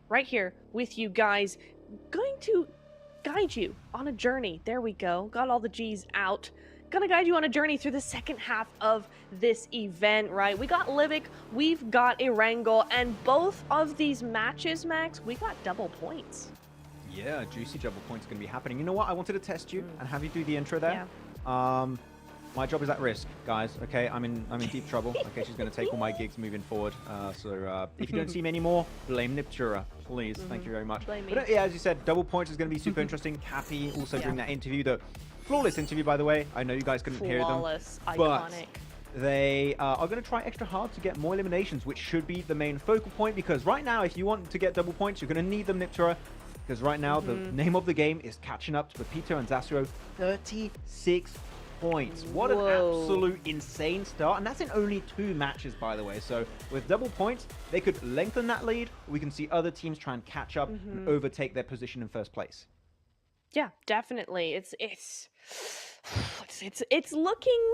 right here with you guys, going to guide you on a journey. There we go. Got all the G's out. Gonna guide you on a journey through the second half of this event, right? We got Livik, we've got Erangle, and both of these matches, Max, we got double points. Yeah, juicy double points going to be happening. You know what? I wanted to test you and have you do the intro there. Yeah. My job is at risk, guys. Okay, I'm in deep trouble. Okay, she's going to take all my gigs moving forward. So if you don't see me anymore, blame Niptura, please. Thank you very much. Blame me. But yeah, as you said, double points is going to be super interesting. Cappy also during that interview, the flawless interview, by the way. I know you guys couldn't hear them. Flawless, iconic. They are going to try extra hard to get more eliminations, which should be the main focal point. Because right now, if you want to get double points, you're going to need them, Niptura. Because right now, the name of the game is catching up to Pepito and Zasuro. 36 points. What an absolute insane start. And that's in only 2 matches, by the way. So with double points, they could lengthen that lead. We can see other teams try and catch up and overtake their position in first place. Yeah, definitely. It's looking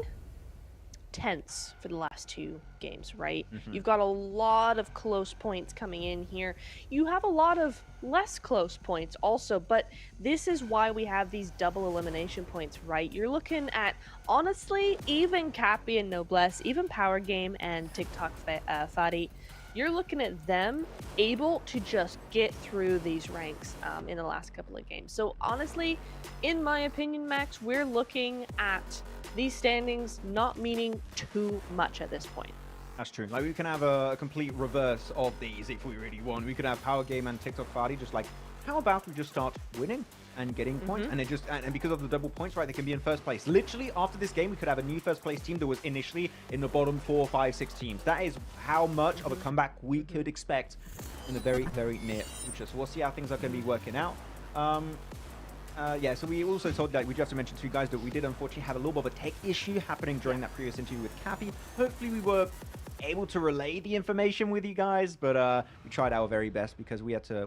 tense for the last 2 games, right? You've got a lot of close points coming in here. You have a lot of less close points also, but this is why we have these double elimination points, right? You're looking at, honestly, even Cappy and Noblesse, even Power Game and TikTok Fadi, you're looking at them able to just get through these ranks in the last couple of games. So honestly, in my opinion, Max, we're looking at these standings not meaning too much at this point. That's true. Like, we can have a complete reverse of these if we really want. We could have Power Game and TikTok Fadi just like, how about we just start winning and getting points? And it just and because of the double points, right, they can be in first place. Literally, after this game, we could have a new first place team that was initially in the bottom 4, 5, 6 teams. That is how much of a comeback we could expect in the very, very near future. So we'll see how things are going to be working out. Yeah, so we also told that we do have to mention to you guys that we did unfortunately have a little bit of a tech issue happening during that previous interview with Cappy. Hopefully we were able to relay the information with you guys, but we tried our very best because we had to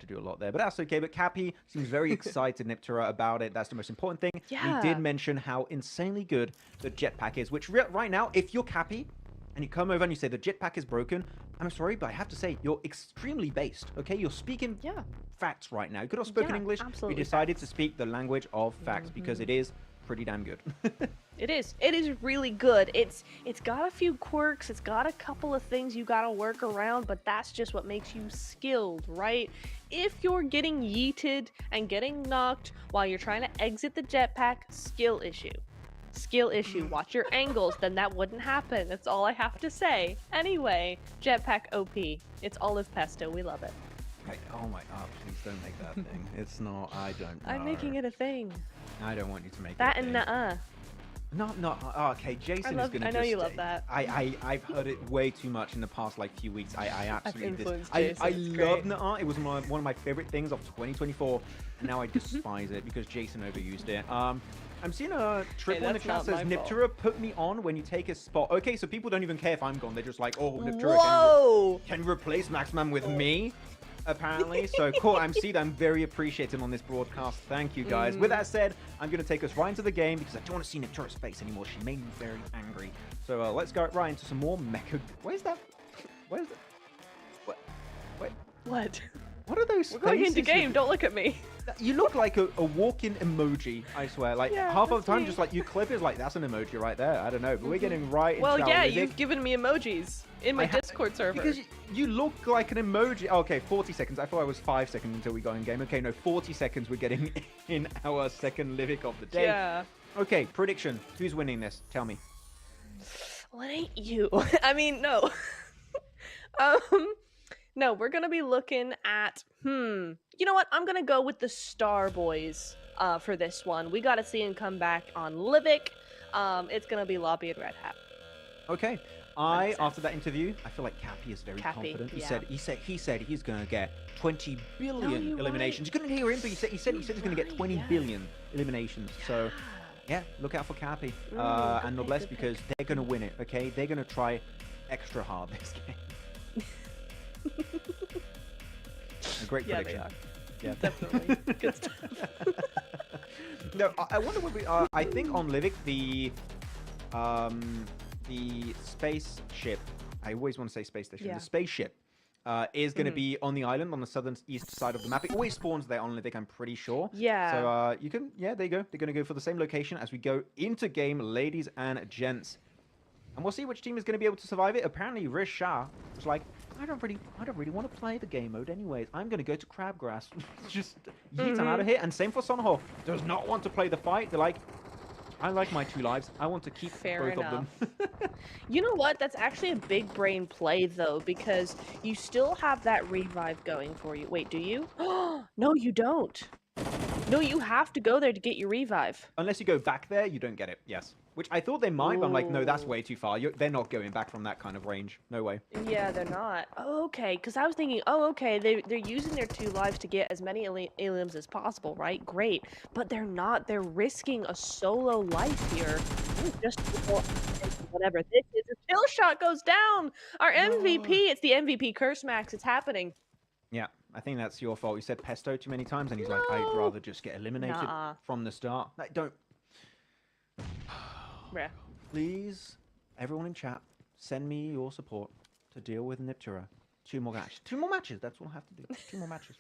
do a lot there. But that's okay. But Cappy seems very excited, Niptura, about it. That's the most important thing. Yeah. We did mention how insanely good the jetpack is, which right now, if you're Cappy and you come over and you say the jetpack is broken, I'm sorry, but I have to say you're extremely based. Okay, you're speaking facts right now. You could have spoken English. Absolutely. We decided to speak the language of facts because it is pretty damn good. It is really good. It's got a few quirks, it's got a couple of things you gotta work around, but that's just what makes you skilled, right? If you're getting yeeted and getting knocked while you're trying to exit the jetpack, skill issue. Watch your angles, then that wouldn't happen. That's all I have to say. Anyway, jetpack OP. It's olive pesto. We love it. Right. Oh my god, please don't make that thing. It's not, I don't know. I'm making it a thing. I don't want you to make that it a and thing. nuh-uh. No. Okay, Jason is gonna. I know you love that. I've heard it way too much in the past like few weeks. I absolutely influenced I Jason, it's love great. Na'a. It was one of my favorite things of 2024, and now I despise it because Jason overused it. I'm seeing a triple in the that's chat not says my fault. Niptura put me on when you take his spot. Okay, so people don't even care if I'm gone. They're just like, oh, Niptura Whoa! can replace Maxman with me. Apparently, so cool. I'm very appreciative on this broadcast. Thank you guys. With that said, I'm going to take us right into the game because I don't want to see Niptura's face anymore. She made me very angry. So let's go right into some more mecha. Where's that? Where's that? What? What are those? We're going into faces game. with- Don't look at me. You look like a walking emoji. I swear. Like Yeah, half of the that's time, me. just like you clip is like that's an emoji right there. I don't know, but we're getting right into Well, our yeah, Livik. you've given me emojis in my Discord server. Because you look like an emoji. Okay, 40 seconds. I thought it was 5 seconds until we got in game. Okay, no, 40 seconds. We're getting in our second Livik of the day. Yeah. Okay, prediction. Who's winning this? Tell me. Well, it ain't you. I mean, no. No, we're gonna be looking at. You know what? I'm gonna go with the Star Boys. For this one, we gotta see him come back on Livik. It's gonna be Lobby and Red Hat. Okay. After that interview, I feel like Cappy is very Cappy, confident. yeah. He said he's gonna get 20 you're billion eliminations. You couldn't hear him, but he said he's gonna get 20 billion eliminations. So, yeah, look out for Cappy and okay, Noblesse good because they're gonna win it. Okay, they're gonna try extra hard this game. A great Yeah, prediction. they are. Yeah, Definitely. Good stuff. No, I wonder what we. I think on Livik the spaceship. I always want to say space station. Yeah. The spaceship is going to be on the island on the southern east side of the map. It always spawns there on Livik, I'm pretty sure. Yeah. So you can. Yeah, there you go. They're going to go for the same location as we go into game, ladies and gents. And we'll see which team is going to be able to survive it. Apparently, Riz Shah was like, I don't really want to play the game mode anyways. I'm going to go to Crabgrass. Just yeet them out of here. And same for Sonho. Does not want to play the fight. They're like, I like my 2 lives. I want to keep Fair both enough. of them. You know what? That's actually a big brain play, though, because you still have that revive going for you. Wait, do you? No, you don't. No, you have to go there to get your revive. Unless you go back there, you don't get it. Yes. Which I thought they might, but I'm like, no, that's Ooh. way too far. They're not going back from that kind of range. No way. Yeah, they're not. Oh, okay. Because I was thinking, oh, okay, they're using their 2 lives to get as many aliens as possible, right? Great. But they're not. They're risking a solo life here. Just before whatever this is. A kill shot goes down. Our MVP. It's the MVP curse, Max. It's happening. Yeah, I think that's your fault. You said pesto too many times, and he's like, I'd No. rather just get eliminated Nuh-uh. from the start. Like, don't. Bruh. Please, everyone in chat, send me your support to deal with Niptura. 2 more matches. 2 more matches. That's all I have to do. 2 more matches.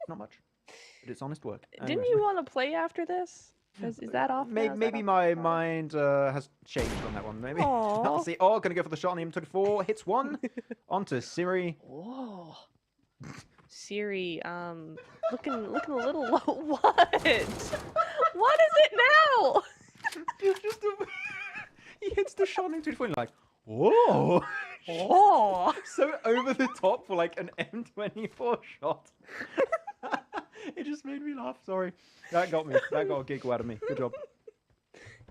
Not much, but it's honest work. Didn't Anyways. you want to play after this? Is that off? now? Is that Maybe off? my mind has changed on that one. Maybe. Aw. I'll see. Oh, gonna go for the shot on the M24. Hits 1. Onto Siri. Whoa. Siri, looking a little low. What? What is it now? It's just he hits the shot on the M24 and like, whoa. Oh. So over the top for like an M24 shot. It just made me laugh. Sorry. That got me. That got a giggle out of me. Good job.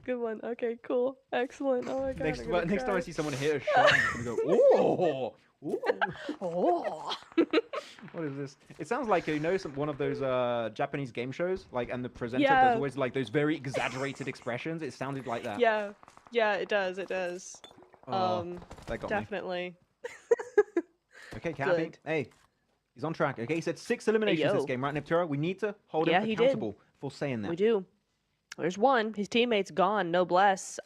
Good one. Okay, cool. Excellent. Oh my god. Next time I see someone hit a shot, I'm just gonna go, oh. Ooh. Oh. What is this? It sounds like, you know, one of those Japanese game shows, like, and the presenter Yeah. does always like those very exaggerated expressions. It sounded like that. Yeah. Yeah, it does. It does. Oh, that got me. Definitely. Okay, Cappy. Good. Hey, he's on track. Okay, he said 6 eliminations this yo. game, right, Niptura? We need to hold Yeah, him he did. accountable for saying that. We do. There's one. His teammate's gone. Noblesse.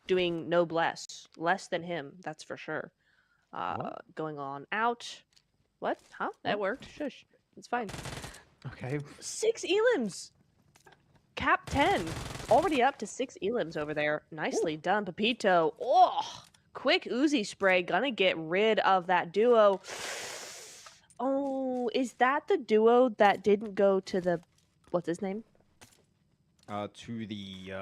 Doing Noblesse. Less than him. That's for sure. Going on out. What? Huh? That worked. Shush. It's fine. Okay. 6 elims. Cap 10. Already up to 6 elims over there. Nicely done, Pepito. Oh, quick Uzi spray. Gonna get rid of that duo. Oh, is that the duo that didn't go to the... What's his name? To the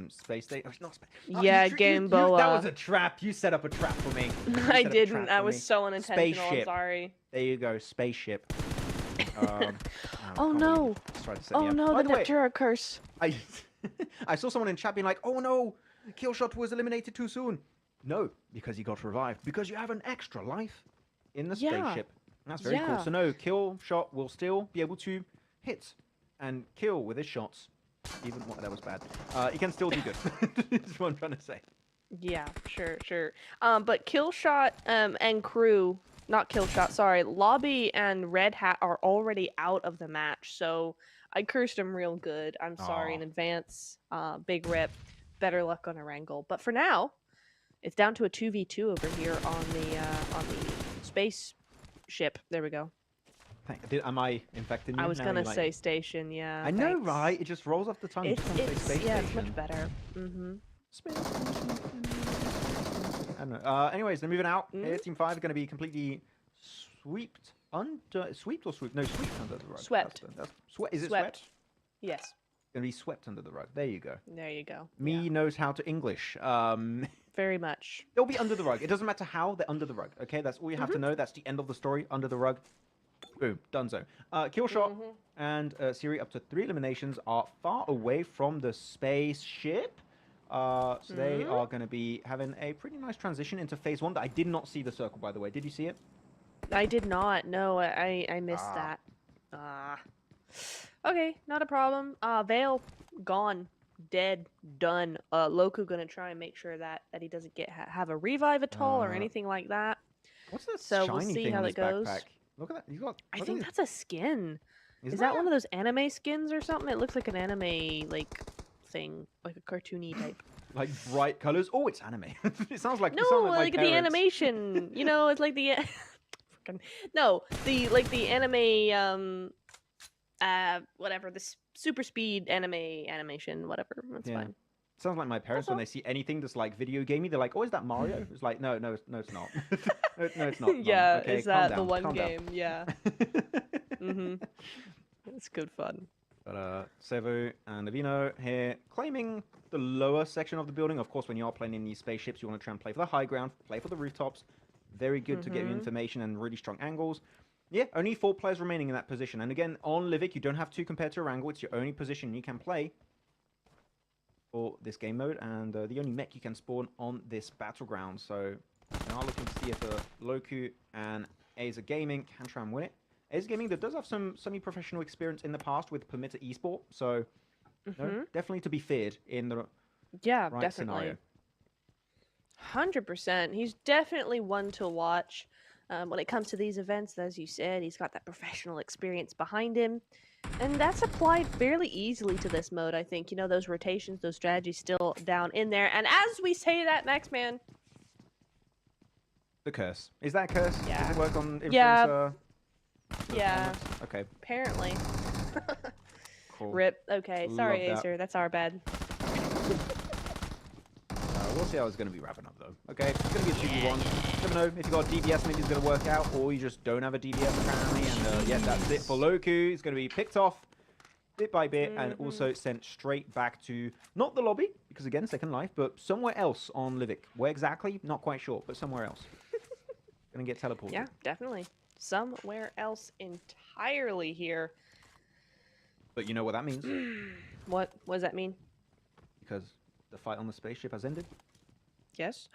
space station. Oh, not space. Yeah, That Gamboa. was a trap. You set up a trap for me. You set I up a didn't. trap That for was me. so unintentional. I'm Spaceship. sorry. There you go, spaceship. Oh can't no. believe I just tried to set me Oh up. no, By the way, Neptura curse. I saw someone in chat being like, "Oh no, Killshot was eliminated too soon." No, because he got revived. Because you have an extra life in the Yeah. spaceship. That's very cool. Yeah. So no, Killshot will still be able to hit and kill with his shots. Even that was bad. He can still do good. That's what I'm trying to say. Yeah, sure. But Killshot and crew, not Killshot, sorry, Lobby and Red Hat are already out of the match, so I cursed him real good. I'm sorry in Aw. advance. Big rip. Better luck on Erangle. But for now, it's down to a 2v2 over here on the space ship. There we go. Am I infecting you? I was now? gonna You're like- say station, yeah. I know, thanks. right? It just rolls off the tongue. You It's, just want to say space yeah, it's station. much better. Mm-hmm. I don't know. Anyways, they're moving out. Here, Team 5 are going to be completely swept under... Swept or swept? No, swept under the rug. Swept. Is it Swept. swept? Yes. Going to be swept under the rug. There you go. There you go. Me Yeah. knows how to English. Very much. They'll be under the rug. It doesn't matter how, they're under the rug. Okay, that's all you have to know. That's the end of the story. Under the rug. Boom. Donezo. Killshot and Siri, up to 3 eliminations, are far away from the spaceship. So they are going to be having a pretty nice transition into phase 1. That I did not see the circle, by the way. Did you see it? I did not. No, I missed that. Okay, not a problem. Vale, gone. Dead. Done. Loku gonna try and make sure that he doesn't have a revive at all or anything like that. What's this So shiny we'll see thing how on it his goes. backpack? Look at that. He's got... I look think at that's a skin. it. Is that one of those anime skins or something? It looks like an anime like thing, like a cartoony type. Like bright colors? Oh, it's anime. It sounds like... No, it sounds like my the parents. animation. You know, it's like the no, the anime whatever, this super speed animation, whatever. That's Yeah. fine. Sounds like my parents when they see anything that's like video gamey, they're like, "Oh, is that Mario?" It's like, no, it's not. no, it's not. Mum. Yeah, Okay, is calm that down, the one calm down. game? Yeah. It's good fun. But Sevu and Navino here claiming the lower section of the building. Of course, when you are playing in these spaceships, you want to try and play for the high ground, play for the rooftops. Very good to get you information and really strong angles. Yeah, only 4 players remaining in that position. And again, on Livik, you don't have to compare to Erangle. It's your only position you can play for this game mode, and the only mech you can spawn on this battleground. So we are looking to see if Loku and Aza Gaming can try and win it. Aza Gaming that does have some semi-professional experience in the past with Permitter Esport, so no, definitely to be feared in the right definitely. scenario. 100%. He's definitely one to watch when it comes to these events. As you said, he's got that professional experience behind him. And that's applied fairly easily to this mode, I think. You know, those rotations, those strategies still down in there. And as we say that, Max Man. The curse. Is that a curse? Yeah. Does it work on Influencer? Yeah. Yeah, Okay, apparently. cool. Rip. Okay, sorry, Love that. Acer. That's our bad. We'll see how it's going to be wrapping up, though. Okay, it's going to be a 2v1. Never know if you got DBS, maybe it's going to work out, or you just don't have a DBS apparently. And yeah, that's it for Loku. He's going to be picked off bit by bit and also sent straight back to not the lobby, because again, second life, but somewhere else on Livik. Where exactly? Not quite sure, but somewhere else. Going to get teleported. Yeah, definitely. Somewhere else entirely here. But you know what that means? What does that mean? Because the fight on the spaceship has ended. Yes.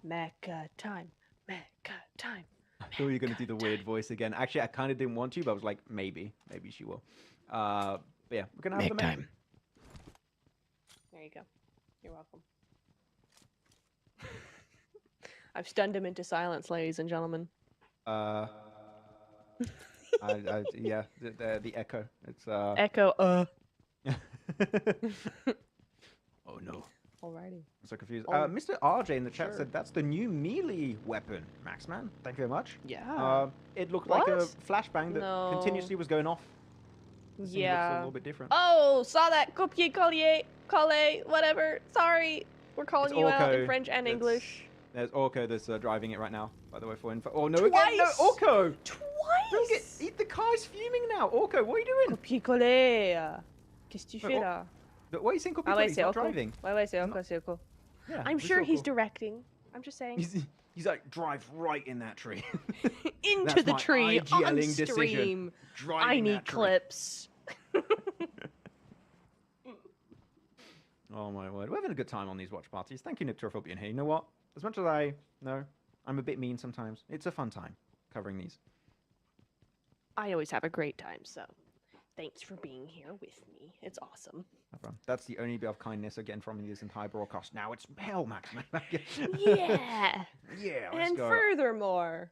Mecha time. Mecha time. I thought you were going to do the weird voice again. Actually, I kind of didn't want to, but I was like, maybe she will. But yeah, we're going to have Make the time. There you go. You're welcome. I've stunned him into silence, ladies and gentlemen. Yeah, the echo. It's Echo. Oh no. Alrighty. I'm so confused. Oh, Mr. RJ in the chat sure. said that's the new melee weapon, Maxman. Thank you very much. Yeah. It looked like a What? flashbang that No. continuously was going off. This thing looks a Yeah. little bit different. Oh, saw that. Copier, collier, coller, whatever. Sorry. We're calling It's you out in Orko. French and It's- English. There's Orko that's driving it right now, by the way, for info. Oh, no, again, no, Twice! Orko! Twice. The car's fuming now. Orko, what are you doing? Copier, coller. Qu'est-ce que tu Wait, fais what? là? Why are you saying copy? Ah ouais, He's c'est not Orko. driving. Ouais, ouais, c'est Orko, c'est Orko. Yeah, I'm it's sure he's Orko. directing. I'm just saying. He's like, drive right in that tree. Into That's the my tree on IGLing decision. stream. Drive I in need that tree. clips. Oh my word. We're having a good time on these watch parties. Thank you, Niptor, for being here. You know what? As much as I know I'm a bit mean sometimes, it's a fun time covering these. I always have a great time, so thanks for being here with me. It's awesome. No problem. That's the only bit of kindness again from this entire broadcast. Now it's hell, Max. Yeah. Yeah, let's And go. furthermore.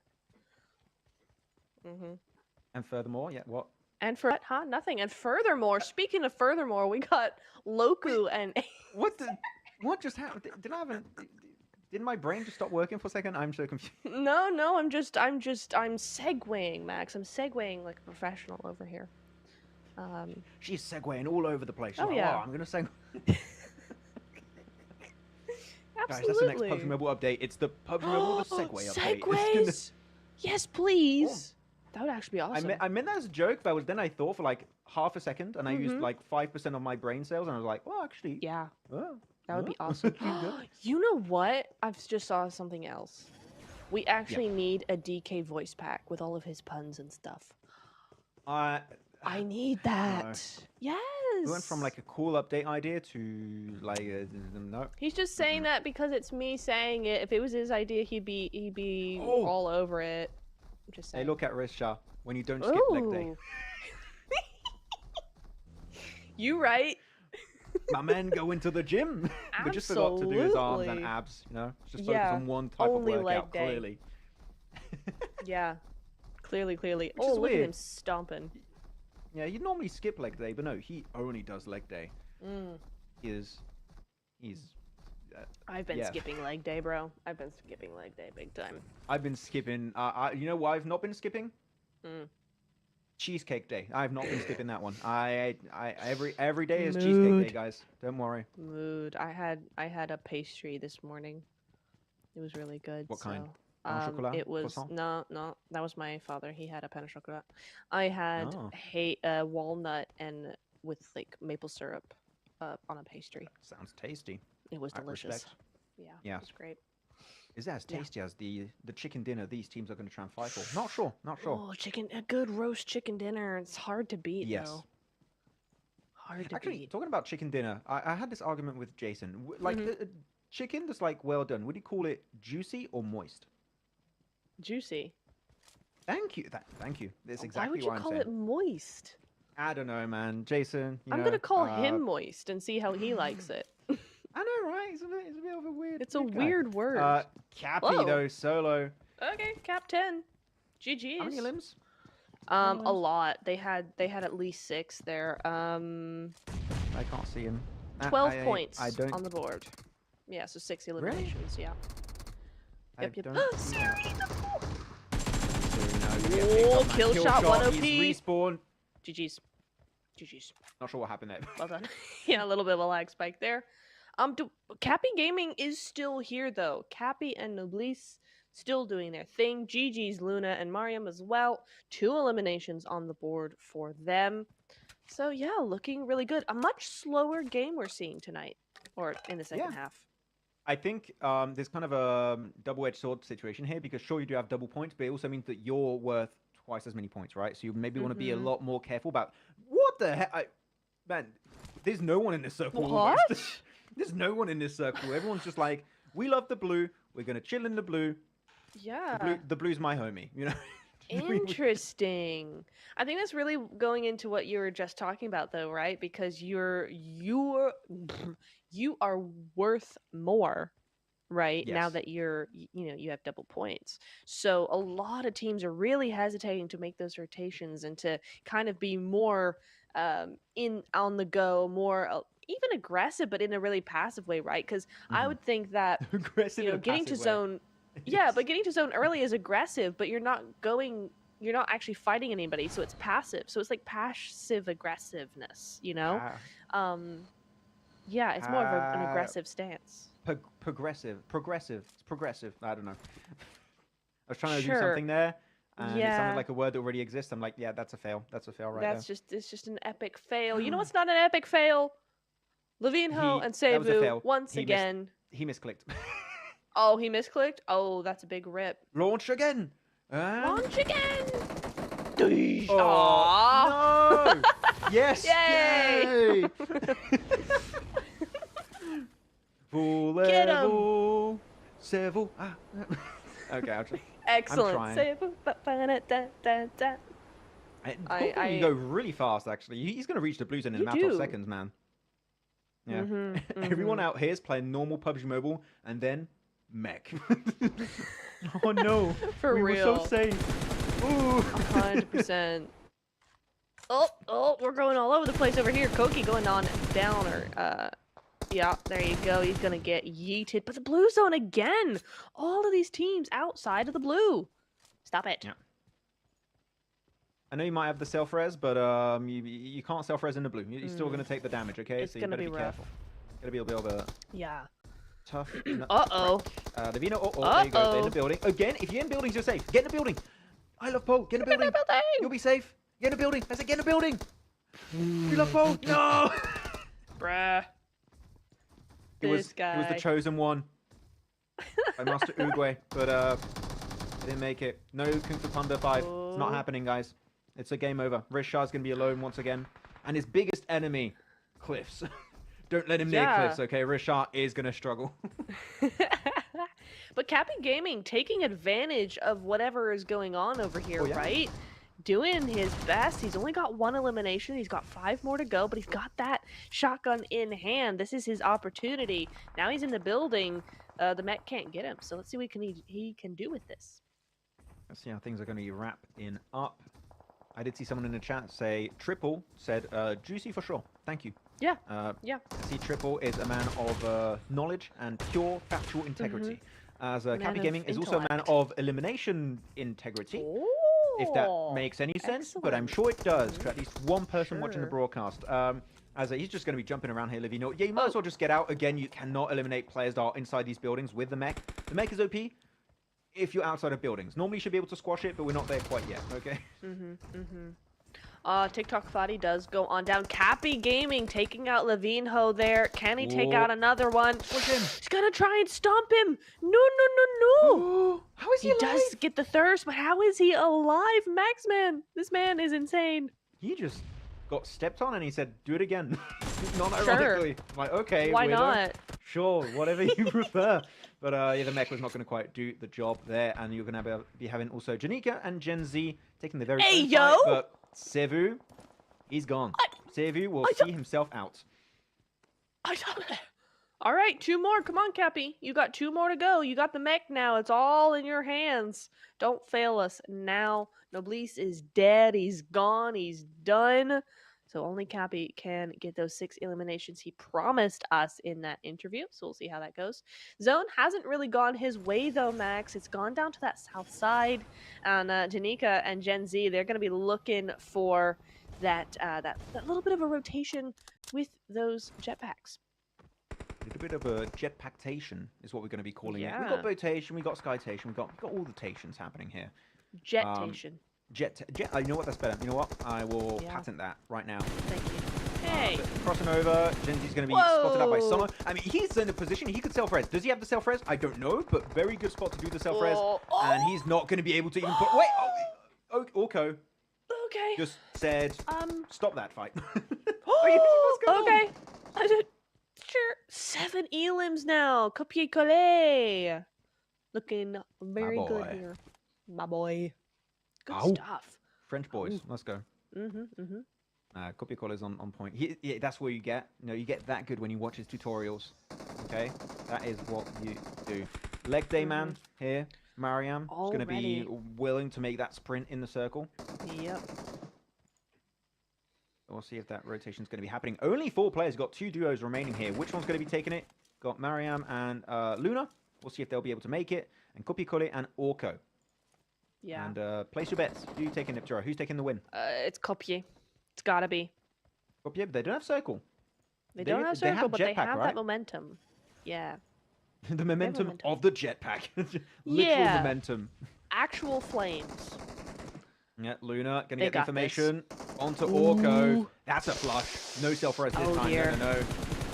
And furthermore, yeah, what? And for huh? Nothing. And furthermore, speaking of furthermore, we got Loku and What just happened? Did my brain just stop working for a second? I'm so confused. No, I'm segueing, Max. I'm segueing like a professional over here. She's segueing all over the place. She's Oh, like, yeah. Oh, I'm gonna segue. Absolutely. Guys, that's the next PUBG Mobile update. It's the PUBG Mobile the Segway update. Segways? Yes, please. That would actually be awesome. I meant that as a joke, but then I thought for like half a second, and I used like 5% of my brain cells, and I was like, well, actually, Yeah, oh, that would be oh. awesome. You know what? I've just saw something else. We actually need a DK voice pack with all of his puns and stuff. I need that. No. Yes. We went from like a cool update idea to like no. He's just saying that because it's me saying it. If it was his idea, he'd be all over it. I'm just saying. Hey, look at Risha when you don't skip leg day. Ooh. You right. My men go into the gym. But just forgot to do his arms and Absolutely. abs, you know? Just focus on one type only of workout, leg day. clearly. Yeah. Clearly. Which Oh, is look at him weird. stomping. Yeah, you'd normally skip leg day, but no, he only does leg day. He's I've been yeah. skipping leg day, bro. I've been skipping leg day big time. I've been skipping. You know why I've not been skipping? Cheesecake day. I've not been skipping that one. Every day is cheesecake day, guys. Don't worry. Mood. I had a pastry this morning. It was really good. What kind? So, Pain au chocolat? it was Croissant? no. That was my father. He had a pain au chocolat. I had walnut and with like maple syrup on a pastry. Sounds tasty. It was I delicious. respect. Yeah, it was great. Is that as tasty as the chicken dinner these teams are going to try and fight for? Not sure. Oh, a good roast chicken dinner. It's hard to beat, Yes. though. Hard to Actually, beat. talking about chicken dinner, I had this argument with Jason. Like, chicken that's like well done, would you call it juicy or moist? Juicy. Thank you. Thank you. That's Why exactly would you what I'm call saying. it moist? I don't know, man. Jason, I'm gonna call him moist and see how he likes it. I know, right? It's a bit of a weird. It's a guy. weird word. Cappy Whoa. though, solo. Okay, Cap 10. GG's. How many limbs? A lot. They had at least 6 there. I can't see him. 12 points I don't. on the board. Yeah, so 6 eliminations. Yeah. I Yep. don't. Siri, Oh, kill shot, 1 OP. He's respawn. GG's. Not sure what happened there. Well done. Yeah, a little bit of a lag spike there. Cappy Gaming is still here though. Cappy and Noblesse still doing their thing. GG's Luna and Mariam as well. 2 eliminations on the board for them. So yeah, looking really good. A much slower game we're seeing tonight, or in the second half. I think there's kind of a double-edged sword situation here because sure you do have double points, but it also means that you're worth twice as many points, right? So you maybe want to be a lot more careful about what the heck. Man, there's no one in this circle. What? Almost. There's no one in this circle. Everyone's just like, we love the blue. We're gonna chill in the blue. Yeah. The blue's my homie. You know. Interesting. I think that's really going into what you were just talking about though, right? Because you are worth more, right? Now Yes. that you have double points. So a lot of teams are really hesitating to make those rotations and to kind of be more on the go, more even aggressive, but in a really passive way, right? Because I would think that Aggressive. in a getting to passive way. zone. Yeah, but getting to zone early is aggressive, but you're not actually fighting anybody, so it's passive. So it's like passive aggressive-ness, you know? Yeah, it's more of an aggressive stance. Progressive. It's progressive. I don't know. I was trying to do Sure. something there, and it Yeah. sounded like a word that already exists. I'm like, yeah, that's a fail. That's a fail right It's just an epic fail. You know what's not an epic fail? Levinho and that was a Seibu fail. once He missed- again. He misclicked. Oh, he misclicked? Oh, that's a big rip. Launch again. Launch again! Oh, Aw. no! Yes! Yay! Yay! Get 'em. Voulez-vous, c'est vous. Ah. Okay, I'll just... Excellent. trying. You go really fast, actually. He's going to reach the blue zone in a matter of seconds, man. Yeah. Everyone out here is playing normal PUBG Mobile, and then mech. Oh no. For we real. were so safe. Ooh. 100%. Oh, we're going all over the place over here. Koki going on down, or, yeah, there you go. He's gonna get yeeted. But the blue zone again! All of these teams outside of the blue. Stop it. Yeah. I know you might have the self-res, but you can't self-res in the blue. You're still going to take the damage, okay? It's so you gonna better be be rough. careful. Gotta be a little bit Yeah. tough. Uh-oh. Davina, there you go. They're in the building. Again, if you're in buildings, you're safe. Get in the building. I love Poe. Get in the building. You'll be safe. Get in the building. I said get in the building. We love Poe. No. Bruh. He was the chosen one by Master Uguay, but didn't make it. No Kung Fu Panda 5. It's not happening, guys. It's a game over. Rishard's going to be alone once again. And his biggest enemy, cliffs. Don't let him near cliffs, okay? Rishard is going to struggle. But Cappy Gaming taking advantage of whatever is going on over here, right? Doing his best. He's only got 1 elimination. He's got 5 more to go, but he's got that shotgun in hand. This is his opportunity. Now he's in the building. The mech can't get him. So let's see what he can do with this. Let's see how things are going to be wrapping up. I did see someone in the chat say, Triple said, juicy for sure. Thank you. Yeah. I see Triple is a man of knowledge and pure factual integrity. As Cappy Gaming is also a man of elimination integrity. If that makes any sense, but I'm sure it does to at least one person watching the broadcast. As he's just going to be jumping around here, Livy. Yeah, you might as well just get out. Again, you cannot eliminate players that are inside these buildings with the mech. The mech is OP if you're outside of buildings. Normally you should be able to squash it, but we're not there quite yet, okay? TikTok Fadi does go on down. Cappy Gaming taking out Levinho there. Can he take out another one? Push him. He's gonna try and stomp him. No. How is he alive? He does get the thirst, but how is he alive? Maxman, this man is insane. He just got stepped on and he said, do it again. Not ironically. Like, okay, why weirdo. not? Sure, whatever you prefer. But yeah, the mech was not going to quite do the job there. And you're going to be having also Janika and Gen Z taking the very own fight, but Sevu, he's gone. Sevu will see himself out. All right, 2 more. Come on, Cappy. You got 2 more to go. You got the mech now. It's all in your hands. Don't fail us now. Noblesse is dead. He's gone. He's done. So only Cappy can get those 6 eliminations he promised us in that interview. So we'll see how that goes. Zone hasn't really gone his way, though, Max. It's gone down to that south side. And Janika and Gen Z, they're going to be looking for that little bit of a rotation with those jetpacks. A little bit of a jetpacktation is what we're going to be calling it. We've got botation, we've got skytation, we've got all the tations happening here. Jetation. Jet. You know what? That's better. You know what? I will patent that right now. Thank you. Hey. Crossing over. Gen Z's going to be spotted out by Summer. I mean, he's in a position he could self-res. Does he have the self-res? I don't know, but very good spot to do the self-res. And he's not going to be able to even put... Wait! Orko. Okay. Just said, stop that fight. Okay. Sure. 7 elims now. Copier-coller. Looking very good here. My boy. Good stuff. French boys. Let's go. Copier-coller is on point. That's what you get. You get that good when you watch his tutorials. Okay? That is what you do. Leg day man here. Mariam is going to be willing to make that sprint in the circle. Yep. We'll see if that rotation is going to be happening. Only 4 players. Got 2 duos remaining here. Which one's going to be taking it? Got Mariam and Luna. We'll see if they'll be able to make it. And Copier-coller and Orko. Yeah. And place your bets. Who are you taking, Niptera? Who's taking the win? It's Copier. It's gotta be. Copier, but they don't have circle. They don't have circle, but they have that momentum. Yeah. The momentum of the jetpack. Literal momentum. Actual flames. Yeah, Luna gonna get the information onto Orko. That's a flush. No self-res this time. Dear. No.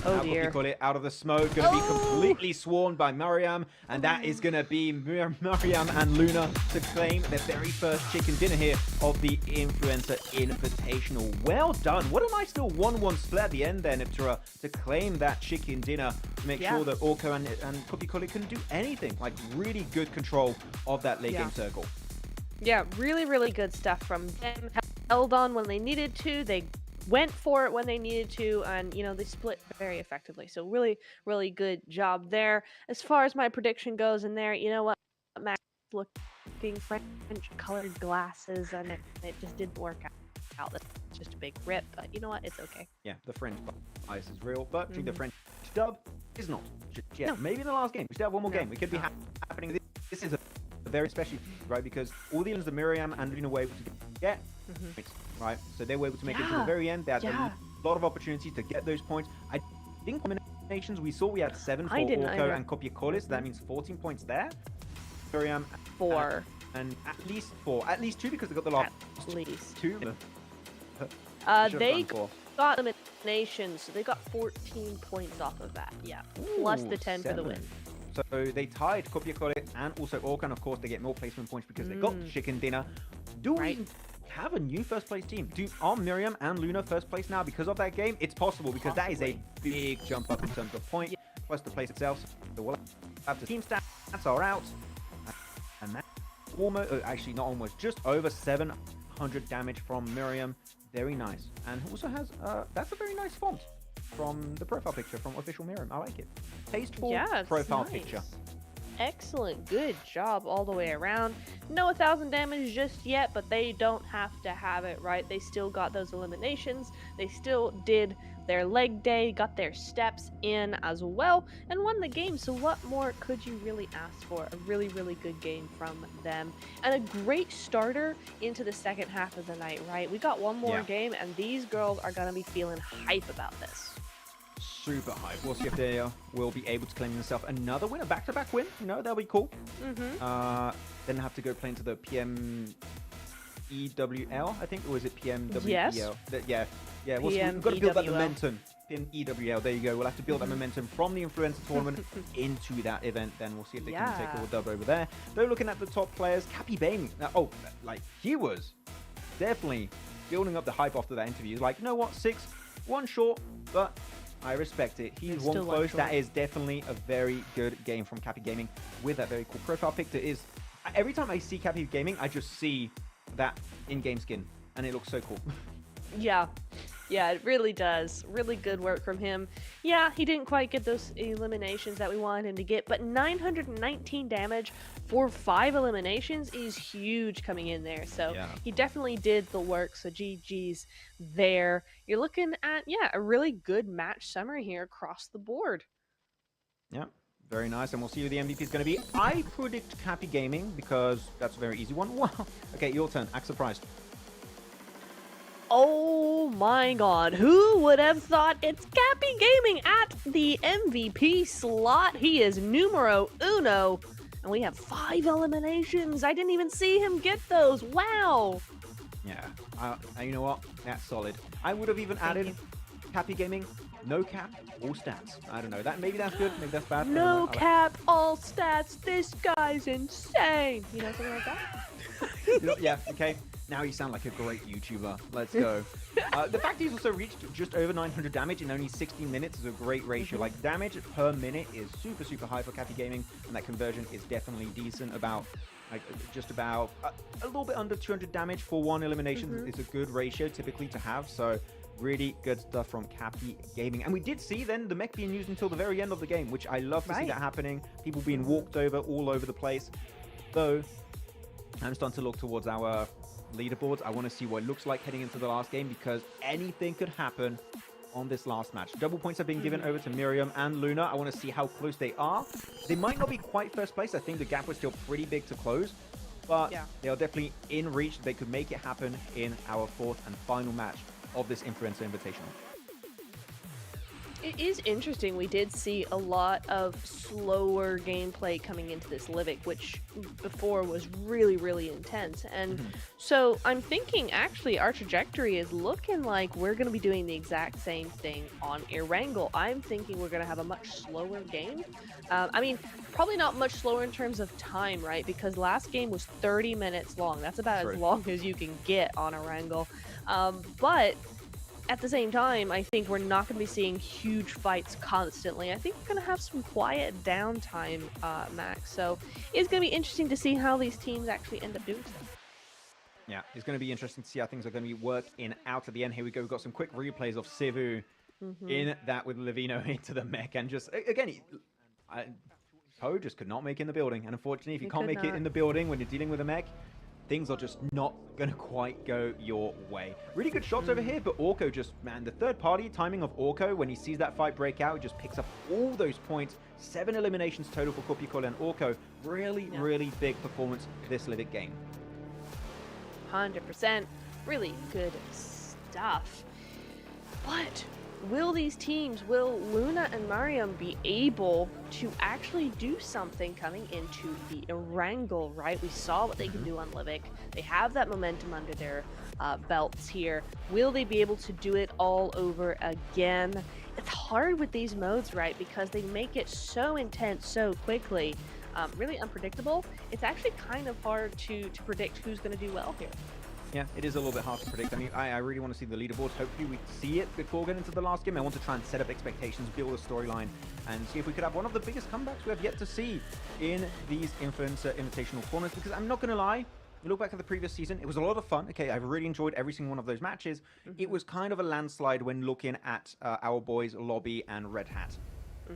Oh Now dear. call it out of the smoke, going to be Oh! completely swarmed by Mariam, and that is going to be Mariam and Luna to claim their very first chicken dinner here of the Influencer Invitational. Well done. What a nice little 1-1 split at the end there, Niptera, to claim that chicken dinner to make sure that Orko and Copy couldn't do anything. Like, really good control of that late game circle. Yeah, really, really good stuff from them. Held on when they needed to. They went for it when they needed to, and, you know, they split very effectively. So really, really good job there. As far as my prediction goes in there, you know what, Max looking French-colored glasses, and it just didn't work out. That's just a big rip, but you know what, it's okay. Yeah, the French bias is real, but the French dub is not. Yeah, No. Maybe in the last game. We still have one more game. We could be happening. This is a very special, right? Because all the ones that Miriam and Luna were able to get, right? So they were able to make it to the very end. They had a lot of opportunities to get those points. I think combinations we saw, we had 7 for Orko and Copiacolis. So that means 14 points there. Miriam 4. And at least 4. At least 2 because they got the last At least 2. They got eliminations, so they got 14 points off of that. Yeah, plus the 10 for the win. So they tied Copiacole and also Orkan. Of course, they get more placement points because they got chicken dinner. Do we have a new first place team? Are Miriam and Luna first place now because of that game? It's possible because that is a big jump up in terms of point plus the place itself. So we'll have the team stats are out, and that's almost actually not almost, just over 700 damage from Miriam. Very nice, and also has that's a very nice font from the profile picture from official Miriam. I like it. Tasteful profile picture. Excellent, good job all the way around. No 1,000 damage just yet, but they don't have to have it, right? They still got those eliminations. They still did their leg day, got their steps in as well, and won the game. So what more could you really ask for? A really, really good game from them, and a great starter into the second half of the night, right? We got one more game, and these girls are gonna be feeling hype about this. Super hype. We'll see if they will be able to claim themselves another win, a back-to-back win. You know, that'll be cool. Then have to go play into the PMEWL, I think, or is it PMWEL? Yes. Yeah. We've got to build that momentum. PMEWL, there you go. We'll have to build that momentum from the Influencer Tournament into that event. Then we'll see if they can take a little dub over there. Though looking at the top players, Cappy Bang. He was definitely building up the hype after that interview. He's like, you know what, 6, 1 short, but I respect it. He's one close. That is definitely a very good game from Cappy Gaming with that very cool profile pic. That is, every time I see Cappy Gaming, I just see that in-game skin, and it looks so cool. Yeah, it really does. Really good work from him. Yeah, he didn't quite get those eliminations that we wanted him to get, but 919 damage for 5 eliminations is huge coming in there. So he definitely did the work, so GG's there. You're looking at, a really good match summary here across the board. Yeah, very nice, and we'll see who the MVP is going to be. I predict Cappy Gaming because that's a very easy one. Wow. Okay, your turn. Act surprised. Oh my god, who would have thought it's Cappy Gaming at the MVP slot? He is numero uno, and we have 5 eliminations. I didn't even see him get those. Wow. Yeah, you know what? That's solid. I would have even added Cappy Gaming, no cap, all stats. I don't know. Maybe that's good, maybe that's bad. No cap, all stats. This guy's insane. You know, something like that? Yeah, okay. Now you sound like a great YouTuber. Let's go. The fact he's also reached just over 900 damage in only 16 minutes is a great ratio. Like, damage per minute is super, super high for Cappy Gaming, and that conversion is definitely decent. About, just about a little bit under 200 damage for 1 elimination is a good ratio typically to have. So, really good stuff from Cappy Gaming. And we did see then the mech being used until the very end of the game, which I love to see that happening. People being walked over all over the place. Though, I'm starting to look towards our leaderboards. I want to see what it looks like heading into the last game because anything could happen on this last match. Double points have been given over to Miriam and Luna. I want to see how close they are. They might not be quite first place. I think the gap was still pretty big to close, but they are definitely in reach. They could make it happen in our 4th and final match of this Influencer Invitational. It is interesting. We did see a lot of slower gameplay coming into this livik, which before was really, really intense. And so I'm thinking actually our trajectory is looking like we're going to be doing the exact same thing on Erangle. I'm thinking we're going to have a much slower game. I mean, probably not much slower in terms of time, right? Because last game was 30 minutes long. That's about as long as you can get on Erangle. But at the same time, I think we're not going to be seeing huge fights constantly. I think we're going to have some quiet downtime, Max. So it's going to be interesting to see how these teams actually end up doing stuff. Yeah, it's going to be interesting to see how things are going to be working out at the end. Here we go. We've got some quick replays of Sivu in that with Livino into the mech. And just, again, Poe just could not make it in the building. And unfortunately, if you can't make it in the building when you're dealing with a mech, things are just not going to quite go your way. Really good shots over here, but Orko just, man, the third party timing of Orko, when he sees that fight break out, he just picks up all those points. 7 eliminations total for Kopikol and Orko. Really, really big performance this livik game. 100%. Really good stuff. But will these teams, will Luna and Mariam be able to actually do something coming into the Erangle, right? We saw what they can do on livik. They have that momentum under their belts here. Will they be able to do it all over again? It's hard with these modes, right? Because they make it so intense so quickly. Really unpredictable. It's actually kind of hard to predict who's going to do well here. Yeah, it is a little bit hard to predict. I mean, I really want to see the leaderboards. Hopefully we see it before getting into the last game. I want to try and set up expectations, build a storyline, and see if we could have one of the biggest comebacks we have yet to see in these Influencer Invitational tournaments. Because I'm not going to lie, you look back at the previous season, it was a lot of fun. Okay, I've really enjoyed every single one of those matches. It was kind of a landslide when looking at our boys, Lobby and Red Hat.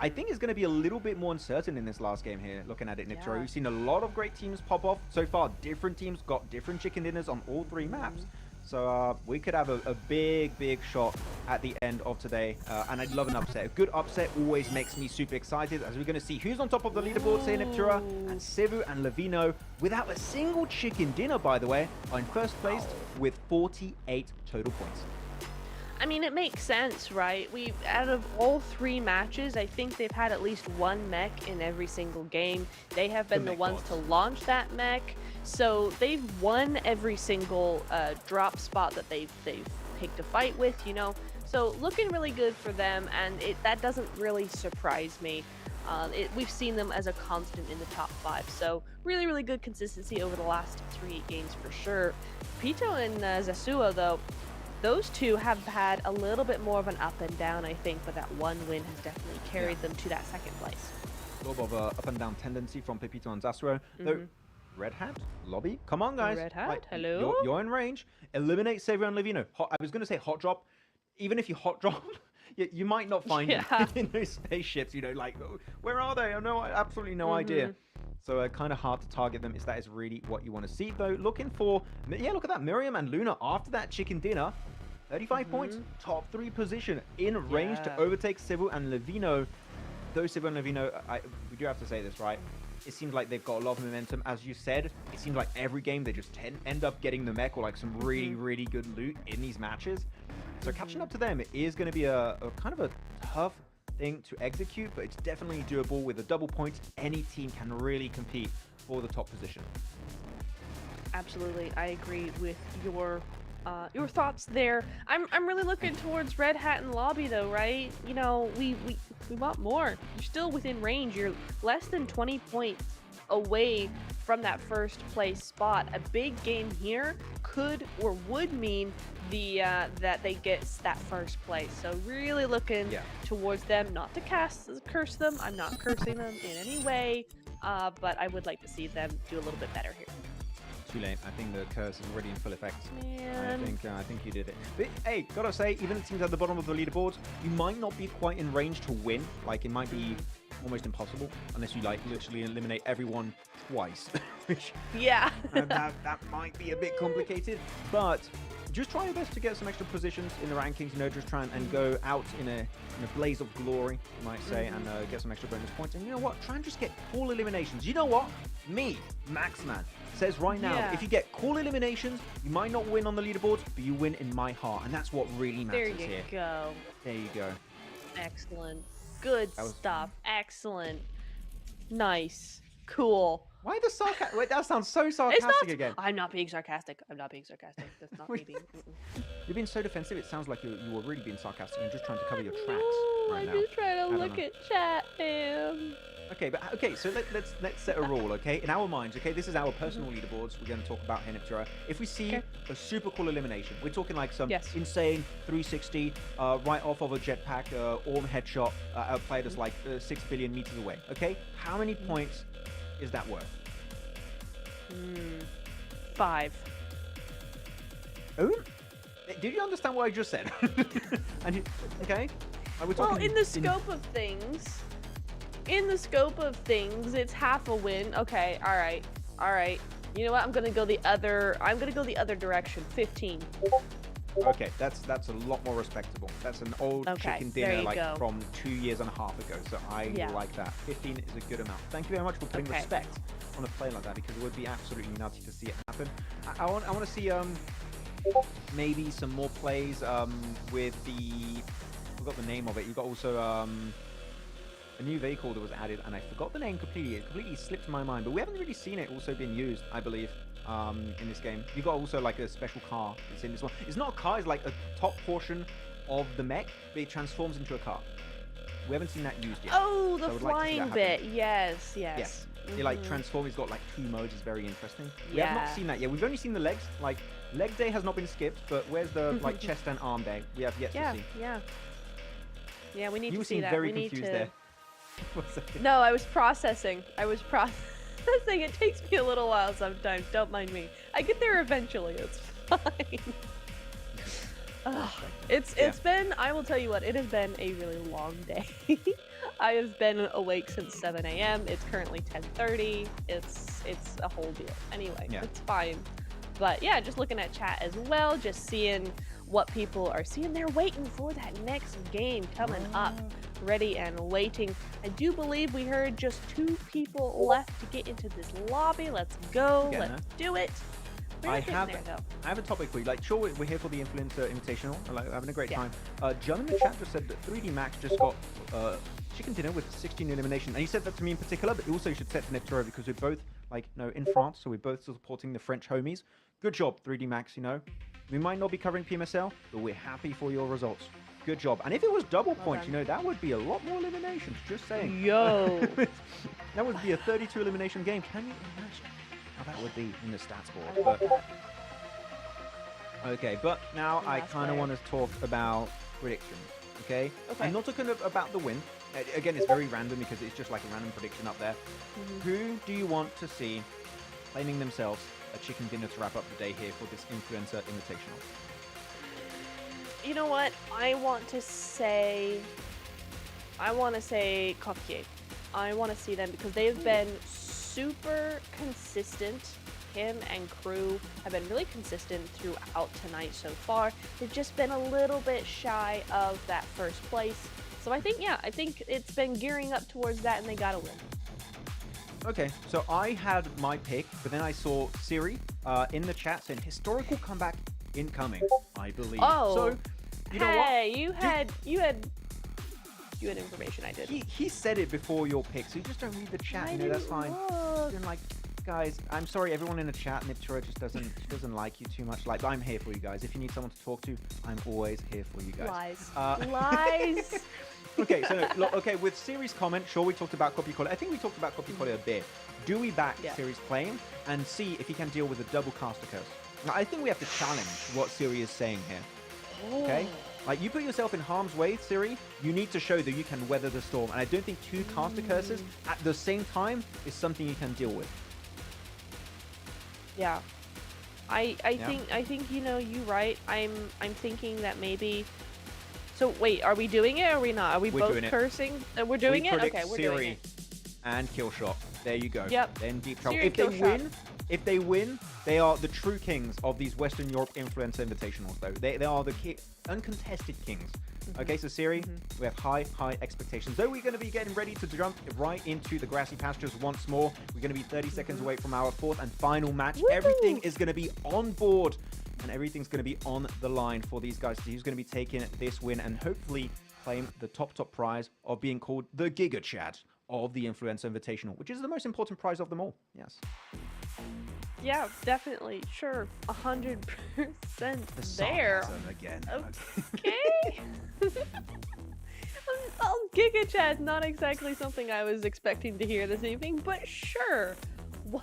I think it's going to be a little bit more uncertain in this last game here, looking at it, Niptoro. We've seen a lot of great teams pop off. So far, different teams got different chicken dinners on all 3 maps. So we could have a big, big shot at the end of today. And I'd love an upset. A good upset always makes me super excited, as we're going to see who's on top of the leaderboards here, Niptura. And Sivu and Livino, without a single chicken dinner, by the way, are in first place with 48 total points. I mean, it makes sense, right? Out of all 3 matches, I think they've had at least 1 mech in every single game. They have been the ones to launch that mech, so they've won every single drop spot that they've picked a fight with, you know? So looking really good for them, and that doesn't really surprise me. We've seen them as a constant in the top 5, so really, really good consistency over the last 3 games for sure. Pito and Zasuo, though, those 2 have had a little bit more of an up and down, I think, but that 1 win has definitely carried them to that 2nd place. A little bit of a up and down tendency from Pepito and Zasuo. Though, Red Hat, Lobby, come on, guys. Red Hat, hello? You're in range. Eliminate Savior and Livino. I was going to say hot drop. Even if you hot drop, you might not find them in those spaceships. You know, like, where are they? I absolutely no idea. So kind of hard to target them if that is really what you want to see, though. Looking for, yeah, look at that. Miriam and Luna, after that chicken dinner, 35 points, top 3 position, in range to overtake Sivu and Livino. Though Sivu and Livino, we do have to say this, right? It seems like they've got a lot of momentum. As you said, it seems like every game they just end up getting the mech or like some really, really good loot in these matches. So catching up to them is going to be a kind of a tough thing to execute, but it's definitely doable. With a double point, any team can really compete for the top position. Absolutely, I agree with your thoughts there. I'm really looking towards Red Hat and Lobby, though, right? You know, we want more. You're still within range. You're less than 20 points away from that 1st place spot. A big game here could or would mean that they get that 1st place. So really looking towards them, not to curse them. I'm not cursing them in any way, but I would like to see them do a little bit better here. Too late. I think the curse is already in full effect. Man. I think you did it. But hey, gotta say, even it seems at the bottom of the leaderboard, you might not be quite in range to win. Like, it might be almost impossible unless you like literally eliminate everyone twice. Which that might be a bit complicated. But just try your best to get some extra positions in the rankings. You know, just try and go out in a blaze of glory, you might say, and get some extra bonus points. And you know what? Try and just get cool eliminations. You know what? Me, Maxman, says right now, if you get cool eliminations, you might not win on the leaderboards, but you win in my heart, and that's what really matters here. There you go. There you go. Excellent. Good That was- stuff. Excellent. Nice. Cool. Why the sarcasm? Wait, that sounds so It's sarcastic not. again. I'm not being sarcastic. I'm not being sarcastic. That's not me being. You're being so defensive. It sounds like you were really being sarcastic and just trying to cover your tracks No, right I'm now. just trying to don't look know. at chat, man. Okay, but okay, so let's set a rule, okay? In our minds, okay, this is our personal leaderboards. We're going to talk about here, Niptura. If we see a super cool elimination, we're talking like some Yes. insane 360 right off of a jetpack, Orm headshot, outplayed us like 6 billion meters away, okay? How many points is that worth? 5. Oh? Did you understand what I just said? And you, okay? We're Well, talking in the scope of things, it's half a win. Okay, all right. You know what? I'm gonna go the other direction. 15. Okay, that's a lot more respectable. That's an old Okay, chicken there dinner you like go. from 2 years and a half ago. So I Yeah. like that. 15 is a good amount. Thank you very much for putting Okay. respect on a play like that, because it would be absolutely nutty to see it happen. I want to see maybe some more plays with the, I forgot the name of it. You got also a new vehicle that was added, and I forgot the name completely. It completely slipped my mind, but we haven't really seen it also being used, I believe, in this game. You got also like a special car that's in this one. It's not a car, it's like a top portion of the mech, but it transforms into a car. We haven't seen that used yet. Oh, So I the would like to see flying that bit. happen. Yes. It like transforms. It's got like 2 modes. It's very interesting. We have Yeah. not seen that yet. We've only seen the legs. Like leg day has not been skipped, but where's the like chest and arm day? We have yet to see. Yeah, we need You to see seem that. very we need confused to... there. For a second. No, I was processing. It takes me a little while sometimes. Don't mind me. I get there eventually. It's fine. Ugh. It's been, I will tell you what, it has been a really long day. I have been awake since 7 a.m. It's currently 10:30. It's a whole deal. Anyway, Yeah. it's fine. But yeah, just looking at chat as well, just seeing what people are seeing. They're waiting for that next game coming up, ready and waiting. I do believe we heard just 2 people left to get into this lobby. Let's go. Getting Let's do it. We're I getting have there, though. I have a topic for you. Like, sure, we're here for the Influencer Invitational. Like, having a great Yeah. time. John in the chat just said that 3D Max just got chicken dinner with 16 elimination, and he said that to me in particular. But also, you should set Nepturo because we're both like, in France, so we're both supporting the French homies. Good job, 3D Max. We might not be covering PMSL, but we're happy for your results. Good job. And if it was double points, done. that would be a lot more eliminations. Just saying. Yo. That would be a 32 elimination game. Can you imagine how that would be in the stats board? But okay, but now I Last kind of player. want to talk about predictions. Okay? Okay. I'm not talking about the win. Again, it's very random because it's just like a random prediction up there. Who do you want to see claiming themselves a chicken dinner to wrap up the day here for this Influencer Invitational? You know what? I want to say Coquier. I want to see them because they've been super consistent. Him and crew have been really consistent throughout tonight so far. They've just been a little bit shy of that first place. So I think it's been gearing up towards that, and they gotta win. Okay, so I had my pick, but then I saw Siri in the chat saying historical comeback incoming, I believe. Oh, so you know what? hey, you had information I did. He said it before your pick, so you just don't read the chat. I That's didn't fine. look. Then like, guys, I'm sorry, everyone in the chat. Niptura just doesn't like you too much. Like, I'm here for you guys. If you need someone to talk to, I'm always here for you guys. Lies. Lies. Okay, so look, with Siri's comment, sure, we talked about Copy Collar. I think we talked about Copy Collar a bit. Do we back Yeah. Siri's claim and see if he can deal with a double caster curse? Now, I think we have to challenge what Siri is saying here. Okay? Like, you put yourself in harm's way, Siri, you need to show that you can weather the storm. And I don't think 2 caster curses at the same time is something you can deal with. Yeah. I think you're right. I'm thinking that maybe. So wait, are we doing it or are we not? Are we We're both doing it. cursing? We're doing we it? predict Okay, we're Siri doing it. and Killshot. There you go. Yep. They're in deep trouble. Siri, If they win, they are the true kings of these Western Europe Influencer Invitationals, though. They are the uncontested kings. Okay, so Siri, we have high expectations. Though we're going to be getting ready to jump right into the grassy pastures once more. We're going to be 30 seconds away from our 4th and final match. Woo! Everything is going to be on board, and everything's going to be on the line for these guys. So who's going to be taking this win and hopefully claim the top prize of being called the Giga Chad of the Influencer Invitational, which is the most important prize of them all. Yes. Yeah, definitely. Sure. 100% there. Sarcasm again. Okay. Well, Giga Chat, not exactly something I was expecting to hear this evening, but sure. Why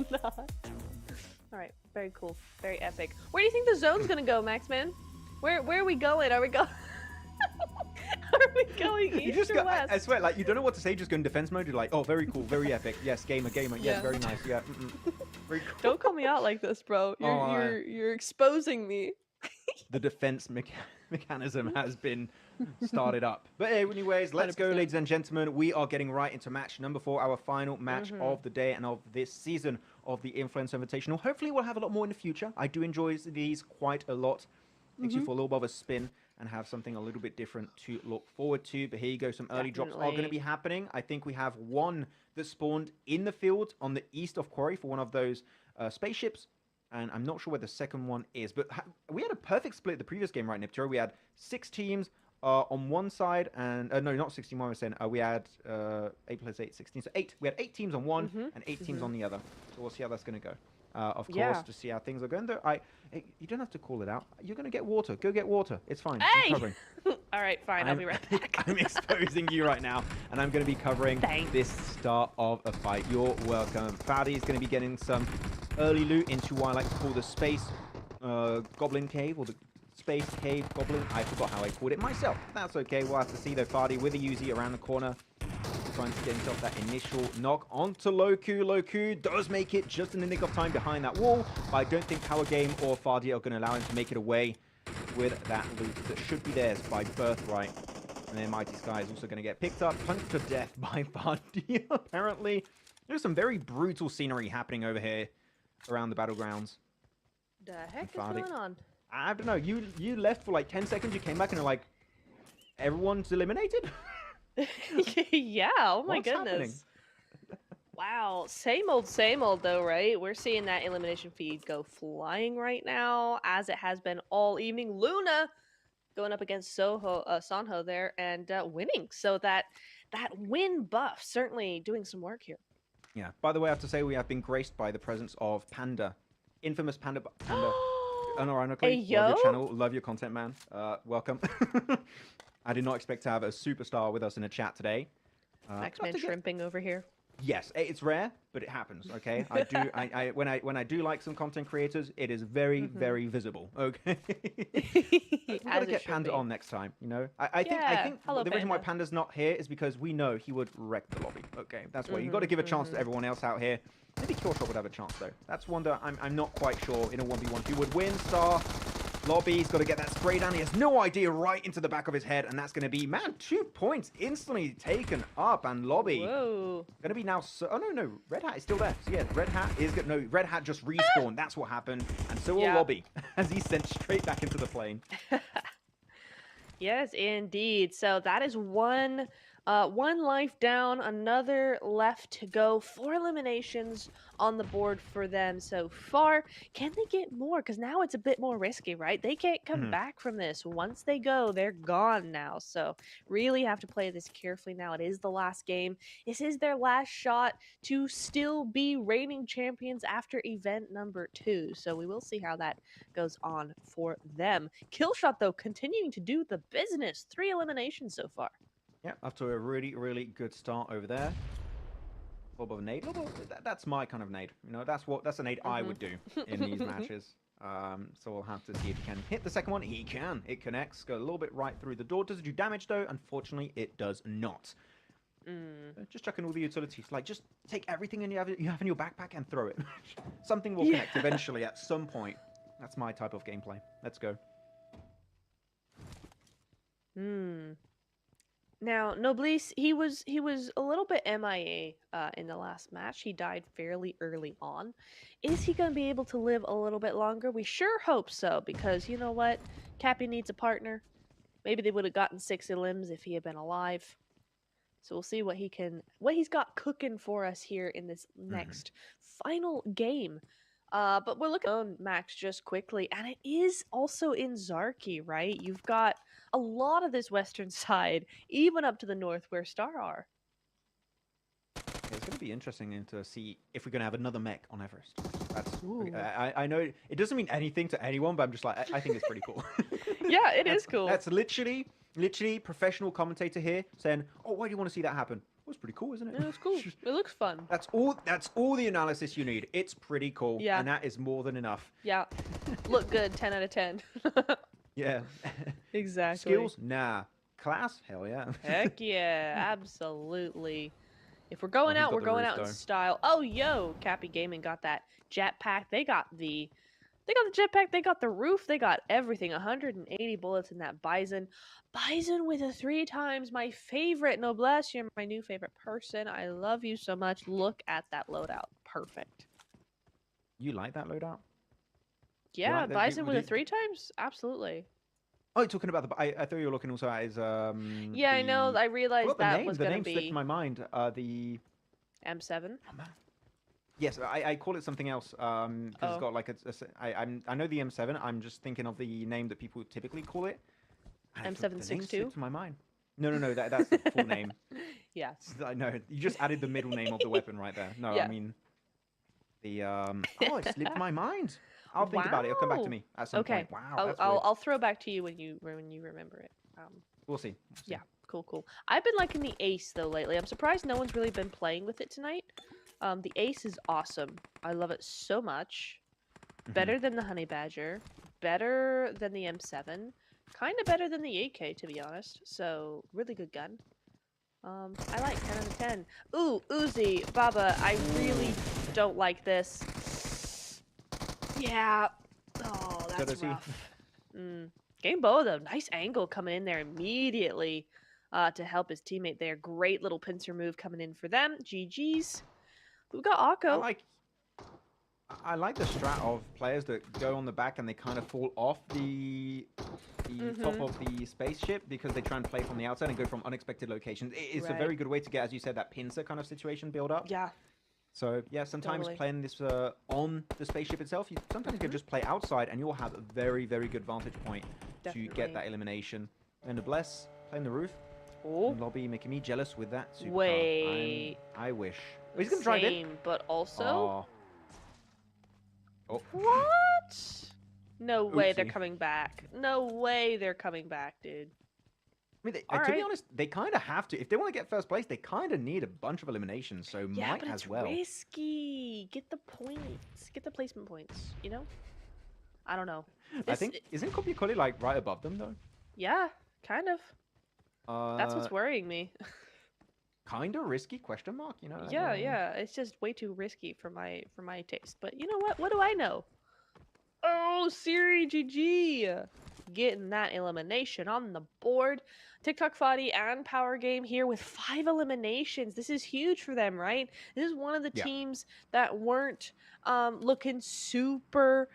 not? Alright, very cool. Very epic. Where do you think the zone's gonna go, Maxman? Where are we going? Are we going? Are we going east or west? I swear, like, you don't know what to say, just go in defense mode. You're like, oh, very cool, very epic. Yes, gamer. Yes, Yeah. very nice. Yeah, very cool. Don't call me out like this, bro. You're exposing me. The defense mechanism has been started up. But anyways, let's go, 100%. ladies and gentlemen. We are getting right into match number 4, our final match of the day and of this season of the Influencer Invitational. Hopefully, we'll have a lot more in the future. I do enjoy these quite a lot. Makes you for a little bit of a spin and have something a little bit different to look forward to. But here you go, some early drops are going to be happening. I think we have one that spawned in the field on the east of Quarry for one of those spaceships. And I'm not sure where the second one is. But we had a perfect split the previous game, right, Niptero? We had 6 teams on one side. And no, not 16, what I was saying. We had 8 plus 8, 16. So 8. We had 8 teams on one and 8 teams on the other. So we'll see how that's going to go. Of course, to see how things are going. Though you don't have to call it out. You're going to get water. Go get water. It's fine. Hey! I'm covering. All right, fine. I'll be right back. I'm exposing you right now, and I'm going to be covering this start of a fight. You're welcome. Faddy's going to be getting some early loot into what I like to call the space goblin cave, or the space cave goblin. I forgot how I called it myself. That's okay. We'll have to see though. Faddy with a Uzi around the corner, trying to get himself that initial knock onto Loku. Loku does make it just in the nick of time behind that wall, but I don't think Power Game or Fadi are going to allow him to make it away with that loot that should be theirs by birthright. And then Mighty Sky is also going to get picked up, punched to death by Fadi, apparently. There's some very brutal scenery happening over here around the battlegrounds. The heck is going on? I don't know. You left for like 10 seconds, you came back and you're like, everyone's eliminated? Yeah, oh my What's goodness. happening? Wow, same old though, right? We're seeing that elimination feed go flying right now, as it has been all evening. Luna going up against Sanho there and winning. So that win buff certainly doing some work here. Yeah. By the way, I have to say we have been graced by the presence of Panda, infamous Panda. Unironically, Hey, love your yo. channel, love your content, man. Welcome. I did not expect to have a superstar with us in a chat today. Maxman shrimping over here. Yes, it's rare, but it happens. Okay, I do. When I do like some content creators, it is very very visible. Okay, we gotta get Panda on next time. You know, I think Hello, the reason why Panda. Panda's not here is because we know he would wreck the lobby. Okay, that's why you got to give a chance to everyone else out here. Maybe Killshot would have a chance though. That's one that I'm not quite sure in a 1v1 who would win. Star. Lobby, he's got to get that spray down. He has no idea right into the back of his head, and that's going to be, man, 2 points instantly taken up. And Lobby, Whoa. going to be now. Oh no, Red Hat is still there. So yeah, Red Hat is good. No, Red Hat just respawned. That's what happened, and so will Lobby as he's sent straight back into the plane. Yes, indeed. So that is one life down, another left to go. 4 eliminations on the board for them so far. Can they get more? Because now it's a bit more risky, right? They can't come back from this. Once they go, they're gone now. So really have to play this carefully now. It is the last game. This is their last shot to still be reigning champions after event number 2. So we will see how that goes on for them. Killshot, though, continuing to do the business. 3 eliminations so far. Yeah, after a really good start over there. A little bit of a nade. That's my kind of nade. You know, that's a nade I would do in these matches. So we'll have to see if he can hit the second one. He can. It connects. Go a little bit right through the door. Does it do damage though? Unfortunately, it does not. Just chucking all the utilities. Like, just take everything you have in your backpack and throw it. Something will connect eventually at some point. That's my type of gameplay. Let's go. Now, Noblesse, he was a little bit MIA in the last match. He died fairly early on. Is he going to be able to live a little bit longer? We sure hope so, because you know what? Cappy needs a partner. Maybe they would have gotten 6 elims if he had been alive. So we'll see what he's got cooking for us here in this next final game. But we're looking at Max just quickly, and it is also in Zarki, right? You've got a lot of this western side, even up to the north where Star are. Yeah, it's going to be interesting to see if we're going to have another mech on Everest. That's Ooh. I know it doesn't mean anything to anyone, but I'm just like I think it's pretty cool. Yeah, it is cool. That's literally professional commentator here saying, "Oh, why do you want to see that happen?" Well, it's pretty cool, isn't it? Yeah, it's cool. It looks fun. That's all the analysis you need. It's pretty cool, Yeah. and that is more than enough. Yeah. Look good, 10 out of 10. Yeah. Exactly. Skills? Nah. Class? Hell yeah. Heck yeah, absolutely. If we're going he's out, got we're the going roof, out in though. style. Oh, yo, Cappy Gaming got that jetpack. They got the jetpack. They got the roof. They got everything. 180 bullets in that Bison. Bison with a 3 times. My favorite noblesse. You're my new favorite person. I love you so much. Look at that loadout. Perfect. You like that loadout? Yeah, like that? Bison with a 3 times. Absolutely. Oh, you're talking about the. I thought you were looking also at his. Yeah, I know. I realized that was the gonna name slipped be my mind. The. M7. Oh, man. Yes, I call it something else. Because it's got like I know the M7. I'm just thinking of the name that people typically call it. And the name M762? slipped my mind. No. That's the full name. Yeah. I know. You just added the middle name of the weapon right there. No, Yeah. I mean the Oh, it slipped my mind. I'll think about it. It'll come back to me at some Okay. point. Wow, that's I'll throw back to you when you remember it. We'll see. Yeah, cool. I've been liking the Ace though lately. I'm surprised no one's really been playing with it tonight. The Ace is awesome. I love it so much. Better than the Honey Badger. Better than the M7. Kind of better than the AK, to be honest. So, really good gun. I like 10 out of 10. Ooh, Uzi, Baba, I really don't like this. Yeah. Oh, that's rough. Game Boa, though. Nice angle coming in there immediately to help his teammate there. Great little pincer move coming in for them. GG's. We've got Akko. I like the strat of players that go on the back and they kind of fall off the top of the spaceship because they try and play from the outside and go from unexpected locations. It's a very good way to get, as you said, that pincer kind of situation build up. Yeah. So yeah, sometimes playing this on the spaceship itself, you sometimes can just play outside and you'll have a very, very good vantage point to get that elimination. And the Bless playing the roof. Oh. Lobby making me jealous with that supercar. Wait. I wish. Oh, he's gonna drive in. But also. Oh. What? No way Oopsie. they're coming back. No way they're coming back, dude. I mean, to be honest, they kind of have to. If they want to get first place, they kind of need a bunch of eliminations, so might as well. It's risky. Get the points. Get the placement points, you know? I don't know. I think, isn't Kopiakoli like right above them, though? Yeah, kind of. That's what's worrying me. Kind of risky, question mark, you know? Yeah. It's just way too risky for my taste. But you know what? What do I know? Oh, Siri, GG. Getting that elimination on the board. TikTok Foddy and Power Game here with 5 eliminations. This is huge for them, right? This is one of the teams that weren't looking super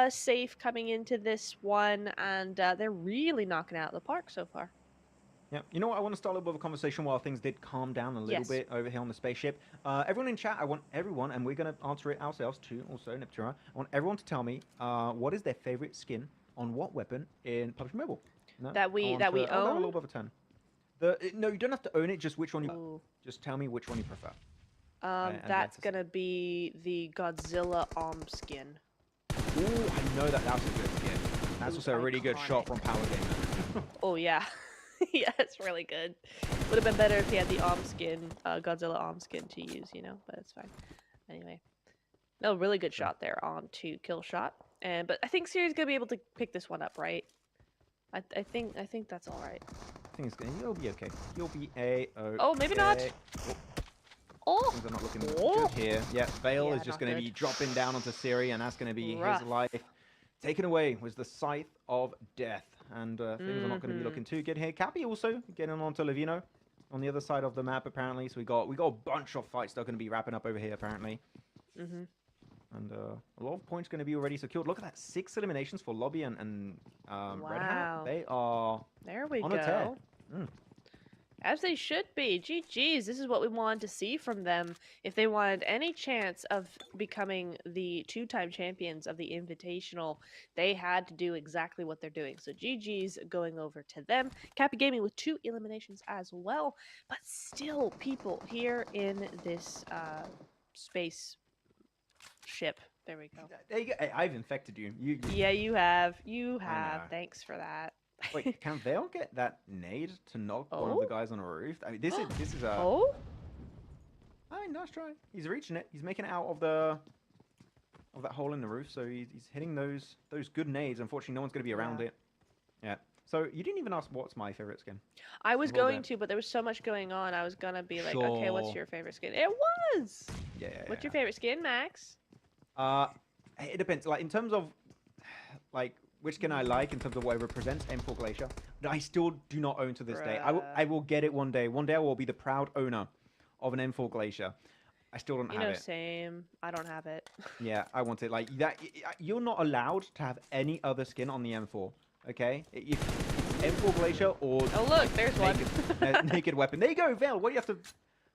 safe coming into this one, and they're really knocking it out of the park so far. Yeah, you know what? I want to start a little bit of a conversation while things did calm down a little bit over here on the spaceship. Everyone in chat, I want everyone, and we're going to answer it ourselves too, also, Neptura. I want everyone to tell me what is their favorite skin on what weapon in PUBG Mobile? No? That we own? A little bit of a 10. No, you don't have to own it, just which one you... Just tell me which one you prefer. That's going to be the Godzilla arm skin. Ooh, I know that's a good skin. That's also a really good shot from Power Game. Oh, yeah. Yeah, it's really good. Would have been better if he had the arm skin, Godzilla arm skin to use, you know, but it's fine. Anyway. No, really good shot there on to kill shot. But I think Siri's gonna be able to pick this one up, right? I think that's all right. I think he'll be okay. He'll be a. Oh, maybe not. Oh. Things are not looking good here. Yeah, Vale is just going to be dropping down onto Siri, and that's going to be his life taken away with the Scythe of Death. And things are not going to be looking too good here. Cappy also getting onto Livino on the other side of the map, apparently. So we got a bunch of fights that are going to be wrapping up over here, apparently. And a lot of points going to be already secured. Look at that, 6 eliminations for Lobby and Red Hat. They are there we on go. a tear. As they should be. GG's. This is what we wanted to see from them. If they wanted any chance of becoming the 2-time champions of the Invitational, they had to do exactly what they're doing. So GG's going over to them. Cappy Gaming with 2 eliminations as well. But still, people here in this space ship. There we go. There you go. Hey, I've infected you. Yeah, you have. You I have. know. Thanks for that. Wait, can Vale get that nade to knock one of the guys on a roof? I mean, this is a. Oh? Oh, nice try. He's reaching it. He's making it out of that hole in the roof. So he's hitting those good nades. Unfortunately, no one's going to be around it. Yeah. So you didn't even ask what's my favorite skin. I was going to, but there was so much going on. I was gonna be like, okay, what's your favorite skin? It was. Yeah. What's your favorite skin, Max? It depends. Like in terms of, like which skin I like in terms of what it represents, M4 Glacier. But I still do not own to this day. I will get it one day. One day I will be the proud owner of an M4 Glacier. I still don't have it. Same. I don't have it. Yeah, I want it. Like that. You're not allowed to have any other skin on the M4. Okay? If M4 Glacier or oh look, there's naked, naked weapon. There you go, Vale. What do you have to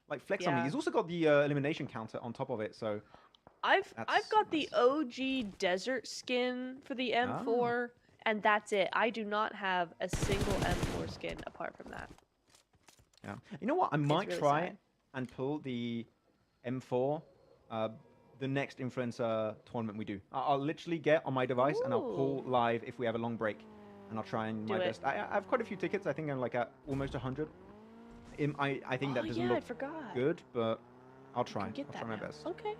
like flex on me? Yeah. He's also got the elimination counter on top of it. So I've got nice. the OG desert skin for the M4, and that's it. I do not have a single M4 skin apart from that. Yeah. You know what? I might really try sad. and pull the M4 the next influencer tournament we do. I'll literally get on my device and I'll pull live if we have a long break. And I'll try and my best. I have quite a few tickets. I think I'm like at almost 100. I think that doesn't look good, but I'll try. I'll try my best. Okay.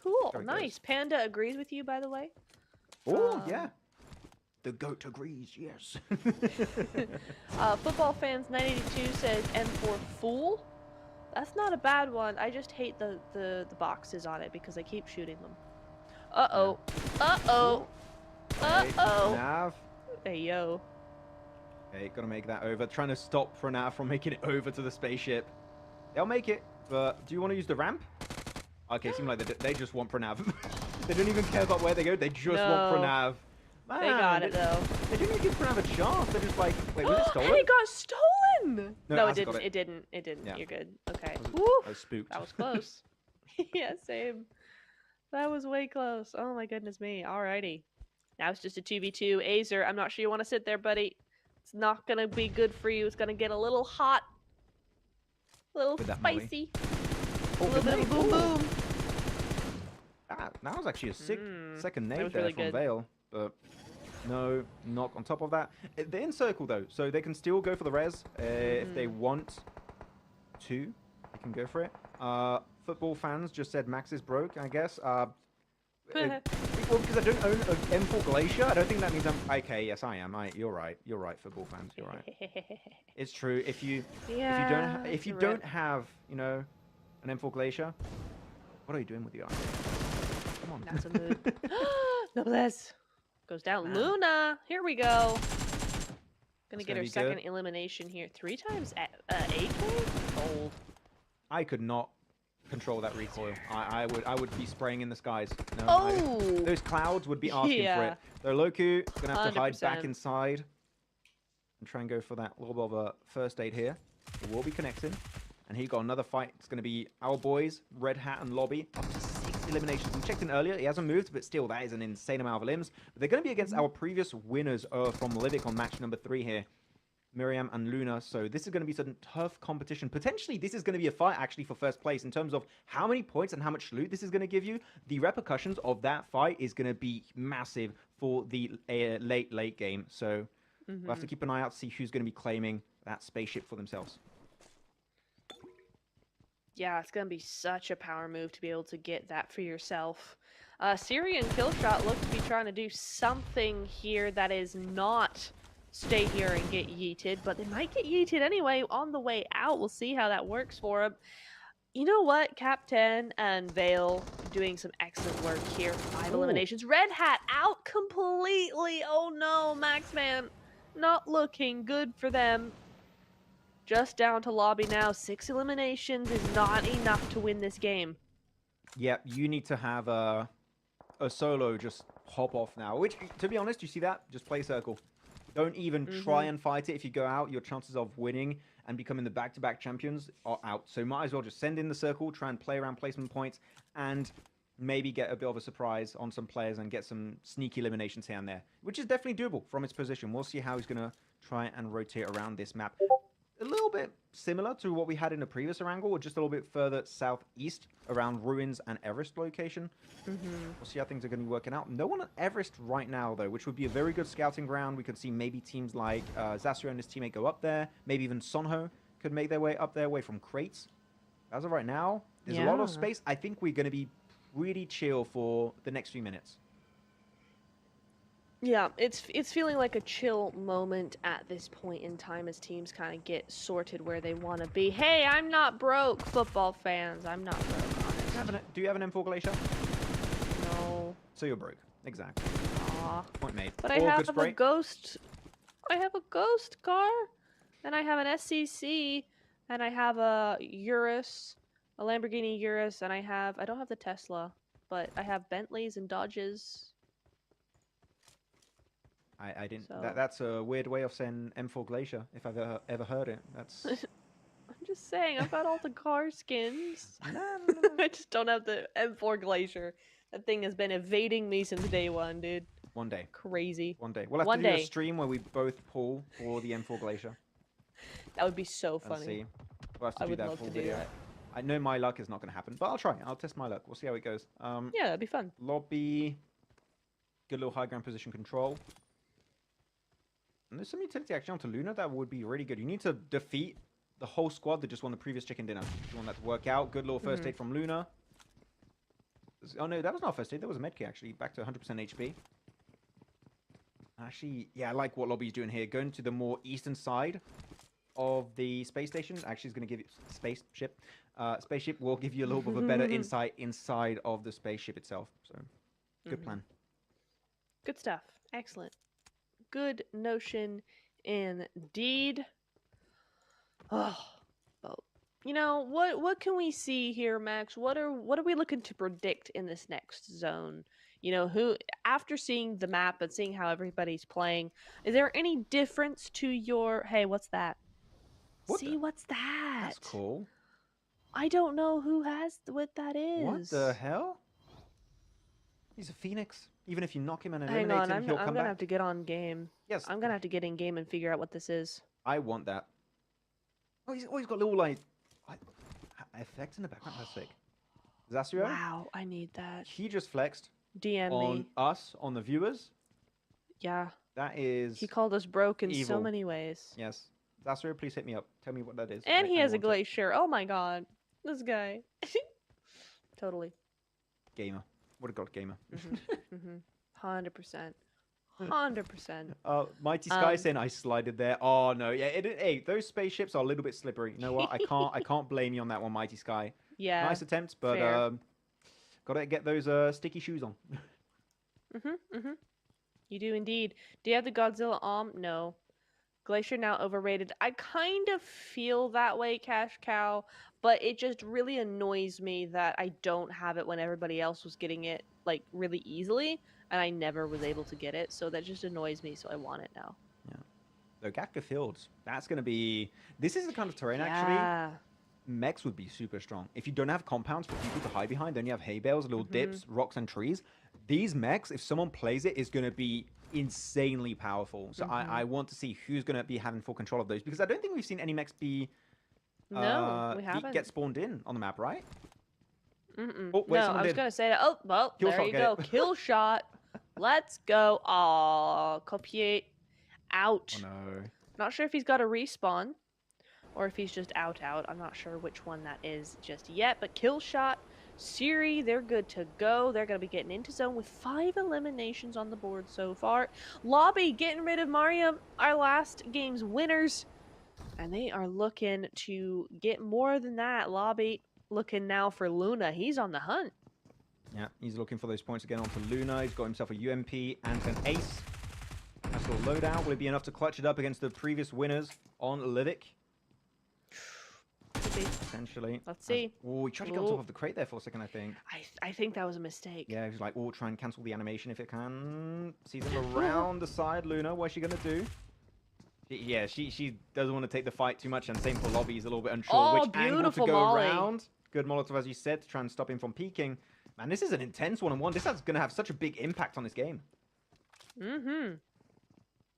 Cool. Very Nice. Panda agrees with you, by the way. Oh, yeah. The goat agrees, yes. Football fans 982 says M4 Fool. That's not a bad one. I just hate the boxes on it because I keep shooting them. Uh-oh. Uh-oh. Uh-oh. Nav. Hey, yo. Okay, gotta make that over. Trying to stop for Nav from making it over to the spaceship. They'll make it, but do you want to use the ramp? Okay, seems like they just want Pranav. They don't even care about where they go. They just want Pranav. Man, they got it, though. They didn't even give Pranav a chance. They're just like, wait, was it stolen? And it got stolen! No, it didn't. Got it. It didn't. It didn't. Yeah. You're good. Okay. I was spooked. That was close. Yeah, same. That was way close. Oh my goodness me. Alrighty. Now it's just a 2v2. Azer, I'm not sure you want to sit there, buddy. It's not going to be good for you. It's going to get a little hot. A little spicy. A little bit of a boom boom. That was actually a sick second nade there really from good. Vale. But no knock on top of that. They're in circle, though, so they can still go for the res. If they want to, they can go for it. Football fans just said Max is broke, I guess. Well, because I don't own an M4 Glacier, I don't think that means I'm... Okay, yes, I am. You're right. You're right, football fans. You're right. It's true. If you don't have, you know, an M4 Glacier, what are you doing with your idea? Come on. That's a mood. Noblesse. Goes down. Luna. Here we go. Gonna get her second elimination here. 3 times AK? Cold. I could not control that recoil. I would be spraying in the skies. No, oh! Those clouds would be asking for it. So Loku gonna have to hide back inside and try and go for that little bit of a first aid here. It will be connecting. And he got another fight. It's going to be our boys, Red Hat and Lobby, up to 6 eliminations. We checked in earlier. He hasn't moved, but still, that is an insane amount of limbs. But they're going to be against our previous winners from livik on match number 3 here, Miriam and Luna. So this is going to be some tough competition. Potentially, this is going to be a fight, actually, for first place in terms of how many points and how much loot this is going to give you. The repercussions of that fight is going to be massive for the late game. So we'll have to keep an eye out to see who's going to be claiming that spaceship for themselves. Yeah, it's going to be such a power move to be able to get that for yourself. Syrian Killshot looks to be trying to do something here that is not stay here and get yeeted, but they might get yeeted anyway on the way out. We'll see how that works for them. You know what? Captain and Vale doing some excellent work here. 5 eliminations. Red Hat out completely. Oh no, Maxman. Not looking good for them. Just down to lobby now. 6 eliminations is not enough to win this game. Yeah, you need to have a solo just hop off now. Which, to be honest, you see that? Just play circle. Don't even try and fight it. If you go out, your chances of winning and becoming the back-to-back champions are out. So might as well just send in the circle, try and play around placement points, and maybe get a bit of a surprise on some players and get some sneaky eliminations here and there, which is definitely doable from its position. We'll see how he's going to try and rotate around this map. A little bit similar to what we had in the previous Erangle, or just a little bit further southeast around Ruins and Everest location. We'll see how things are going to be working out. No one at Everest right now, though, which would be a very good scouting ground. We could see maybe teams like Zasio and his teammate go up there. Maybe even Sonho could make their way up there away from crates. As of right now, there's a lot of space. I think we're going to be pretty chill for the next few minutes. Yeah, it's feeling like a chill moment at this point in time as teams kind of get sorted where they want to be. Hey, I'm not broke, football fans. I'm not broke, honest. Do you have an M4 Glacier? No. So you're broke. Exactly. Aw. Point made. But I have a ghost. I have a ghost car, and I have an SCC, and I have a Urus, a Lamborghini Urus, and I don't have the Tesla, but I have Bentleys and Dodges. I didn't. So. That's a weird way of saying M4 Glacier, if I've ever heard it. That's. I'm just saying, I've got all the car skins. No. I just don't have the M4 Glacier. That thing has been evading me since day one, dude. One day. Crazy. One day. We'll have to do a stream where we both pull for the M4 Glacier. That would be so funny. Let's see. We'll have to I do would that love full to do video. that. I know my luck is not going to happen, but I'll try. I'll test my luck. We'll see how it goes. Yeah, that'd be fun. Lobby. Good little high ground position control. And there's some utility actually onto Luna that would be really good. You need to defeat the whole squad that just won the previous chicken dinner. If you want that to work out. Good little first aid from Luna. Oh no, that was not first aid. That was a medkit actually. Back to 100% HP. Actually, yeah, I like what Lobby's doing here. Going to the more eastern side of the space station. Actually, it's going to give you spaceship. Spaceship will give you a little bit of a better insight inside of the spaceship itself. So, good plan. Good stuff. Excellent. Good notion indeed. Oh, well, you know what can we see here, Max? What are we looking to predict in this next zone? You know, who after seeing the map and seeing how everybody's playing, is there any difference to your? Hey, what's that? What's that? That's cool. I don't know who has what that is. What the hell? He's a phoenix. Even if you knock him and eliminate Hang on, him, he'll come I'm gonna back. have to get on game. Yes. I'm gonna have to get in game and figure out what this is. I want that. Oh, he's got little like effects in the background. That's sick. Zasio? Wow, I need that. He just flexed DM on me. us, on the viewers. Yeah. That is. He called us broke in so evil. many ways. Yes. Zasio, please hit me up. Tell me what that is. And he has a want it. glacier. Oh my god. This guy. Totally. Gamer. What a god gamer. 100%. 100%. Mighty Sky saying I slided there. Oh no, yeah. Hey, those spaceships are a little bit slippery. You know what? I can't blame you on that one, Mighty Sky. Yeah. Nice attempt, but fair. Gotta get those sticky shoes on. You do indeed. Do you have the Godzilla arm? No. Glacier now overrated. I kind of feel that way, Cash Cow, but it just really annoys me that I don't have it when everybody else was getting it like really easily, and I never was able to get it. So that just annoys me. So I want it now. Yeah. The Gatka Fields. That's gonna be. This is the kind of terrain actually. Mechs would be super strong. If you don't have compounds for people to hide behind, then you have hay bales, little dips, rocks, and trees. These mechs, if someone plays it, is going to be insanely powerful. So I want to see who's going to be having full control of those, because I don't think we've seen any mechs be No, we haven't. get spawned in on the map, right? Oh, wait, no, I was going to say that. Oh, well, Kill there shot, you get go. it. Kill shot. Let's go. Aw, copier. Out. Oh, no. Not sure if he's got a respawn or if he's just out. I'm not sure which one that is just yet, but kill shot. Siri, they're good to go. They're going to be getting into zone with 5 eliminations on the board so far. Lobby getting rid of Mariam, our last game's winners. And they are looking to get more than that. Lobby looking now for Luna. He's on the hunt. Yeah, he's looking for those points again onto Luna. He's got himself a UMP and an ace. Nice little loadout. Will it be enough to clutch it up against the previous winners on Livik? Potentially. Let's see. Oh, he tried to get on top of the crate there for a second, I think. I think that was a mistake. Yeah, he was like, oh, try and cancel the animation if it can. Sees him around the side, Luna. What's she going to do? Yeah, she doesn't want to take the fight too much, and same for Lobby. He's a little bit unsure Oh, which angle to beautiful go Molly. around. Good Molotov, as you said, to try and stop him from peeking. Man, this is an intense one-on-one. This is going to have such a big impact on this game. Mm-hmm.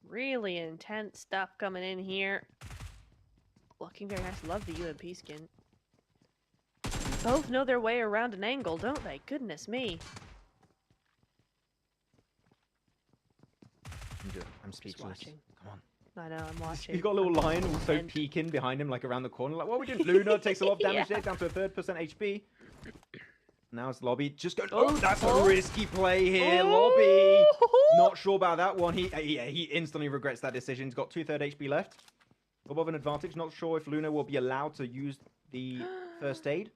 Really intense stuff coming in here. Looking very nice. Love the UMP skin. Both know their way around an angle, don't they? Goodness me. I'm speechless. watching. Come on. I know, I'm watching. You've got a little lion also And- peeking behind him, like around the corner. Like, what are we doing? Luna takes a lot of damage Yeah. there, down to a 3% HP. Now it's Lobby just going. Oh, Oh, that's oh. a risky play here, Oh. Lobby. Not sure about that one. He instantly regrets that decision. He's got 2/3 HP left. A little bit of an advantage. Not sure if Luna will be allowed to use the first aid.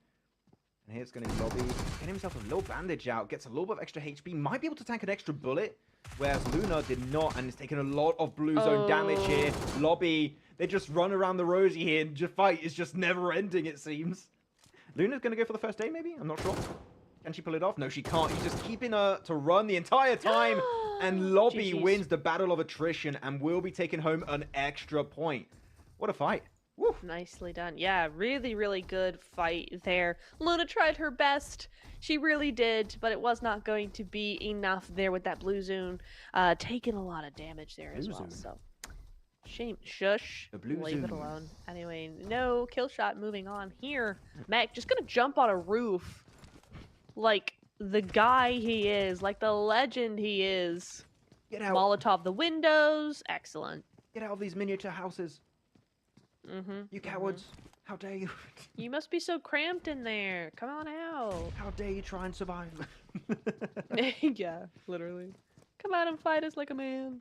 And here's going to be Lobby. Getting himself a little bandage out. Gets a little bit of extra HP. Might be able to tank an extra bullet. Whereas Luna did not, and is taking a lot of blue zone damage here. Lobby, they just run around the rosy here, and the fight is just never ending, it seems. Luna's going to go for the first aid, maybe? I'm not sure. Can she pull it off? No, she can't. He's just keeping her to run the entire time. And Lobby GG's. wins the battle of attrition and will be taking home an extra point. What a fight. Woo. Nicely done. Yeah, really, really good fight there. Luna tried her best. She really did, but it was not going to be enough there with that blue zone. Taking a lot of damage there as Blue well. zone. So, shame. Shush. The blue Leave it zone. alone. Anyway, no kill shot moving on here. Mac just gonna jump on a roof like the guy he is, like the legend he is. Get out. Molotov the windows. Excellent. Get out of these miniature houses. Mm-hmm. You cowards. How dare you? You must be so cramped in there. Come on out. How dare you try and survive? Yeah, literally. Come out and fight us like a man.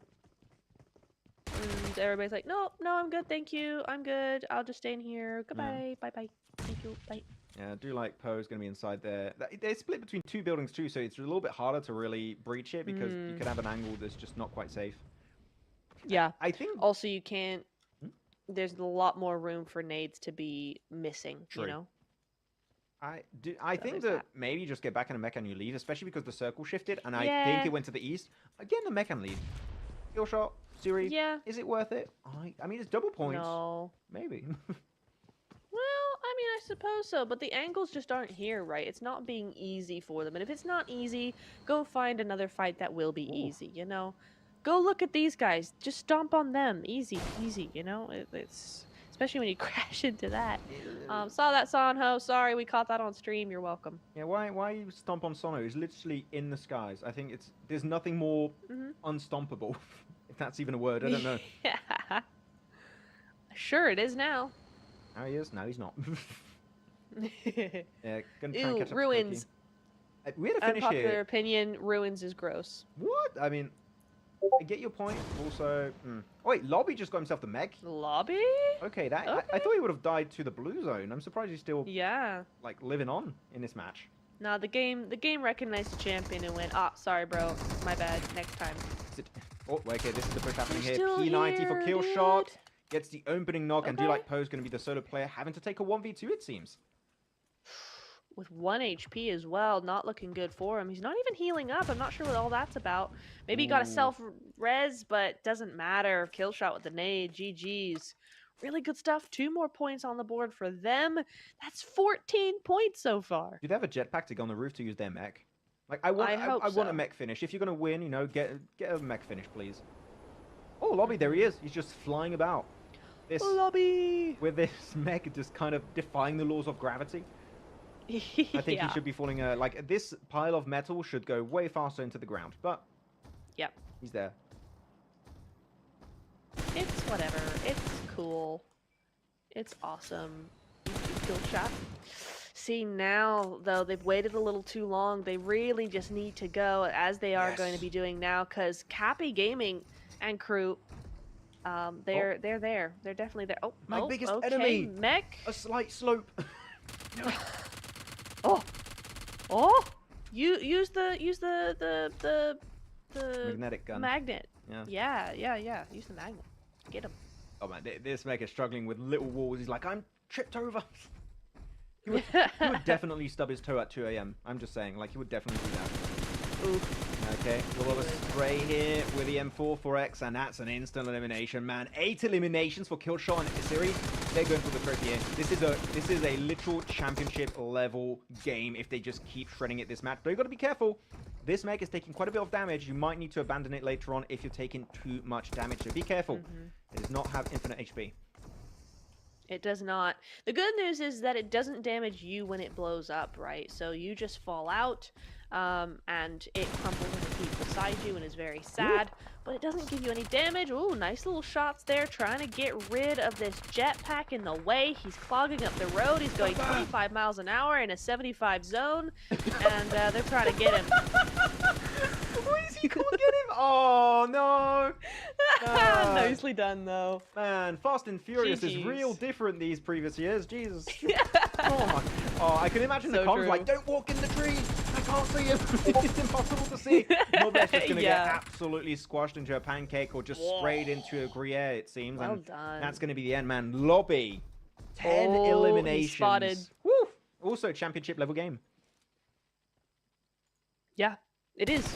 And everybody's like, no, I'm good, thank you. I'm good. I'll just stay in here. Goodbye. Bye-bye. Thank you. Bye. Yeah, I do like Poe's going to be inside there. They're split between two buildings too, so it's a little bit harder to really breach it because you could have an angle that's just not quite safe. Yeah. I think... Also, you can't... There's a lot more room for nades to be missing, True. you know? I So think there's that that. maybe just get back in a mech and you leave, especially because the circle shifted, and I Yeah. think it went to the east. Again, the mech and leave. Kill shot, Siri. Yeah. Is it worth it? I mean, it's double points. No. Maybe. Well, I mean, I suppose so, but the angles just aren't here, right? It's not being easy for them. And if it's not easy, go find another fight that will be easy, you know? Go look at these guys. Just stomp on them. Easy, easy, you know? It's... Especially when you crash into that. Saw that, Sanho. Sorry, we caught that on stream. You're welcome. Yeah, why you stomp on Sono? He's literally in the skies. I think there's nothing more unstompable, if that's even a word. I don't know. Yeah. Sure, it is now. Now he is. Now he's not. Yeah, gonna try and Ew, catch up to ruins. Koki. We had a finish Unpopular here. opinion, ruins is gross. What? I mean, I get your point. Also, oh wait, Lobby just got himself the mech. Lobby? Okay, that I Okay. thought he would have died to the blue zone. I'm surprised he's still Yeah. like living on in this match. No, the game recognized the champion and went, sorry, bro. My bad. Next time. Is it... Oh, okay, this is the push happening You're here. still P90 for here, kill dude. shot. Gets the opening knock, and do Okay. like Poe's going to be the solo player having to take a 1v2, it seems. With 1 HP as well, not looking good for him. He's not even healing up. I'm not sure what all that's about. Maybe he got a Ooh. self-res, but doesn't matter. Kill shot with the nade. GG's. Really good stuff. 2 more points on the board for them. That's 14 points so far. Do they have a jetpack to go on the roof to use their mech? Like, I want hope I want a so. mech finish. If you're going to win, you know, get a mech finish, please. Oh, Lobby, there he is. He's just flying about. This Lobby! with this mech just kind of defying the laws of gravity. I think he should be falling. Like this pile of metal should go way faster into the ground, but Yep. he's there. It's whatever. It's cool. It's awesome. Kill shot. See, now, though, they've waited a little too long. They really just need to go, as they are going to Yes. be doing now, because Cappy Gaming and crew, they're there. They're definitely there. Oh, My biggest okay. enemy. Mech. A slight slope. Oh! Use the Magnetic gun. magnet. Yeah. Yeah. Use the magnet. Get him. Oh man, this mech is struggling with little walls. He's like, I'm tripped over. He would definitely stub his toe at 2 a.m. I'm just saying, like, he would definitely do that. Oof. Okay, a little bit of spray here with the M4 and that's an instant elimination, man. 8 eliminations for Killshot and Isiri. They're going for the trophy here. This is a literal championship level game if they just keep shredding it this match. But you've got to be careful. This mech is taking quite a bit of damage. You might need to abandon it later on if you're taking too much damage. So be careful. It does not have infinite HP. It does not. The good news is that it doesn't damage you when it blows up, right? So you just fall out, and it crumples in a heap beside you and is very sad, but it doesn't give you any damage. Ooh, nice little shots there, trying to get rid of this jetpack in the way. He's clogging up the road. He's going 25 miles an hour in a 75 zone, and they're trying to get him. What is he going to get him? Oh, no. Nicely done, though. Man, Fast and Furious is GGs. real different these previous years. Jesus. Oh, my. Oh, I can imagine the So comms true. like, don't walk in the tree. I can't see him. It's impossible to see. Nobody's just going to get absolutely squashed into a pancake or just sprayed into a Gruyere, it seems. Well and done. That's going to be the end, man. Lobby. 10 Oh, he's eliminations. spotted. Woo. Also, championship level game. Yeah, it is.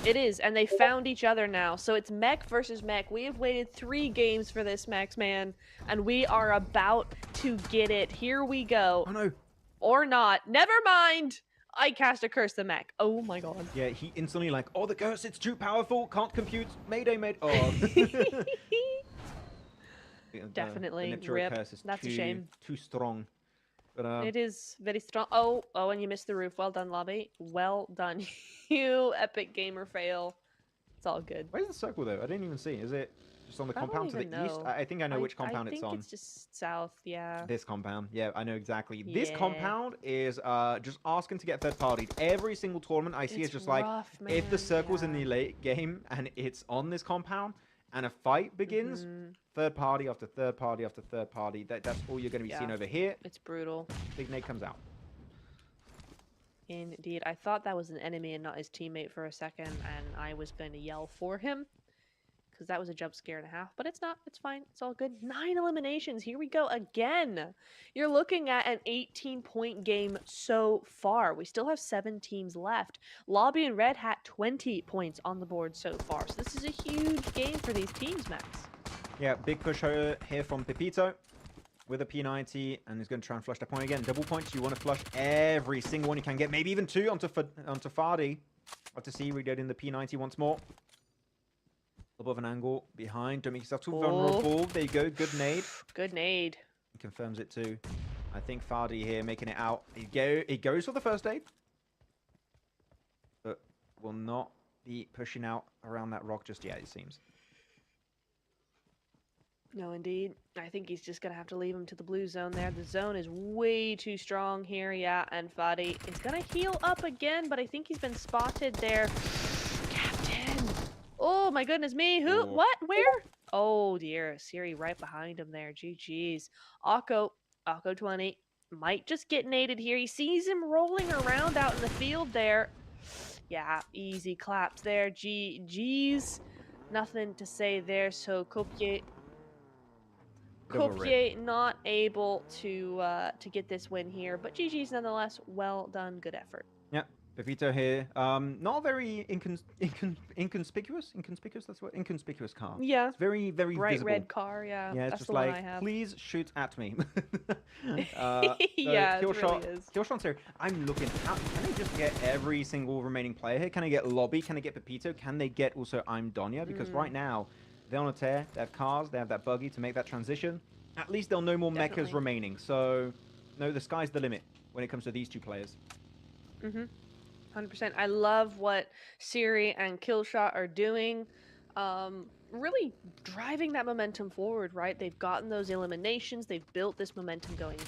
It is, and they found each other now. So it's mech versus mech. We have waited 3 games for this, Max Man, and we are about to get it. Here we go. Oh, no. Or not. Never mind. I cast a curse the mech. Oh my god. Yeah, he instantly like, oh, the curse, it's too powerful. Can't compute. Mayday, mate. Oh. Definitely. The Neptune Rip. curse is That's a too, shame. too strong. But, It is very strong. Oh, and you missed the roof. Well done, Lobby. Well done. You epic gamer fail. It's all good. Where's the circle, though? I didn't even see. Is it just on the I don't compound to the even east? know. I think I know which compound it's on. I think it's just south, yeah. This compound. Yeah, I know exactly. This Yeah. compound is just asking to get third party. Every single tournament I see is It's just like, rough, if the man, circle's in yeah. the late game and it's on this compound and a fight begins, third party after third party after third party, that's all you're going to be seeing over here. It's brutal. Big Nate comes out. Indeed. I thought that was an enemy and not his teammate for a second, and I was going to yell for him, because that was a jump scare and a half, but it's not. It's fine. It's all good. 9 eliminations. Here we go again. You're looking at an 18-point game so far. We still have 7 teams left. Lobby and Red Hat, 20 points on the board so far. So this is a huge game for these teams, Max. Yeah, big push here from Pepito with a P90, and he's going to try and flush that point again. Double points, you want to flush every single one you can get, maybe even 2 onto Fardi. Have to see, reloading the P90 once more. Above an angle, behind, don't make yourself too vulnerable. There you go, good nade. Good nade. He confirms it too. I think Fardi here making it out. He goes for the first aid, but will not be pushing out around that rock just yet, it seems. No, indeed. I think he's just going to have to leave him to the blue zone there. The zone is way too strong here, yeah, and Fadi is going to heal up again, but I think he's been spotted there. Captain! Oh, my goodness me. Who? Oh. What? Where? Oh, dear. Siri right behind him there. GG's. Akko 20, might just get naded here. He sees him rolling around out in the field there. Yeah, easy claps there. GG's. Nothing to say there, so Copier not able to get this win here, but GG's nonetheless. Well done, good effort. Yeah, Pepito here. Not very inconspicuous. That's what inconspicuous car. Yeah. It's very Bright visible. red car. Yeah. Yeah, it's that's just the one I like, have. please shoot at me. Yeah, it Killshot, really is. Killshot's here. I'm looking. Can I just get every single remaining player here? Can I get Lobby? Can I get Pepito? Can they get also I'm Donya? Because right now they're on a tear. They have cars. They have that buggy to make that transition. At least they'll know more Definitely. mechas remaining. So, no, the sky's the limit when it comes to these 2 players. 100%. I love what Siri and Killshot are doing. Really driving that momentum forward, right? They've gotten those eliminations. They've built this momentum going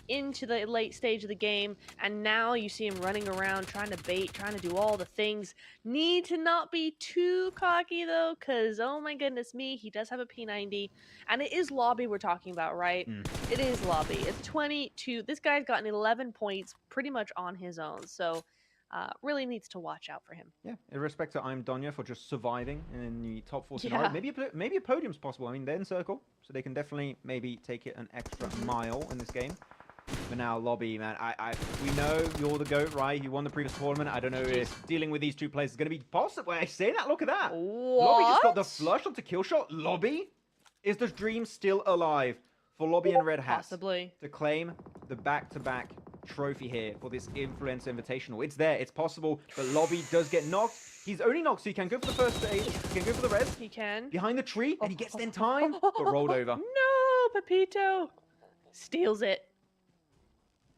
into the late stage of the game, and now you see him running around trying to bait, trying to do all the things. Need to not be too cocky though, because oh my goodness me, he does have a P90, and it is Lobby we're talking about, right? It is Lobby. It's 22. This guy's gotten 11 points pretty much on his own, so really needs to watch out for him. Yeah, in respect to I'm Donya for just surviving in the top 4 scenario. Yeah. Maybe a podium's possible. I mean, they're in circle, so they can definitely maybe take it an extra mile in this game. But now Lobby, man, we know you're the GOAT, right? You won the previous tournament. I don't know if dealing with these two players is going to be possible. I say that, look at that. What? Lobby just got the flush onto Killshot. Lobby? Is the dream still alive for Lobby and Red Hat? Possibly. To claim the back-to-back trophy here for this Influencer Invitational. It's there, it's possible, but Lobby does get knocked. He's only knocked, so he can go for the first stage. He can go for the res. He can. Behind the tree, and he gets there in time, but rolled over. No, Pepito. Steals it.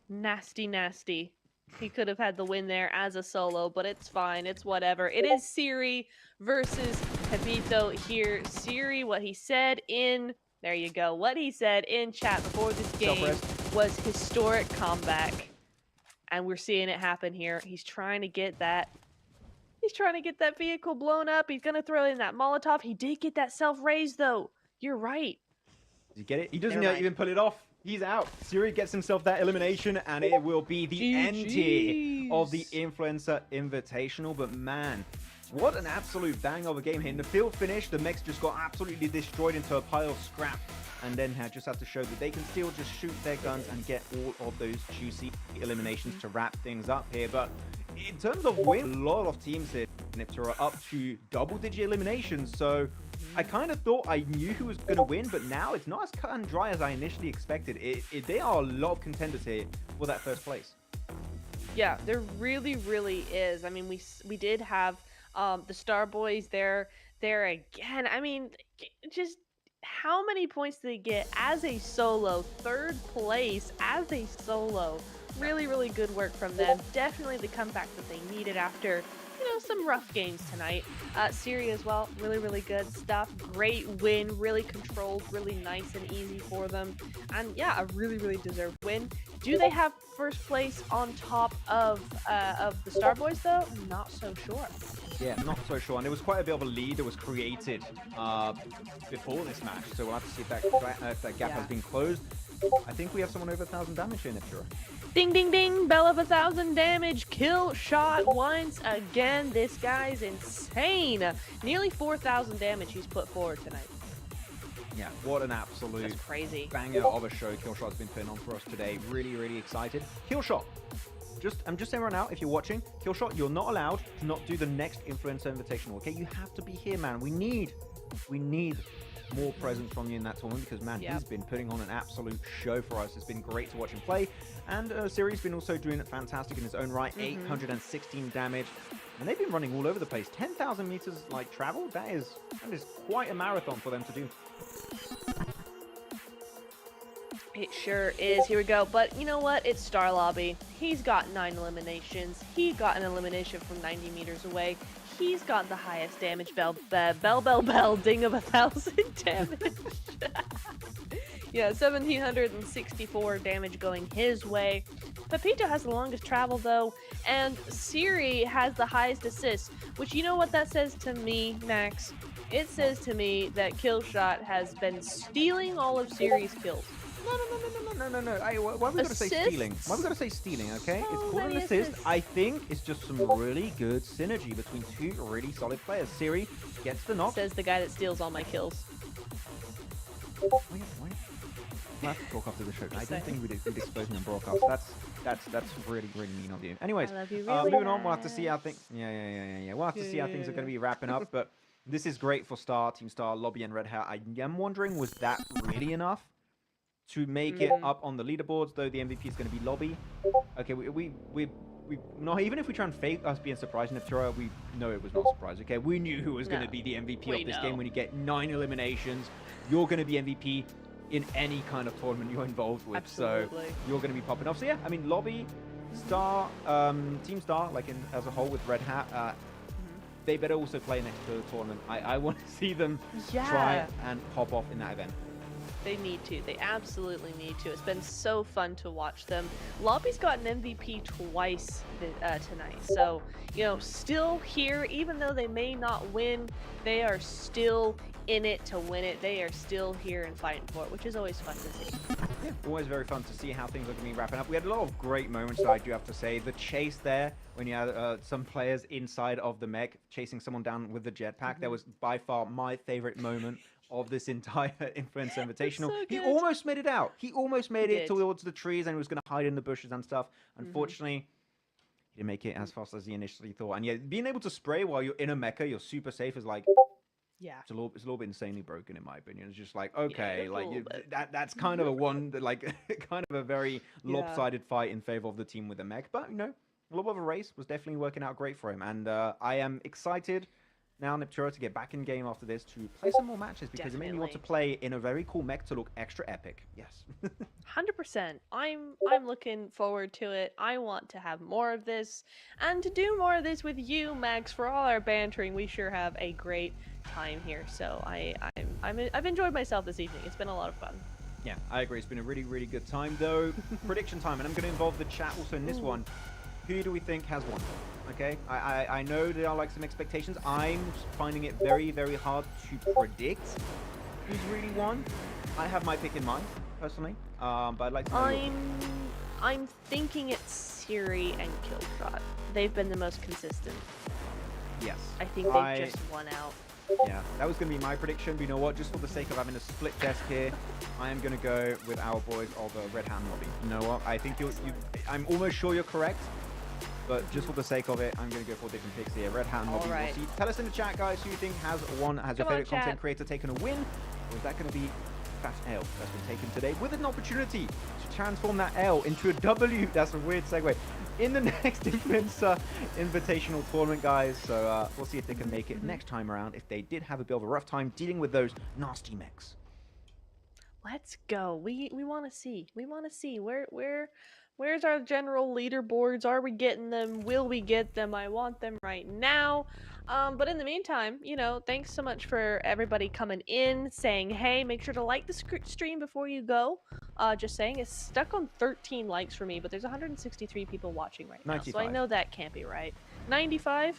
Nasty, nasty. He could have had the win there as a solo, but it's fine. It's whatever. It is Siri versus Pepito here. Siri, what he said in... There you go. What he said in chat before this game was historic comeback. And we're seeing it happen here. He's trying to get that... He's trying to get that vehicle blown up. He's going to throw in that Molotov. He did get that self-raise, though. You're right. Did you get it? He doesn't even pull it off. He's out. Siri gets himself that elimination, and it will be the end here of the Influencer Invitational. But man, what an absolute bang of a game here. In the field finish, the mechs just got absolutely destroyed into a pile of scrap. And then just have to show that they can still just shoot their guns and get all of those juicy eliminations to wrap things up here. But in terms of win, a lot of teams here are up to double-digit eliminations. So I kind of thought I knew who was going to win, but now it's not as cut and dry as I initially expected. There are a lot of contenders here for that first place. Yeah, there really, really is. I mean, we did have the Star Boys there again. I mean, just how many points did they get as a solo? Third place as a solo. Really, really good work from them. Definitely the comeback that they needed after, you know, some rough games tonight. Siri as well, really, really good stuff. Great win, really controlled, really nice and easy for them. And yeah, a really, really deserved win. Do they have first place on top of the Star Boys though? Not so sure. Yeah, not so sure. And there was quite a bit of a lead that was created before this match. So we'll have to see if that gap has been closed. I think we have someone over 1,000 damage here, Niptura. Ding, ding, ding. Bell of 1,000 damage. Kill shot once again. This guy's insane. Nearly 4,000 damage he's put forward tonight. Yeah, what an absolute That's crazy. banger of a show Killshot's been putting on for us today. Really, really excited. Killshot. I'm just saying right now, if you're watching, Killshot, you're not allowed to not do the next Influencer Invitational, okay? You have to be here, man. We need more presence from you in that tournament because, man, he's been putting on an absolute show for us. It's been great to watch him play. And Siri's been also doing it fantastic in his own right. 816 damage. And they've been running all over the place. 10,000 meters, like, travel? That is quite a marathon for them to do. It sure is. Here we go. But you know what? It's Star Lobby. He's got 9 eliminations. He got an elimination from 90 meters away. He's got the highest damage bell ding of 1,000 damage. Yeah, 1,764 damage going his way. Pepito has the longest travel though, and Siri has the highest assist, which you know what that says to me, Max? It says to me that Killshot has been stealing all of Siri's kills. No. Why have we got to say stealing? Why have we got to say stealing, okay? It's called an assist. I think it's just some really good synergy between two really solid players. Siri gets the knock. Says the guy that steals all my kills. Why? We'll have to talk after the show. I don't think we'd expose me on broadcast. That's really, really mean of you. Anyways, I love you really moving on, we'll have to see how things... Yeah. We'll have to see how things are going to be wrapping up, but this is great for Team Star, Lobby, and Red Hat. I am wondering, was that really enough to make it up on the leaderboards, though the MVP is going to be Lobby? Okay, we not even if we try and fake us being surprised in Niptura, we know it was not surprised. Okay, we knew who was going to be the MVP of this game. When you get 9 eliminations, you're going to be MVP in any kind of tournament you're involved with. Absolutely. So you're going to be popping off. So yeah, I mean, Lobby, Star, Team Star, like as a whole with Red Hat, they better also play next to the tournament. I want to see them try and pop off in that event. They need to. They absolutely need to. It's been so fun to watch them. Lobby's got an MVP twice tonight. So, you know, still here, even though they may not win, they are still in it to win it. They are still here and fighting for it, which is always fun to see. Yeah, always very fun to see how things are going to be wrapping up. We had a lot of great moments, I do have to say. The chase there, when you had some players inside of the mech chasing someone down with the jetpack, that was by far my favorite moment of this entire Influencer Invitational. so He good. almost made it out. He almost made He it did. towards the trees and was going to hide in the bushes and stuff. Unfortunately, he didn't make it as fast as he initially thought. And yeah, being able to spray while you're in a mecha, you're super safe, is like, Yeah. it's a little bit insanely broken in my opinion. It's just like, okay, just a like little bit. that's kind of a kind of a very Yeah. lopsided fight in favor of the team with the mech. But you know, a little bit of a race was definitely working out great for him, and I am excited now, Nepturo, to get back in game after this to play some more matches because it made me want to play in a very cool mech to look extra epic. Yes. 100%. I'm looking forward to it. I want to have more of this and to do more of this with you, Max. For all our bantering, we sure have a great time here. So I've enjoyed myself this evening. It's been a lot of fun. Yeah, I agree. It's been a really, really good time, though. Prediction time, and I'm going to involve the chat also in this one. Who do we think has won? Okay, I know there are like some expectations. I'm finding it very, very hard to predict who's really won. I have my pick in mind, personally, but I'd like to know I'm thinking it's Siri and Killshot. They've been the most consistent. Yes. I think they've just won out. Yeah, that was going to be my prediction, but you know what? Just for the sake of having a split desk here, I am going to go with our boys of Red Hand Lobby. You know what? I think I'm almost sure you're correct, but just for the sake of it, I'm going to go for different picks here. Red Hand Lobby. Right. We'll see. Tell us in the chat, guys, who you think has won, has your favorite content creator taken a win, or is that going to be Fat L that's been taken today with an opportunity to transform that L into a W? That's a weird segue. In the next Influencer Invitational tournament, guys. So we'll see if they can make it next time around, if they did have a bit of a rough time dealing with those nasty mechs. Let's go. We want to see. We want to see where's our general leaderboards? Are we getting them? Will we get them? I want them right now. But in the meantime, you know, thanks so much for everybody coming in, saying hey. Make sure to like the stream before you go. Just saying, it's stuck on 13 likes for me, but there's 163 people watching right now, 95. so I know that can't be right. 95?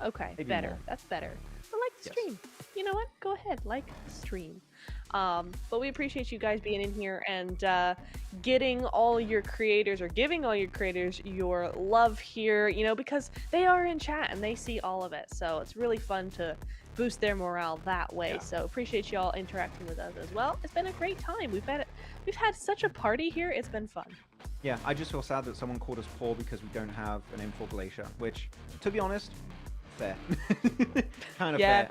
Okay, Maybe better. more. That's better. But like the stream. You know what? Go ahead, like the stream. But we appreciate you guys being in here and getting all your creators, or giving all your creators your love here, you know, because they are in chat and they see all of it. So it's really fun to boost their morale that way. So appreciate y'all interacting with us as well. It's been a great time. We've had such a party here. It's been fun. Yeah, I just feel sad that someone called us poor because we don't have an M4 Glacier, which, to be honest, fair. Kind of fair.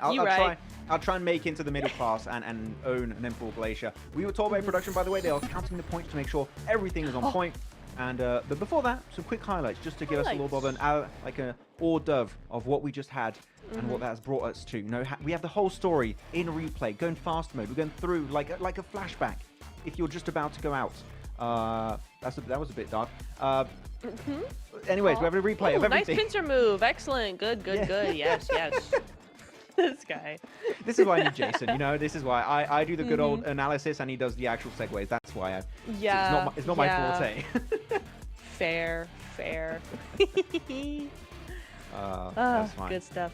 I'll try and make into the middle class and own an M4 Glacier. We were told by production, by the way, they are counting the points to make sure everything is on point. And but before that, some quick highlights just to give us a little bit of an like a hors d'oeuvre of what we just had and what that has brought us to. You know, we have the whole story in replay, going fast mode. We're going through like a flashback. If you're just about to go out, that was a bit dark. Anyways, we have a replay of everything. Nice pincer move. Excellent. Good. Yes. This guy. This is why I need Jason, you know. This is why I do the good old analysis and he does the actual segues. That's why it's not my forte. Fair. That's fine. Good stuff.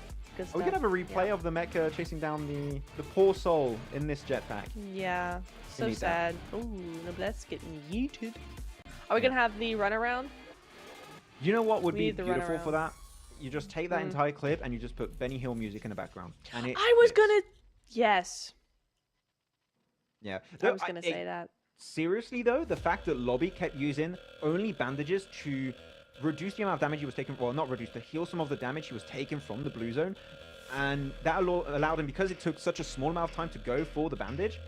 We could have a replay of the mecha chasing down the poor soul in this jetpack. Yeah. So sad. Ooh, Noblesse getting yeeted. Are we gonna have the runaround? You know what would be beautiful for that? You just take that entire clip and you just put Benny Hill music in the background. And Yes. Yeah. I was gonna say that. Seriously though, the fact that Lobby kept using only bandages to reduce the amount of damage he was taking, well, not reduce, to heal some of the damage he was taking from the blue zone, and that allowed him, because it took such a small amount of time to go for the bandage,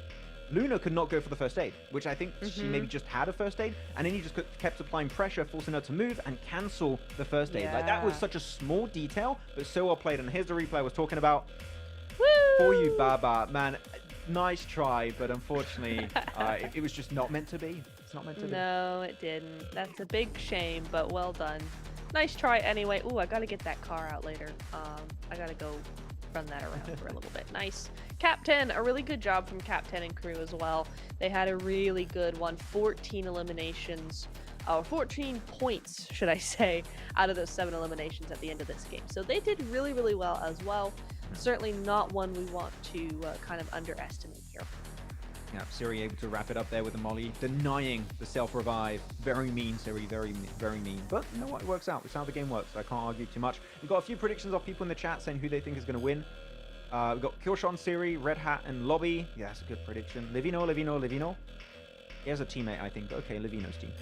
Luna could not go for the first aid, which I think she maybe just had a first aid, and then he just kept applying pressure, forcing her to move and cancel the first aid. Like, that was such a small detail, but so well played. And here's the replay I was talking about. Woo! For you, Baba. Man, nice try, but unfortunately, it was just not meant to be. It's not meant to be. No, it didn't. That's a big shame, but well done. Nice try anyway. Ooh, I gotta get that car out later. I gotta go run that around for a little bit. Nice. Captain, a really good job from Captain and crew as well. They had a really good one. 14 eliminations, 14 points, should I say, out of those 7 eliminations at the end of this game. So they did really, really well as well. Certainly not one we want to kind of underestimate here. Yeah, Siri able to wrap it up there with the molly, denying the self-revive. Very mean, Siri, very mean. But you know what, it works out. It's how the game works. I can't argue too much. We've got a few predictions of people in the chat saying who they think is going to win. We've got Killshot and Siri, Red Hat and Lobby. Yeah, that's a good prediction. Livino. He has a teammate, I think. Okay, Livino's team.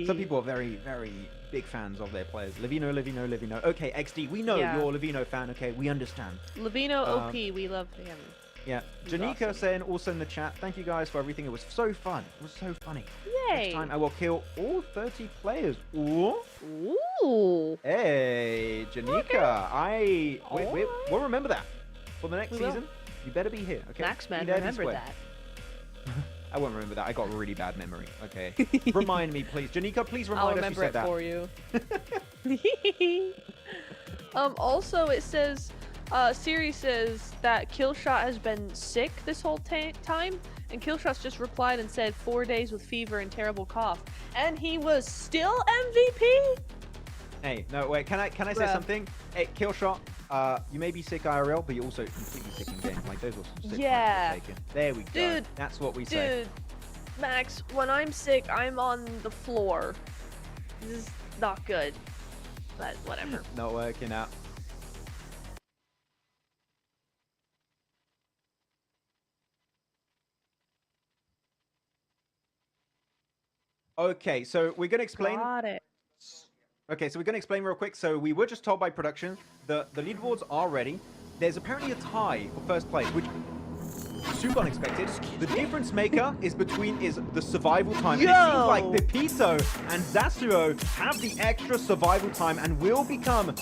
Some people are very, very big fans of their players. Livino. Okay, XD, we know you're a Livino fan. Okay, we understand. Livino OP, we love him. Yeah, Janika awesome. saying also in the chat, thank you guys for everything. It was so fun. It was so funny. Yay! Next time I will kill all 30 players. Ooh. Ooh. Hey, Janika. We'll remember that for the next We will. season. You better be here, okay? Maxman, Be there, be remember square. that. I won't remember that. I got a really bad memory. Okay. Remind me, please. Janika, please remind I'll us you remember said it that. for you. Also, it says, Siri says that Killshot has been sick this whole time, and Killshot's just replied and said 4 days with fever and terrible cough, and he was still MVP. Hey, no, wait. Can I say something? Hey, Killshot. You may be sick IRL, but you're also completely sick in game. Like, those were some sick points taken. There we go. Dude, that's what we say. Dude, Max, when I'm sick, I'm on the floor. This is not good, but whatever. Not working out. Okay, so we're gonna explain. Got it. Okay, so we're going to explain real quick. So we were just told by production that the leaderboards are ready. There's apparently a tie for first place, which is super unexpected. The difference maker is the survival time. And it seems like Pepito and Zasuo have the extra survival time and will become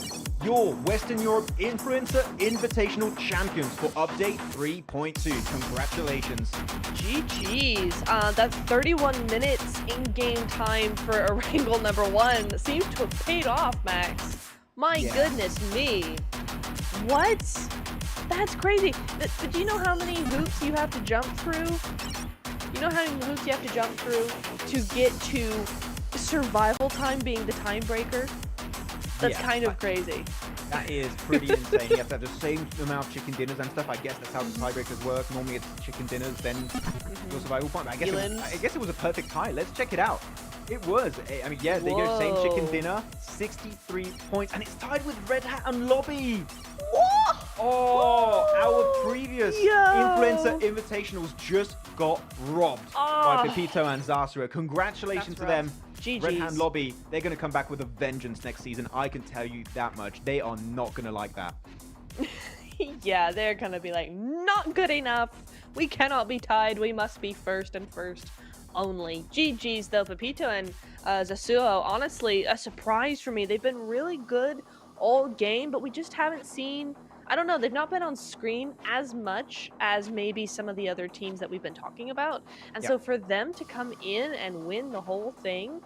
your Western Europe Influencer Invitational champions for update 3.2. Congratulations. GG's. That's 31 minutes in-game time for Erangle #1. Seems to have paid off, Max. My goodness me. What? That's crazy. But do you know how many hoops you have to jump through? You know how many hoops you have to jump through to get to survival time being the tiebreaker? That's kind of crazy. That is pretty insane. You have to have the same amount of chicken dinners and stuff. I guess that's how the tiebreakers work. Normally it's chicken dinners, then your survival point. I guess it was a perfect tie. Let's check it out. It was. I mean, yeah, they go same chicken dinner, 63 points, and it's tied with Red Hat and Lobby. What? Oh, our previous Influencer Invitationals just got robbed by Pepito and Zasuo. Congratulations to them. GG's. Red Hand Lobby, they're going to come back with a vengeance next season. I can tell you that much. They are not going to like that. Yeah, they're going to be like, not good enough. We cannot be tied. We must be first and first only. GG's though, Pepito and Zasuo, honestly, a surprise for me. They've been really good all game, but we just haven't seen... I don't know, they've not been on screen as much as maybe some of the other teams that we've been talking about. And so for them to come in and win the whole thing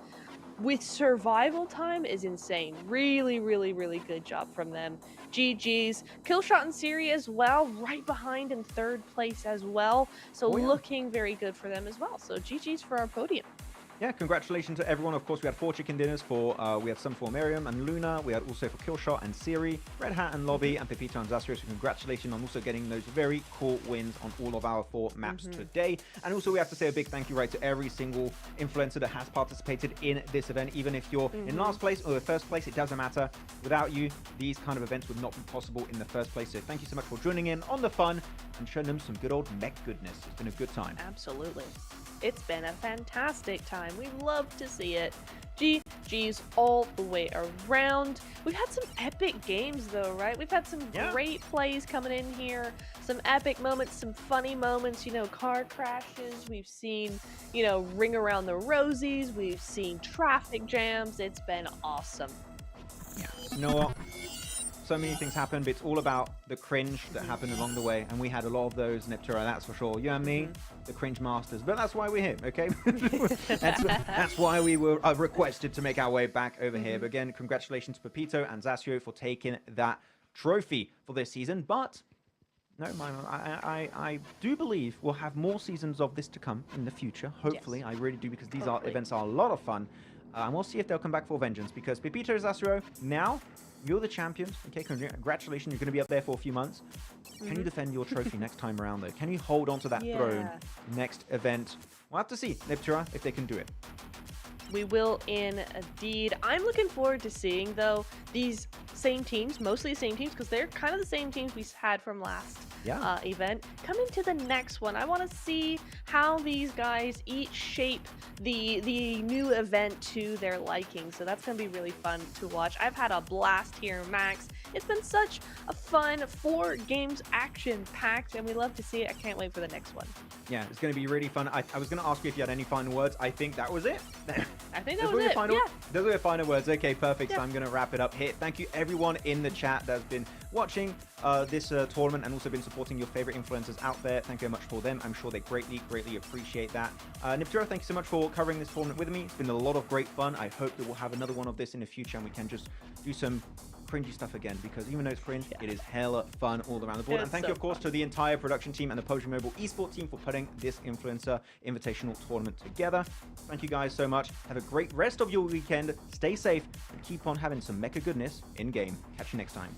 with survival time is insane. Really, really, really good job from them. GG's. Killshot and Siri as well, right behind in third place as well. So looking very good for them as well. So GG's for our podium. Yeah, congratulations to everyone. Of course, we had 4 chicken dinners for, we had some for Miriam and Luna. We had also for Killshot and Siri, Red Hat and Lobby, and Pepito and Zasuo. So congratulations on also getting those very cool wins on all of our 4 maps today. And also we have to say a big thank you, right, to every single influencer that has participated in this event. Even if you're in last place or first place, it doesn't matter. Without you, these kind of events would not be possible in the first place. So thank you so much for joining in on the fun and showing them some good old mech goodness. It's been a good time. Absolutely. It's been a fantastic time. We love to see it. GG's all the way around. We've had some epic games though, right? We've had some great plays coming in here. Some epic moments, some funny moments, you know, car crashes. We've seen, you know, Ring Around the Rosies. We've seen traffic jams. It's been awesome. Yeah. You know what? So many things happened, but it's all about the cringe that happened along the way, and we had a lot of those, Neptura, that's for sure. You and me, the cringe masters, but that's why we're here, okay? that's why we were requested to make our way back over here. But again, congratulations to Pepito and Zasuo for taking that trophy for this season. But no, I do believe we'll have more seasons of this to come in the future. Hopefully, I really do, because these events are a lot of fun. And we'll see if they'll come back for vengeance, because Pepito and Zasuo, now you're the champions. Okay, congratulations. You're going to be up there for a few months. Can you defend your trophy next time around, though? Can you hold on to that throne next event? We'll have to see, Neptura, if they can do it. We will indeed. I'm looking forward to seeing, though, these same teams, mostly the same teams, because they're kind of the same teams we had from last event, coming to the next one. I want to see how these guys each shape the new event to their liking. So that's going to be really fun to watch. I've had a blast here, Max. It's been such a fun 4 games action-packed, and we love to see it. I can't wait for the next one. Yeah, it's going to be really fun. I was going to ask you if you had any final words. I think that was it. I think that was it. Those were your final words. Okay, perfect. So I'm going to wrap it up here. Thank you, everyone in the chat that has been watching this tournament and also been supporting your favorite influencers out there. Thank you very much for them. I'm sure they greatly appreciate that. Niptero, thank you so much for covering this tournament with me. It's been a lot of great fun. I hope that we'll have another one of this in the future and we can just do some cringy stuff again, because even though it's cringe, it is hella fun all around the board. And thank you, of course, to the entire production team and the Pubg Mobile esports team for putting this Influencer Invitational tournament together. Thank you guys so much. Have a great rest of your weekend. Stay safe and keep on having some mecha goodness in game. Catch you next time.